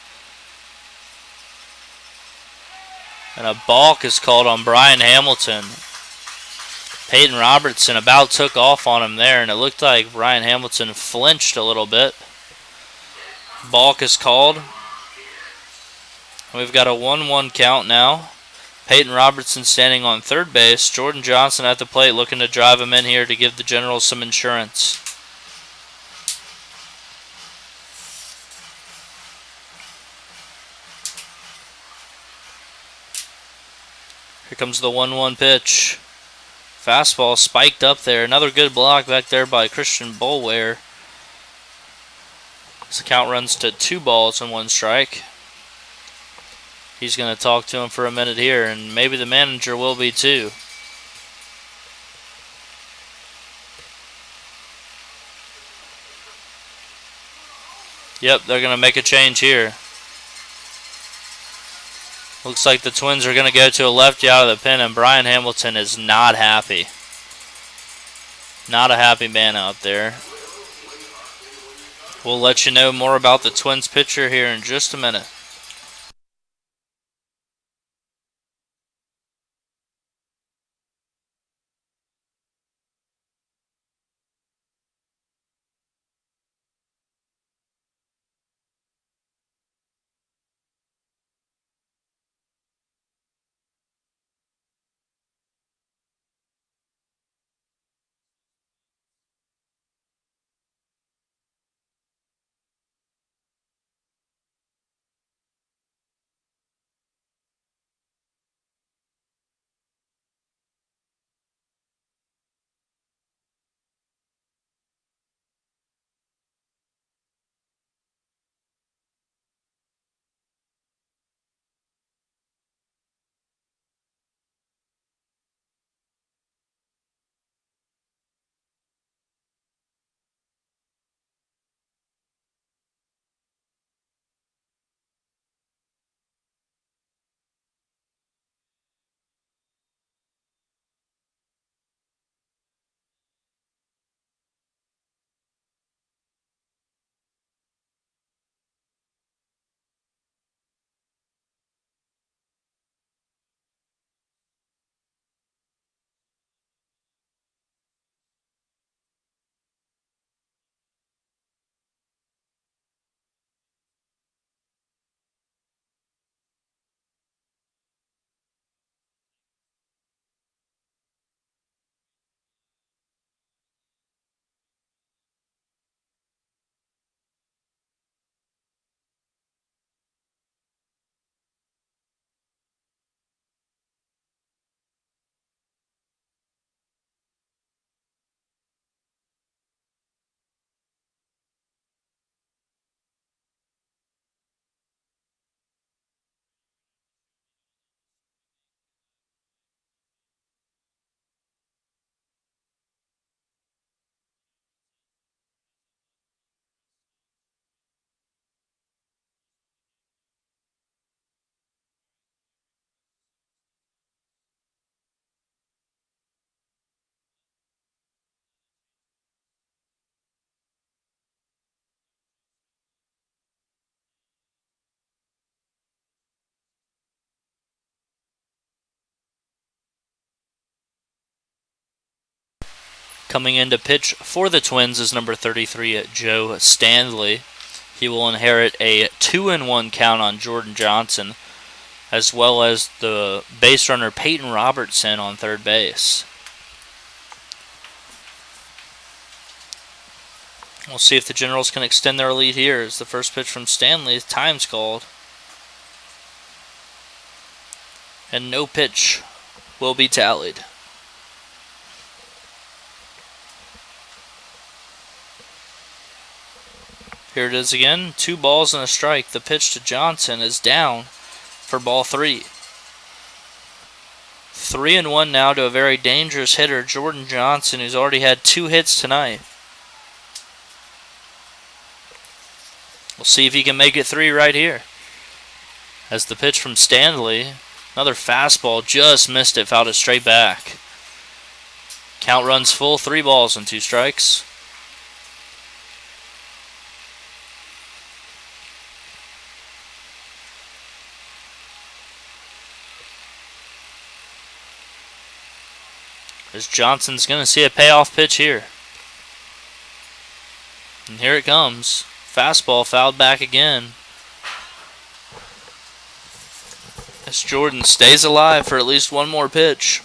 And a balk is called on Brian Hamilton. Peyton Robertson about took off on him there, and it looked like Brian Hamilton flinched a little bit. Balk is called. We've got a 1-1 count now. Peyton Robertson standing on third base. Jordan Johnson at the plate looking to drive him in here to give the Generals some insurance. Here comes the 1-1 pitch. Fastball spiked up there. Another good block back there by Christian Boulware. As the count runs to 2 balls and 1 strike. He's going to talk to him for a minute here, and maybe the manager will be too. Yep, they're going to make a change here. Looks like the Twins are going to go to a lefty out of the pen, and Brian Hamilton is not happy. Not a happy man out there. We'll let you know more about the Twins pitcher here in just a minute. Coming in to pitch for the Twins is number 33, Joe Stanley. He will inherit a 2-1 count on Jordan Johnson, as well as the base runner Peyton Robertson on third base. We'll see if the Generals can extend their lead here as the first pitch from Stanley. Time's called. And no pitch will be tallied. Here it is again. 2 balls and a strike. The pitch to Johnson is down for ball 3. 3-1 now to a very dangerous hitter, Jordan Johnson, who's already had 2 hits tonight. We'll see if he can make it 3 right here. As the pitch from Stanley, another fastball, just missed it, fouled it straight back. Count runs full, 3 balls and 2 strikes. As Johnson's going to see a payoff pitch here. And here it comes. Fastball fouled back again. As Jordan stays alive for at least one more pitch.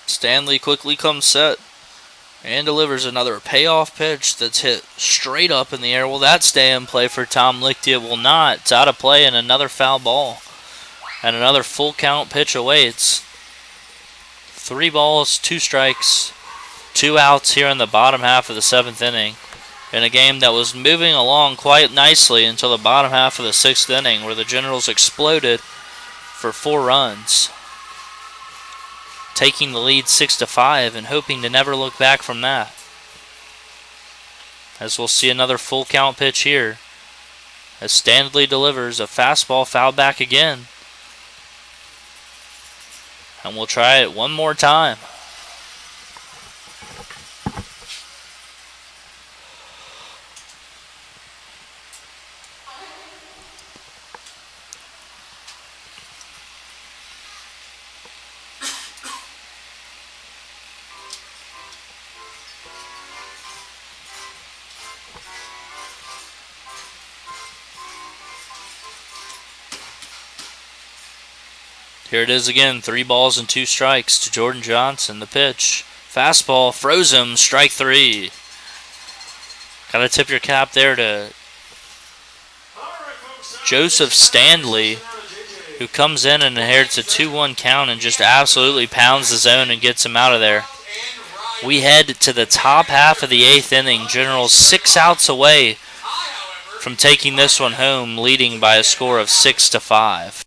Stanley quickly comes set and delivers another payoff pitch that's hit straight up in the air. Will that stay in play for Tom Lichty? It will not. It's out of play and another foul ball. And another full count pitch awaits. 3 balls, 2 strikes, 2 outs here in the bottom half of the 7th inning. In a game that was moving along quite nicely until the bottom half of the 6th inning, where the Generals exploded for 4 runs, taking the lead 6-5 and hoping to never look back from that. As we'll see another full count pitch here, as Stanley delivers a fastball fouled back again. And we'll try it one more time. Here it is again, 3 balls and 2 strikes to Jordan Johnson. The pitch, fastball, froze him, strike 3. Gotta tip your cap there to Joseph Stanley, who comes in and inherits a 2-1 count and just absolutely pounds the zone and gets him out of there. We head to the top half of the 8th inning. Generals 6 outs away from taking this one home, leading by a score of 6-5.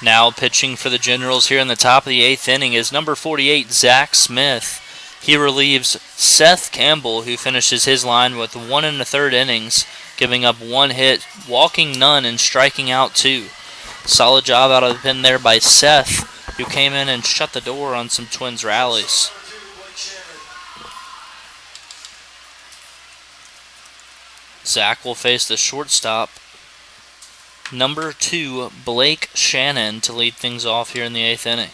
Now pitching for the Generals here in the top of the 8th inning is number 48, Zach Smith. He relieves Seth Campbell, who finishes his line with 1 1/3 innings, giving up 1 hit, walking none, and striking out 2. Solid job out of the pen there by Seth, who came in and shut the door on some Twins rallies. Zach will face the shortstop, number 2, Blake Shannon, to lead things off here in the 8th inning.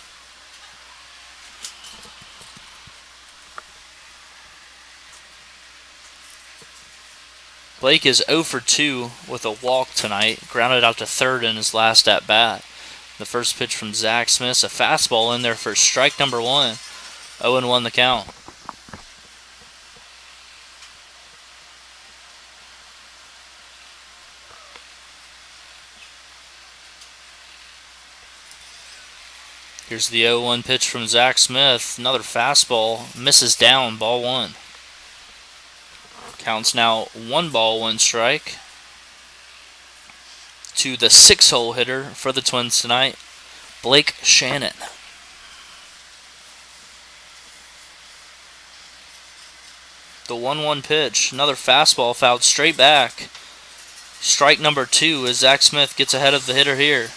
Blake is 0 for 2 with a walk tonight, grounded out to third in his last at-bat. The first pitch from Zach Smith, a fastball in there for strike number 1. 0-1 the count. Here's the 0-1 pitch from Zach Smith. Another fastball, misses down, ball 1. Counts now 1 ball, 1 strike. To the 6-hole hitter for the Twins tonight, Blake Shannon. The 1-1 pitch, another fastball fouled straight back. Strike number 2 as Zach Smith gets ahead of the hitter here.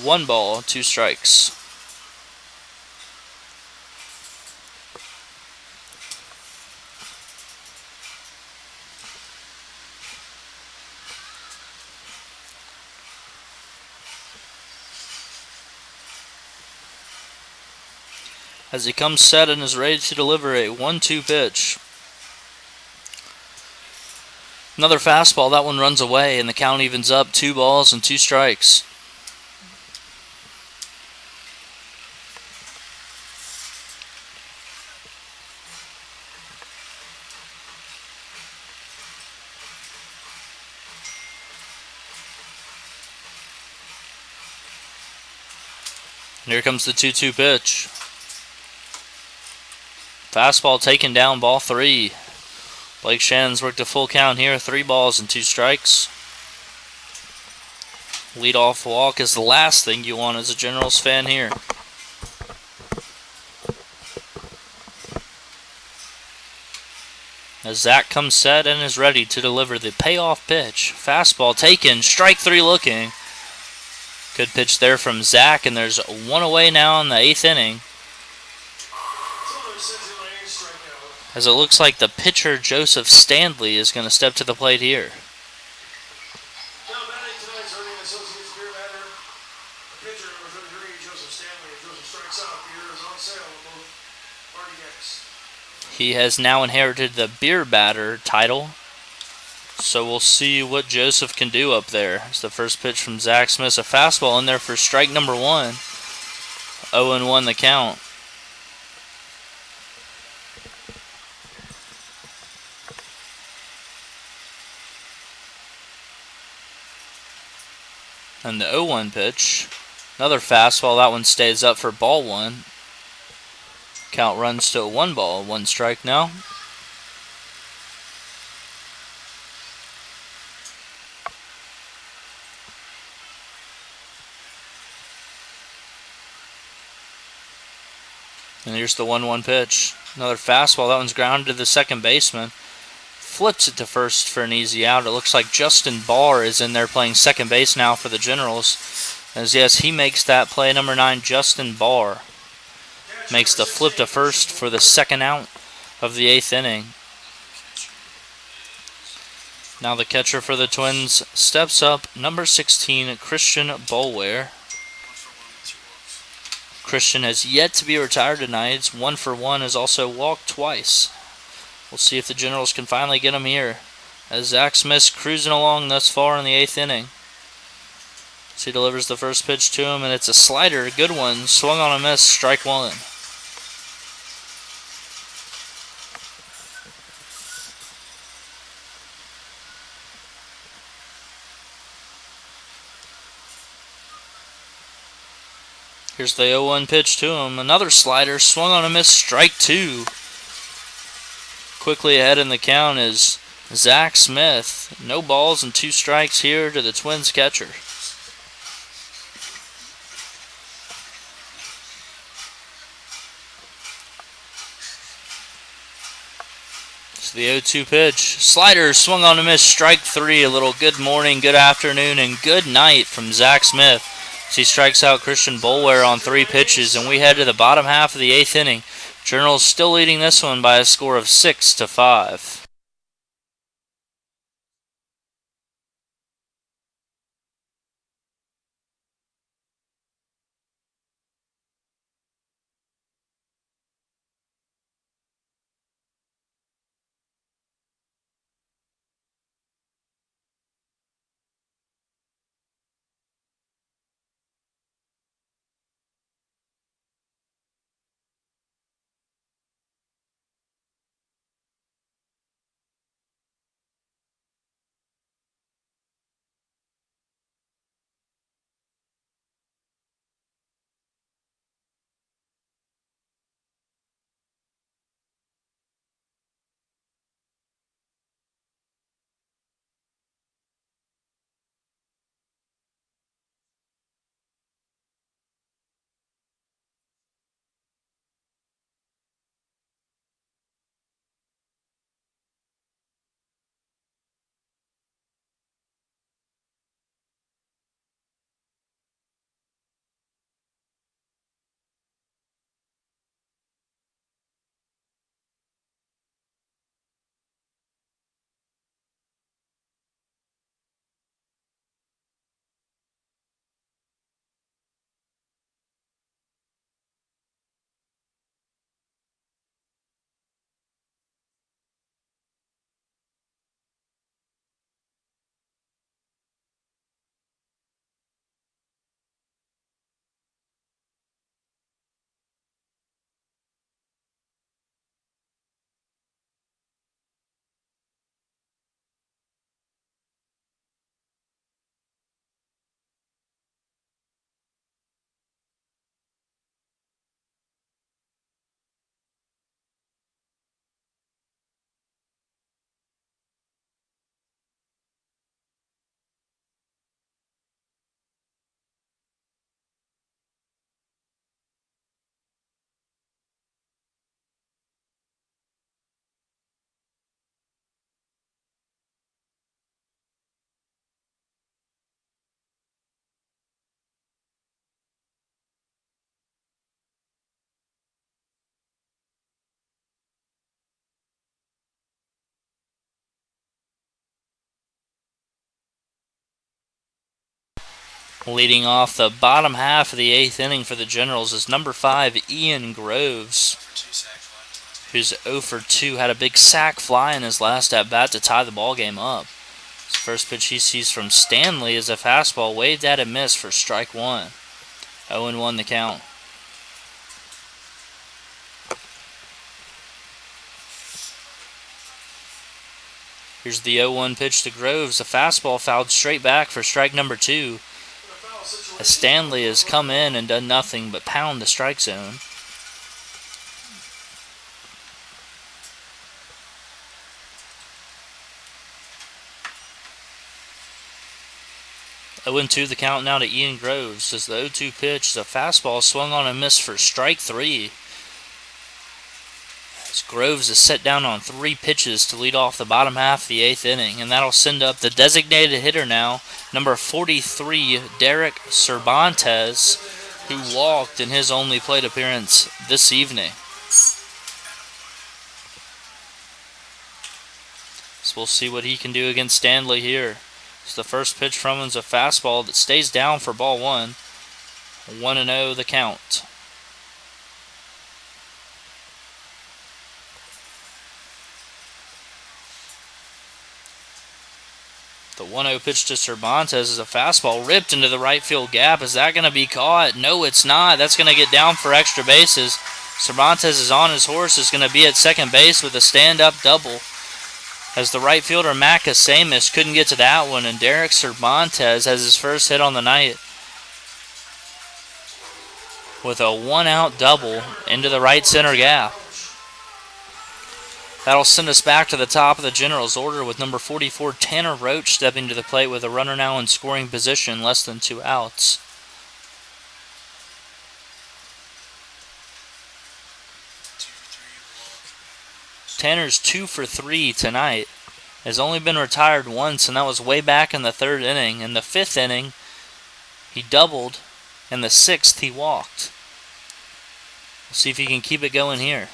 1 ball, 2 strikes. As he comes set and is ready to deliver a 1-2 pitch. Another fastball, that one runs away, and the count evens up, 2 balls and 2 strikes. And here comes the 2-2 pitch. Fastball taken down, ball 3. Blake Shannon's worked a full count here, 3 balls and 2 strikes. Leadoff walk is the last thing you want as a Generals fan here. As Zach comes set and is ready to deliver the payoff pitch. Fastball taken, strike 3 looking. Good pitch there from Zach, and there's 1 away now in the 8th inning. As it looks like the pitcher, Joseph Stanley, is going to step to the plate here. Now batting tonight's Herding Associates beer batter. Pitcher number 33, Joseph Stanley. If Joseph strikes out, beer is on sale at both RDX. He has now inherited the beer batter title. So we'll see what Joseph can do up there. It's the first pitch from Zach Smith. A fastball in there for strike number 1. 0-1 the count. And the 0-1 pitch, another fastball, that one stays up for ball 1. Count runs to a 1 ball, 1 strike now. And here's the 1-1 pitch. Another fastball, that one's grounded to the second baseman. Flips it to first for an easy out. It looks like Justin Barr is in there playing second base now for the Generals. As yes, he makes that play. Number 9, Justin Barr makes the flip to first for the second out of the 8th inning. Now the catcher for the Twins steps up, number 16, Christian Boulware. Christian has yet to be retired tonight. It's 1 for 1, has also walked twice. We'll see if the Generals can finally get him here. As Zach Smith's cruising along thus far in the 8th inning. So he delivers the first pitch to him, and it's a slider, a good one. Swung on a miss, strike 1. Here's the 0-1 pitch to him. Another slider, swung on a miss, strike 2. Quickly ahead in the count is Zach Smith. No balls and 2 strikes here to the Twins catcher. It's the 0-2 pitch. Slider swung on a miss, strike 3. A little good morning, good afternoon, and good night from Zach Smith. He strikes out Christian Bolware on 3 pitches, and we head to the bottom half of the 8th inning. Generals still leading this one by a score of 6-5. Leading off the bottom half of the 8th inning for the Generals is number 5, Ian Groves, who's 0 for 2, had a big sac fly in his last at-bat to tie the ball game up. His first pitch he sees from Stanley is a fastball waved at and missed for strike 1. 0-1 the count. Here's the 0-1 pitch to Groves, a fastball fouled straight back for strike number 2. As Stanley has come in and done nothing but pound the strike zone. (0-2) the count now to Ian Groves as the 0-2 pitch is a fastball swung on and missed for strike 3. As Groves is set down on 3 pitches to lead off the bottom half of the 8th inning, and that'll send up the designated hitter now, number 43, Derek Cervantes, who walked in his only plate appearance this evening. So we'll see what he can do against Stanley here. So the first pitch from him is a fastball that stays down for ball 1. 1-0 the count. The 1-0 pitch to Cervantes is a fastball ripped into the right field gap. Is that going to be caught? No, it's not. That's going to get down for extra bases. Cervantes is on his horse, is going to be at second base with a stand-up double. As the right fielder, Mac Asamis, couldn't get to that one, and Derek Cervantes has his first hit on the night with a 1-out double into the right center gap. That'll send us back to the top of the Generals order with number 44, Tanner Roach, stepping to the plate with a runner now in scoring position, less than 2 outs. Tanner's 2 for 3 tonight. Has only been retired once, and that was way back in the 3rd inning. In the 5th inning, he doubled and the 6th he walked. We'll see if he can keep it going here.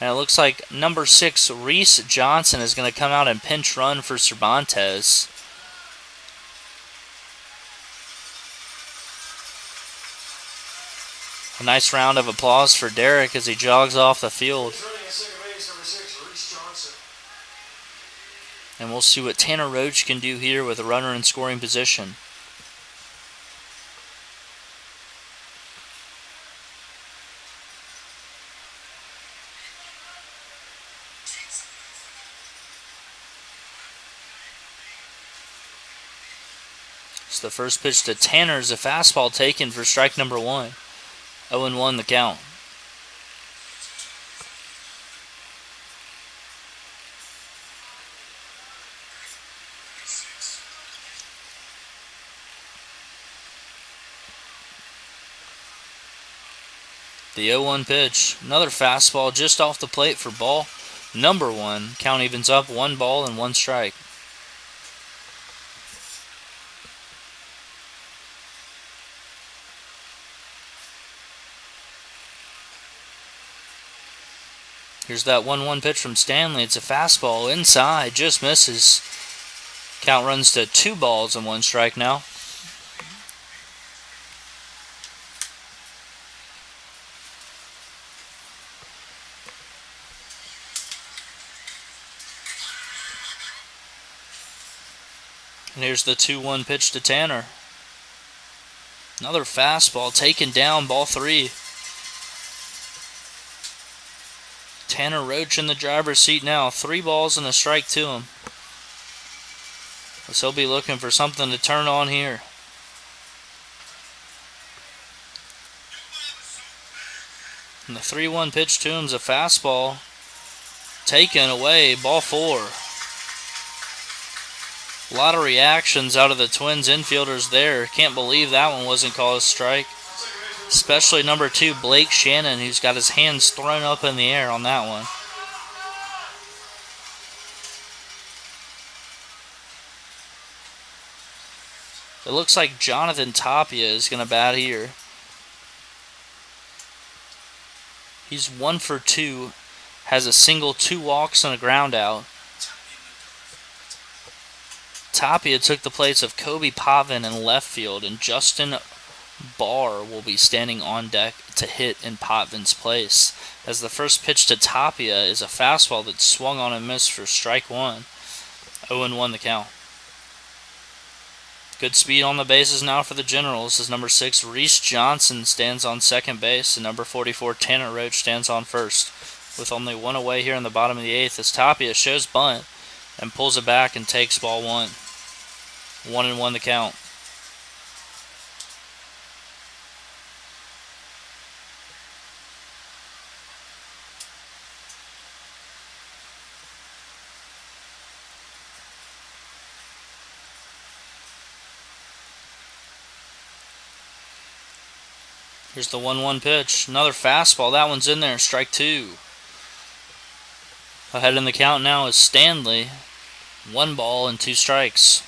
And it looks like number 6, Reese Johnson, is going to come out and pinch run for Cervantes. A nice round of applause for Derek as he jogs off the field. He's running at second base, number 6, Reese Johnson. And we'll see what Tanner Roach can do here with a runner in scoring position. It's the first pitch to Tanner's a fastball taken for strike number 1. 0-1 the count. The 0-1 pitch. Another fastball just off the plate for ball number 1. Count evens up, 1 ball and 1 strike. Here's that 1-1 pitch from Stanley. It's a fastball inside, just misses. Count runs to 2 balls and 1 strike now. And here's the 2-1 pitch to Tanner. Another fastball taken down, ball 3. Tanner Roach in the driver's seat now. 3 balls and a strike to him. So he'll be looking for something to turn on here. And the 3-1 pitch to him is a fastball. Taken away, ball 4. A lot of reactions out of the Twins infielders there. Can't believe that one wasn't called a strike. Especially number 2, Blake Shannon, who's got his hands thrown up in the air on that one. It looks like Jonathan Tapia is going to bat here. He's 1 for 2, has a single, 2 walks, and a ground out. Tapia took the place of Kobe Pavin in left field, and Justin Barr will be standing on deck to hit in Potvin's place, as the first pitch to Tapia is a fastball that swung on and missed for strike 1. 0-1 the count. Good speed on the bases now for the Generals as number 6, Reese Johnson, stands on second base, and number 44, Tanner Roach, stands on first. With only 1 away here in the bottom of the 8th, as Tapia shows bunt and pulls it back and takes ball 1. 1-1 the count. Here's the 1-1 pitch. Another fastball. That one's in there. Strike 2. Ahead in the count now is Stanley. 1 ball and 2 strikes.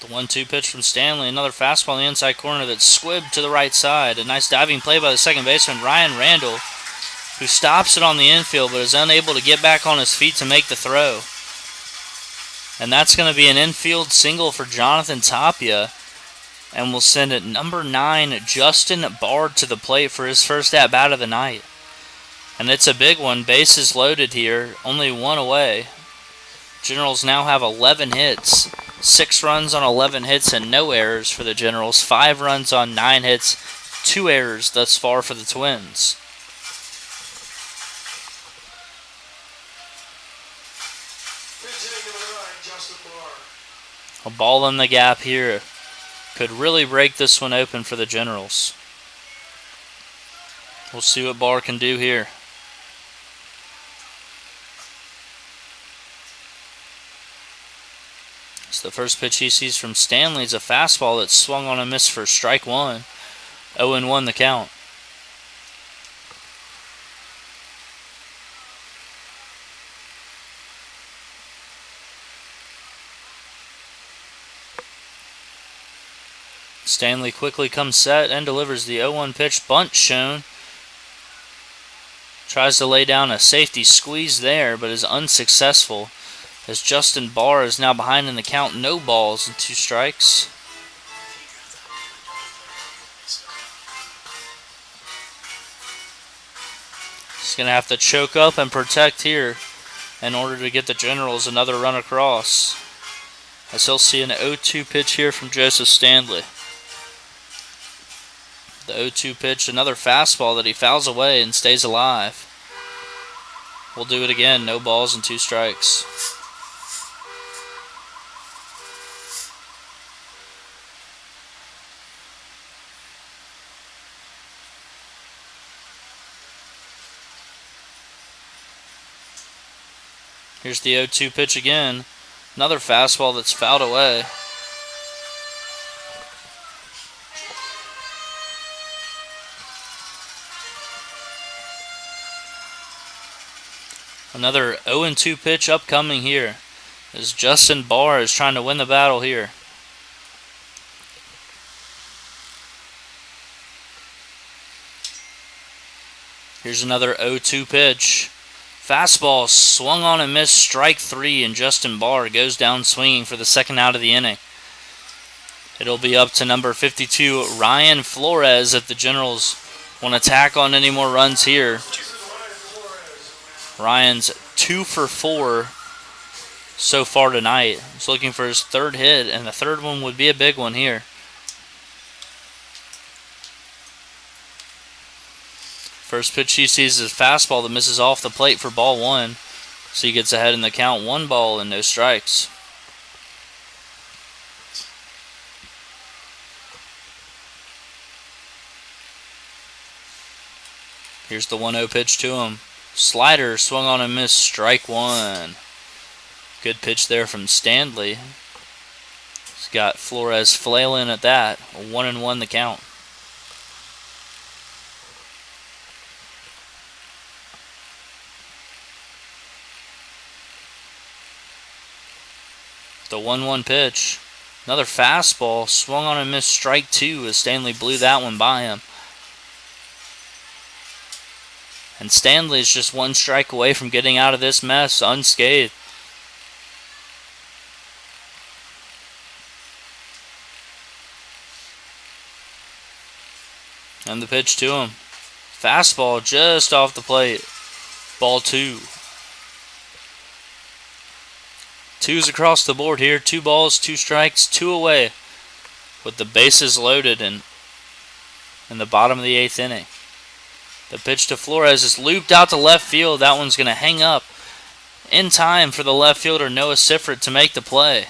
The 1-2 pitch from Stanley. Another fastball in the inside corner that's squibbed to the right side. A nice diving play by the second baseman, Ryan Randall, who stops it on the infield but is unable to get back on his feet to make the throw. And that's going to be an infield single for Jonathan Tapia. And we'll send it number 9, Justin Bard, to the plate for his first at-bat of the night. And it's a big one. Bases loaded here. Only 1 away. Generals now have 11 hits. 6 runs on 11 hits and no errors for the Generals. 5 runs on 9 hits. 2 errors thus far for the Twins. A ball in the gap here could really break this one open for the Generals. We'll see what Barr can do here. As balls. The first pitch he sees from Stanley is a fastball that swung on a miss for strike one. 0-1 the count. Stanley quickly comes set and delivers the 0-1 pitch. Bunt shown. Tries to lay down a safety squeeze there, but is unsuccessful, as Justin Barr is now behind in the count. No balls and 2 strikes. He's going to have to choke up and protect here in order to get the Generals another run across, as he'll see an 0-2 pitch here from Joseph Stanley. The 0-2 pitch, another fastball that he fouls away and stays alive. We'll do it again. No balls and 2 strikes. Here's the 0-2 pitch again. Another fastball that's fouled away. Another 0-2 pitch upcoming here, as Justin Barr is trying to win the battle here. Here's another 0-2 pitch. Fastball swung on and missed, strike 3, and Justin Barr goes down swinging for the second out of the inning. It'll be up to number 52, Ryan Flores, if the Generals want to tack on any more runs here. Ryan's 2 for 4 so far tonight. He's looking for his 3rd hit, and the 3rd one would be a big one here. First pitch he sees is a fastball that misses off the plate for ball 1. So he gets ahead in the count. 1 ball and no strikes. Here's the 1-0 pitch to him. Slider swung on and missed, strike 1. Good pitch there from Stanley. He's got Flores flailing at that. 1-1 the count. The 1-1 pitch. Another fastball swung on and missed, strike 2, as Stanley blew that one by him. And Stanley is just 1 strike away from getting out of this mess unscathed. And the pitch to him. Fastball just off the plate. Ball 2. 2's across the board here. 2 balls, 2 strikes, 2 away, with the bases loaded in the bottom of the 8th inning. The pitch to Flores is looped out to left field. That one's going to hang up in time for the left fielder Noah Siffert to make the play.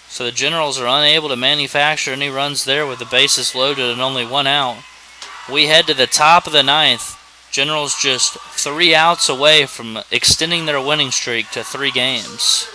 So the Generals are unable to manufacture any runs there with the bases loaded and only 1 out. We head to the top of the 9th. Generals just 3 outs away from extending their winning streak to 3 games.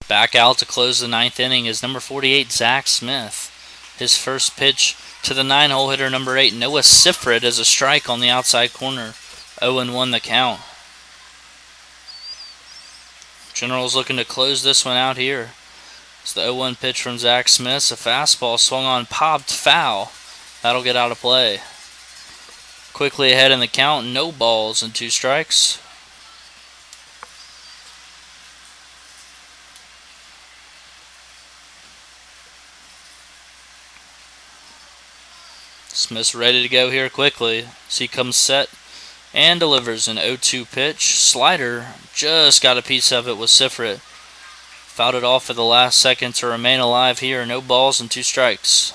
Back out to close the ninth inning is number 48, Zach Smith. His first pitch to the 9-hole hitter, number 8, Noah Sifrid, as a strike on the outside corner. 0-1 the count. Generals looking to close this one out here. It's the 0-1 pitch from Zach Smith. A fastball swung on, popped, foul. That'll get out of play. Quickly ahead in the count, no balls and 2 strikes. Smith's ready to go here quickly. So he comes set and delivers an 0-2 pitch. Slider, just got a piece of it with Sifrit. Fouled it off for the last second to remain alive here. No balls and 2 strikes.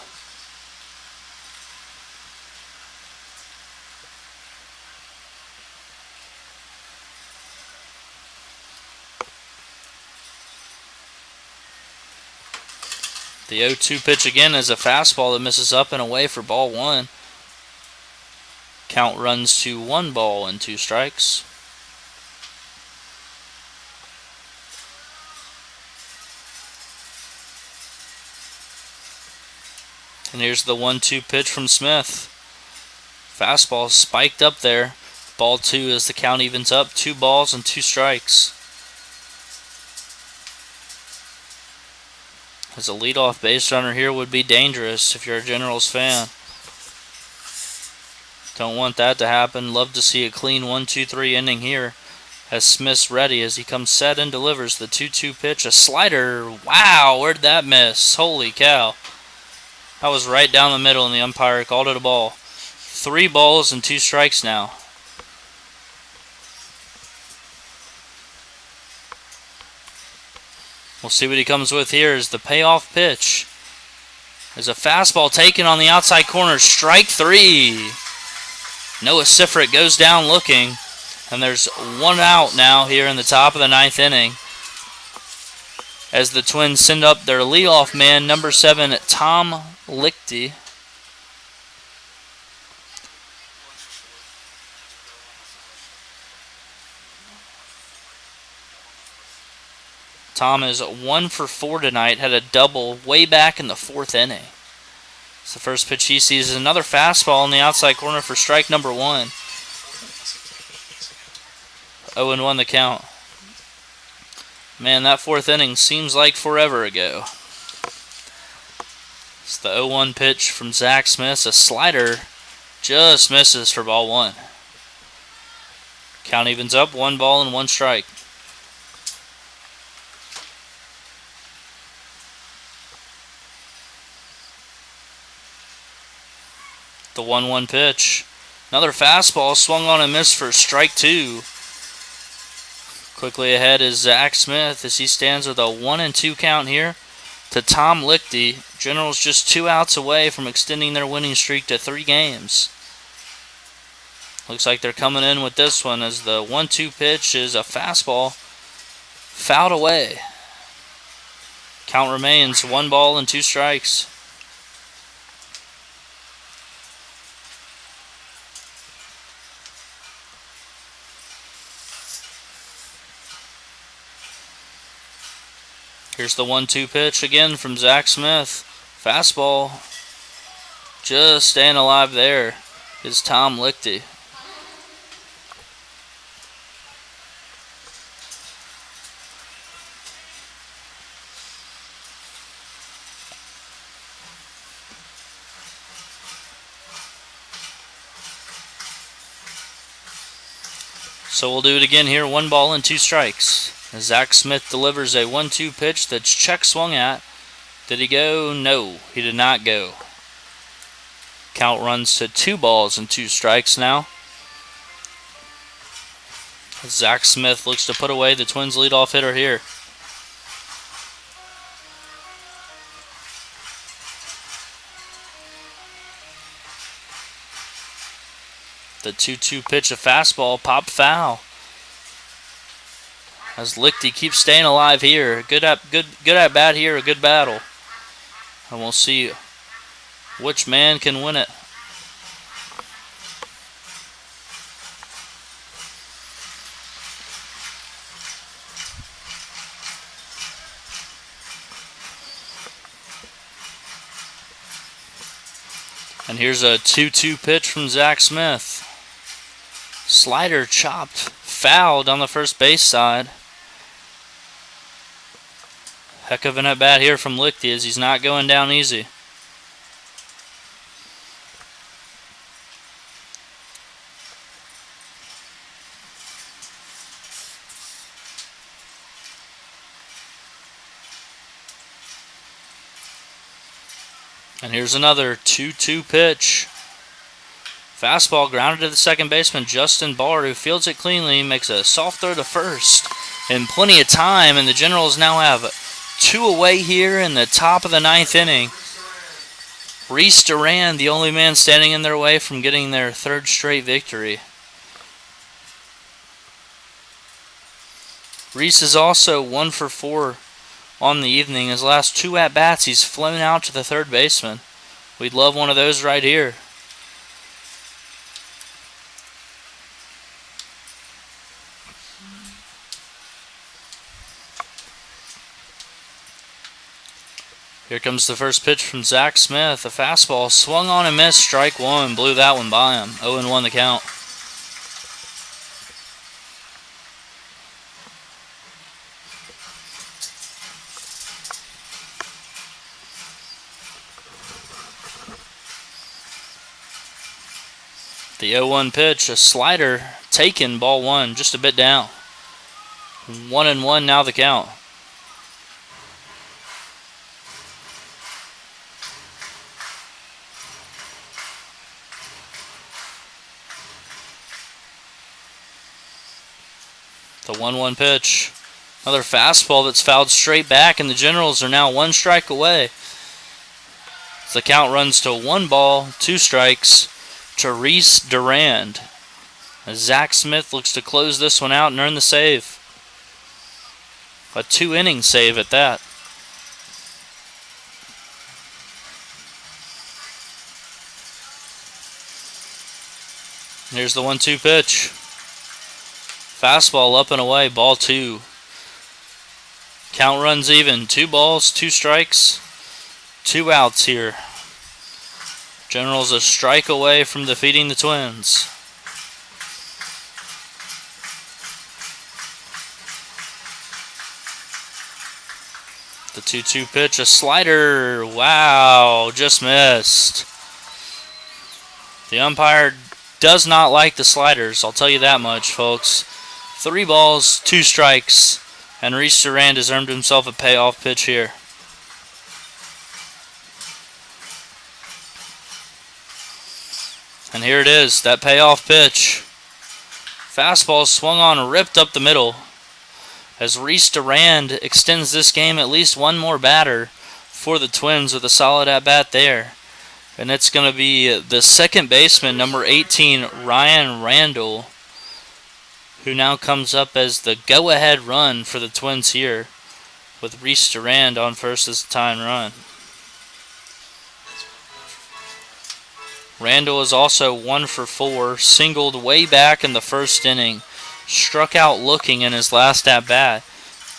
The 0-2 pitch again is a fastball that misses up and away for ball 1. Count runs to 1 ball and 2 strikes. And here's the 1-2 pitch from Smith. Fastball spiked up there. Ball 2 as the count evens up. 2 balls and 2 strikes. As a leadoff base runner here would be dangerous if you're a Generals fan. Don't want that to happen. Love to see a clean 1-2-3 inning here. As Smith's ready as he comes set and delivers the 2-2 pitch. A slider. Wow, where'd that miss? Holy cow. That was right down the middle and the umpire called it a ball. 3 balls and 2 strikes now. We'll see what he comes with here as the payoff pitch. There's a fastball taken on the outside corner. Strike 3. Noah Sifrit goes down looking. And there's 1 out now here in the top of the 9th inning. As the Twins send up their leadoff man, number 7, Tom Lichty. Tom is 1 for 4 tonight. Had a double way back in the 4th inning. So the first pitch he sees is another fastball in the outside corner for strike number 1. 0-1 the count. Man, that 4th inning seems like forever ago. It's the 0-1 pitch from Zach Smith. A slider just misses for ball 1. Count evens up. 1 ball and 1 strike. The 1-1 pitch. Another fastball swung on and missed for strike 2. Quickly ahead is Zach Smith as he stands with a 1-2 count here to Tom Lichty. Generals just 2 outs away from extending their winning streak to 3 games. Looks like they're coming in with this one as the 1-2 pitch is a fastball fouled away. Count remains 1 ball and 2 strikes. Here's the 1-2 pitch again from Zach Smith. Fastball just staying alive there is Tom Lichty. So we'll do it again here. 1 ball and 2 strikes. As Zach Smith delivers a 1-2 pitch that's check swung at. Did he go? No, he did not go. Count runs to 2 balls and 2 strikes now. As Zach Smith looks to put away the Twins' leadoff hitter here. The 2-2 pitch, a fastball, pop foul. As Lichty keeps staying alive here. Good at bat here, a good battle. And we'll see which man can win it. And here's a 2-2 pitch from Zach Smith. Slider chopped, foul down the first base side. Heck of an at bat here from Lichty as he's not going down easy. And here's another 2-2 pitch. Fastball grounded to the second baseman, Justin Bard, who fields it cleanly, makes a soft throw to first. And plenty of time, and the Generals now have 2 away here in the top of the 9th inning. Reese Duran, the only man standing in their way from getting their 3rd straight victory. Reese is also 1 for 4 on the evening. His last 2 at-bats, he's flown out to the third baseman. We'd love one of those right here. Here comes the first pitch from Zach Smith. A fastball swung on and missed. Strike 1. Blew that one by him. 0-1 the count. The 0-1 pitch, a slider taken, ball 1, just a bit down. 1-1 now the count. The 1-1 pitch. Another fastball that's fouled straight back, and the Generals are now 1 strike away. As the count runs to 1 ball, 2 strikes to Reese Durand. As Zach Smith looks to close this one out and earn the save. A 2-inning save at that. Here's the 1-2 pitch. Fastball up and away, ball 2. Count runs even. 2 balls, 2 strikes, 2 outs here. Generals a strike away from defeating the Twins. The 2-2 pitch, a slider. Wow, just missed. The umpire does not like the sliders, I'll tell you that much, folks. 3 balls, 2 strikes, and Reese Durand has earned himself a payoff pitch here. And here it is, that payoff pitch. Fastball swung on, ripped up the middle. As Reese Durand extends this game at least 1 more batter for the Twins with a solid at-bat there. And it's going to be the second baseman, number 18, Ryan Randall, who now comes up as the go-ahead run for the Twins here, with Reese Durand on first as the tying run. Randall is also 1 for 4, singled way back in the first inning, struck out looking in his last at-bat.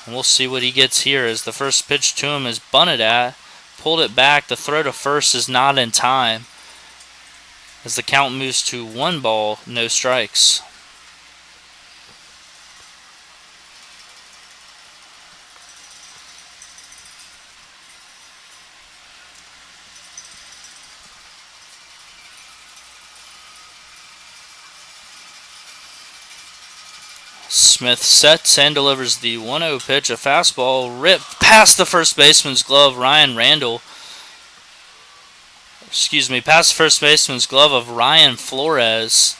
And we'll see what he gets here as the first pitch to him is bunted at, pulled it back, the throw to first is not in time, as the count moves to 1 ball, no strikes. Smith sets and delivers the 1-0 pitch. A fastball ripped past the first baseman's glove. Past the first baseman's glove of Ryan Flores.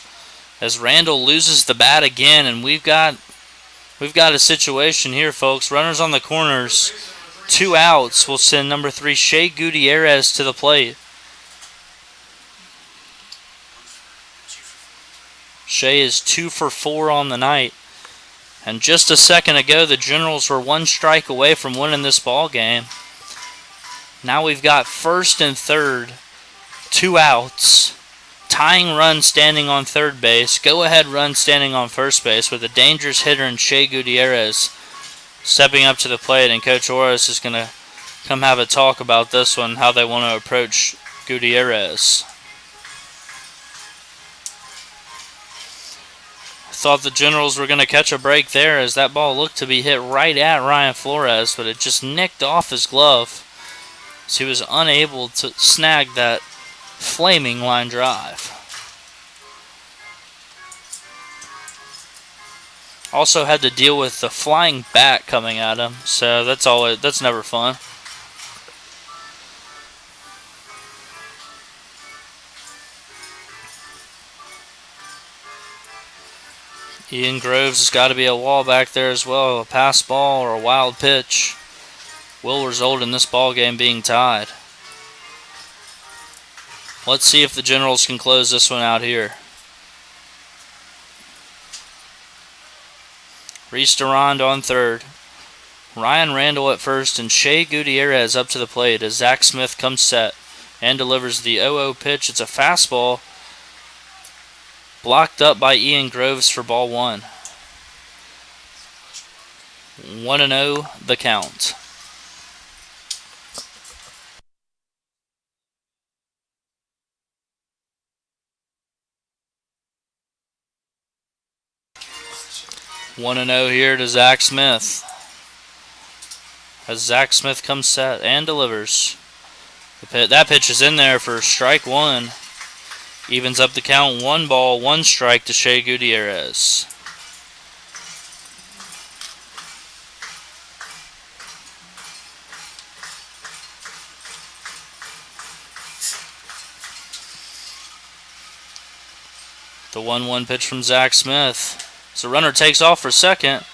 As Randall loses the bat again, and we've got a situation here, folks. Runners on the corners, 2 outs. Will send number 3 Shea Gutierrez to the plate. Shea is 2 for 4 on the night. And just a second ago, the Generals were 1 strike away from winning this ball game. Now we've got first and third, 2 outs, tying run standing on third base, go-ahead run standing on first base with a dangerous hitter in Shea Gutierrez stepping up to the plate. And Coach Orris is going to come have a talk about this one, how they want to approach Gutierrez. Thought the Generals were going to catch a break there as that ball looked to be hit right at Ryan Flores, but it just nicked off his glove. So he was unable to snag that flaming line drive. Also had to deal with the flying bat coming at him, so that's never fun. Ian Groves has got to be a wall back there as well. A pass ball or a wild pitch will result in this ball game being tied. Let's see if the Generals can close this one out here. Reese Durand on third. Ryan Randall at first and Shea Gutierrez up to the plate as Zach Smith comes set and delivers the 0-0 pitch. It's a fastball blocked up by Ian Groves for ball one. 1-0 the count. One and 0 here to Zach Smith. As Zach Smith comes set and delivers. That pitch is in there for strike one. Evens up the count. 1 ball, 1 strike to Shea Gutierrez. The 1-1 pitch from Zach Smith. So runner takes off for second.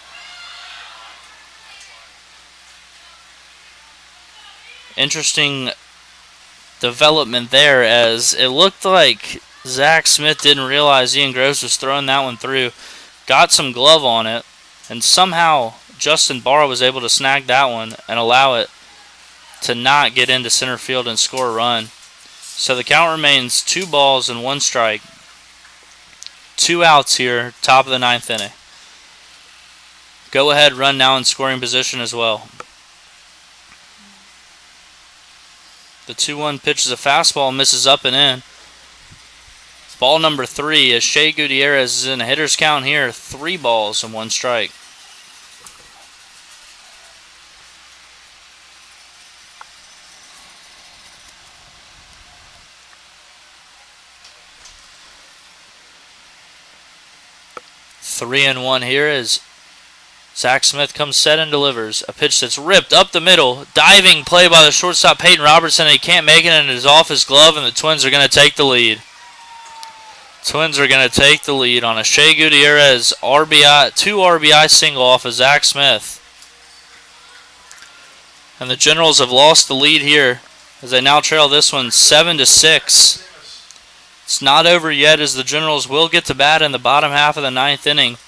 Interesting development there as it looked like Zach Smith didn't realize Ian Groves was throwing that one through. Got some glove on it, and somehow Justin Barr was able to snag that one and allow it to not get into center field and score a run. So the count remains 2 balls and 1 strike. 2 outs here, top of the 9th inning. Go ahead run now in scoring position as well. The 2-1 pitch is a fastball, misses up and in. Ball number 3 as Shea Gutierrez is in a hitter's count here. 3 balls and 1 strike. Three and 1 here as Zach Smith comes set and delivers. A pitch that's ripped up the middle. Diving play by the shortstop Peyton Robertson. He can't make it and it is off his glove, and the Twins are going to take the lead. Twins are going to take the lead on a Shea Gutierrez RBI, 2 RBI single off of Zach Smith. And the Generals have lost the lead here as they now trail this one 7-6. It's not over yet as the Generals will get to bat in the bottom half of the 9th inning,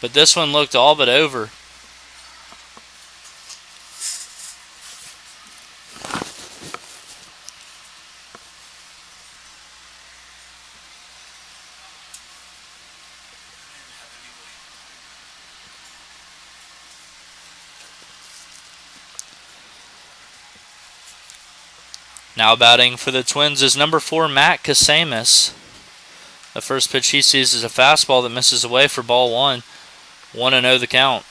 but this one looked all but over. Now batting for the Twins is number 4, Matt Casamas. The first pitch he sees is a fastball that misses away for ball 1. 1-0 the count.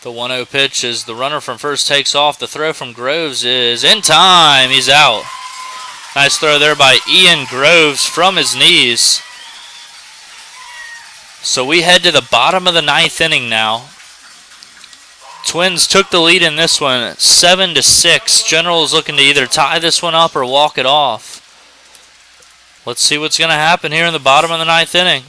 The 1-0 pitch as the runner from first takes off. The throw from Groves is in time. He's out. Nice throw there by Ian Groves from his knees. So we head to the bottom of the 9th inning now. Twins took the lead in this one 7-6. Generals looking to either tie this one up or walk it off. Let's see what's going to happen here in the bottom of the 9th inning.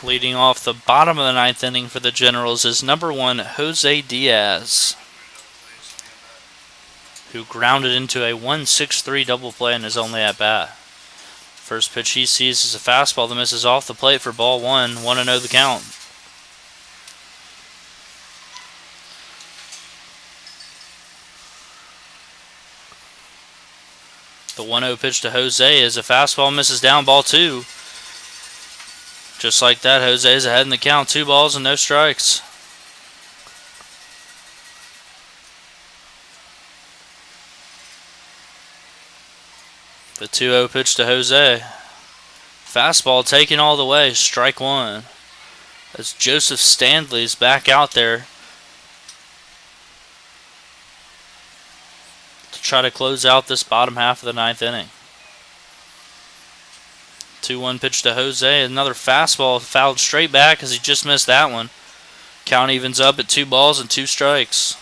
Leading off the bottom of the ninth inning for the Generals is number 1, Jose Diaz, who grounded into a 1-6-3 double play in his only at bat. First pitch he sees is a fastball that misses off the plate for ball 1, 1-0 the count. The 1-0 pitch to Jose is a fastball, misses down, ball 2. Just like that, Jose is ahead in the count, 2 balls and no strikes. The 2-0 pitch to Jose. Fastball taken all the way, strike 1. As Joseph Stanley's back out there to try to close out this bottom half of the ninth inning. 2-1 pitch to Jose. Another fastball fouled straight back as he just missed that one. Count evens up at 2 balls and 2 strikes.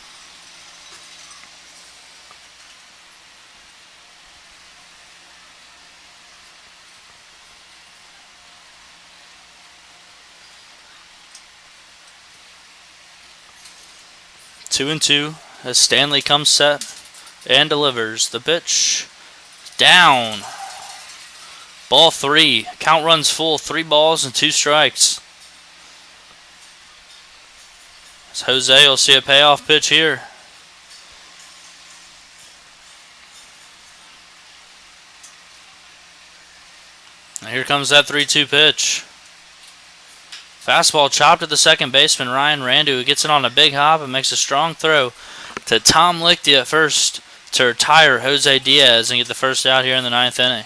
Two and 2 as Stanley comes set and delivers. The pitch down. Ball 3. Count runs full. 3 balls and 2 strikes. As Jose will see a payoff pitch here. And here comes that 3-2 pitch. Fastball chopped to the second baseman, Ryan Randu, who gets it on a big hop and makes a strong throw to Tom Lichty at first to retire Jose Diaz and get the first out here in the ninth inning.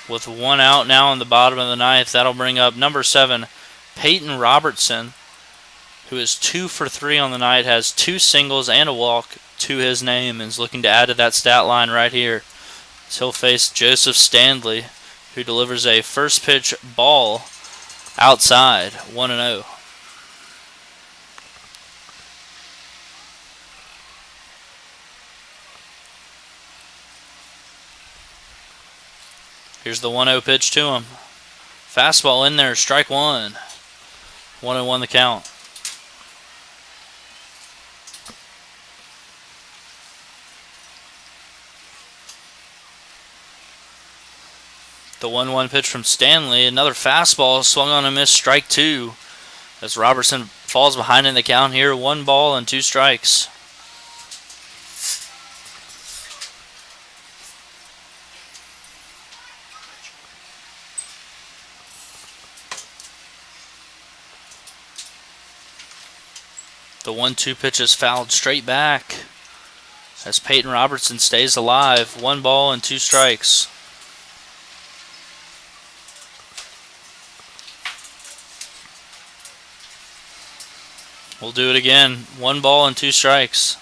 With 1 out now in the bottom of the ninth, that'll bring up number 7, Peyton Robertson, who is 2 for 3 on the night, has 2 singles and a walk to his name, and is looking to add to that stat line right here. So he'll face Joseph Stanley, who delivers a first pitch ball outside, 1-0. Here's the 1-0 pitch to him. Fastball in there, strike 1. 1-1 the count. The 1-1 pitch from Stanley. Another fastball swung on a miss, strike 2. As Robertson falls behind in the count here. 1 ball and 2 strikes. The 1-2 pitch is fouled straight back as Peyton Robertson stays alive. 1 ball and 2 strikes. We'll do it again. 1 ball and 2 strikes.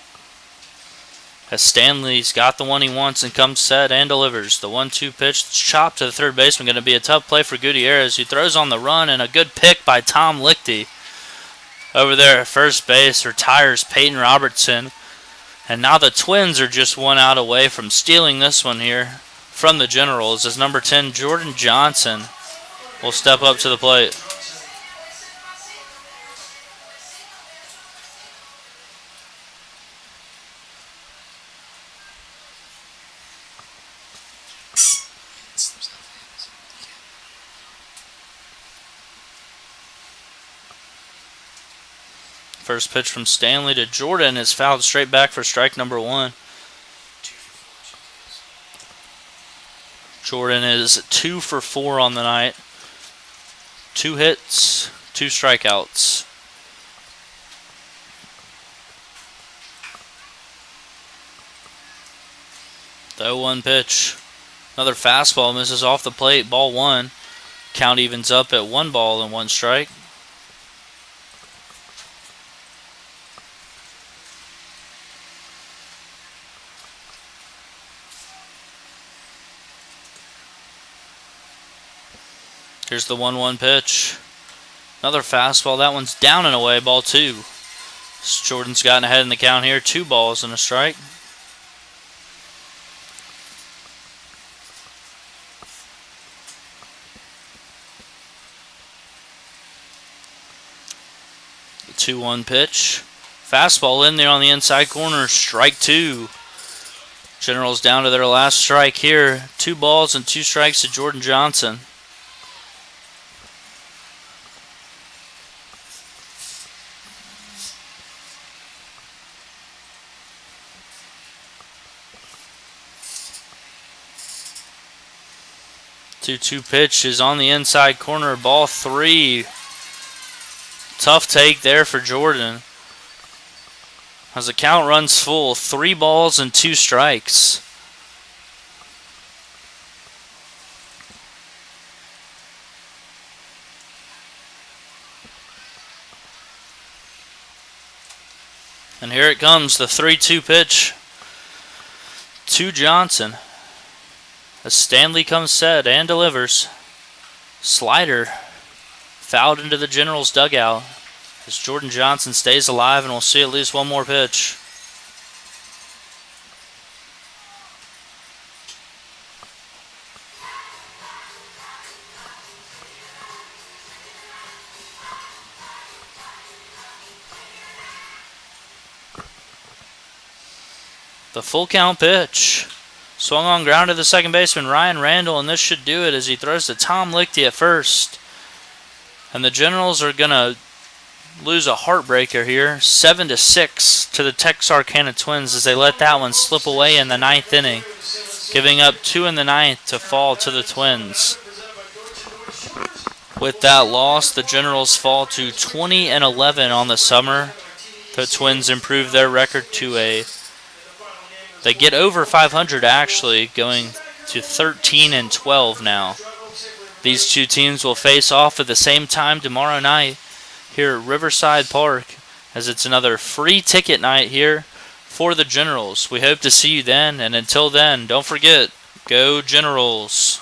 As Stanley's got the one he wants and comes set and delivers. The 1-2 pitch chopped to the third baseman. Going to be a tough play for Gutierrez, who throws on the run, and a good pick by Tom Lichty. Over there at first base retires Peyton Robertson. And now the Twins are just 1 out away from stealing this one here from the Generals, as number 10, Jordan Johnson, will step up to the plate. First pitch from Stanley to Jordan is fouled straight back for strike number 1. Jordan is 2 for 4 on the night. 2 hits, 2 strikeouts. The 0-1 pitch. Another fastball misses off the plate. Ball 1. Count evens up at 1 ball and 1 strike. Here's the 1-1 pitch. Another fastball. That one's down and away. Ball 2. Jordan's gotten ahead in the count here. 2 balls and a strike. 2-1 pitch. Fastball in there on the inside corner. Strike 2. Generals down to their last strike here. 2 balls and 2 strikes to Jordan Johnson. Two pitch is on the inside corner. Ball 3. Tough take there for Jordan. As the count runs full, 3 balls and 2 strikes. And here it comes, the 3-2 pitch to Johnson. As Stanley comes set and delivers. Slider fouled into the Generals dugout. As Jordan Johnson stays alive, and we'll see at least one more pitch. The full count pitch. Swung on ground to the second baseman, Ryan Randall, and this should do it as he throws to Tom Lichty at first. And the Generals are going to lose a heartbreaker here, 7-6 to the Texarkana Twins as they let that one slip away in the 9th inning, giving up 2 in the 9th to fall to the Twins. With that loss, the Generals fall to 20-11 on the summer. The Twins improve their record to they get over 500 actually, going to 13-12 now. These two teams will face off at the same time tomorrow night here at Riverside Park, as it's another free ticket night here for the Generals. We hope to see you then, and until then, don't forget, go Generals.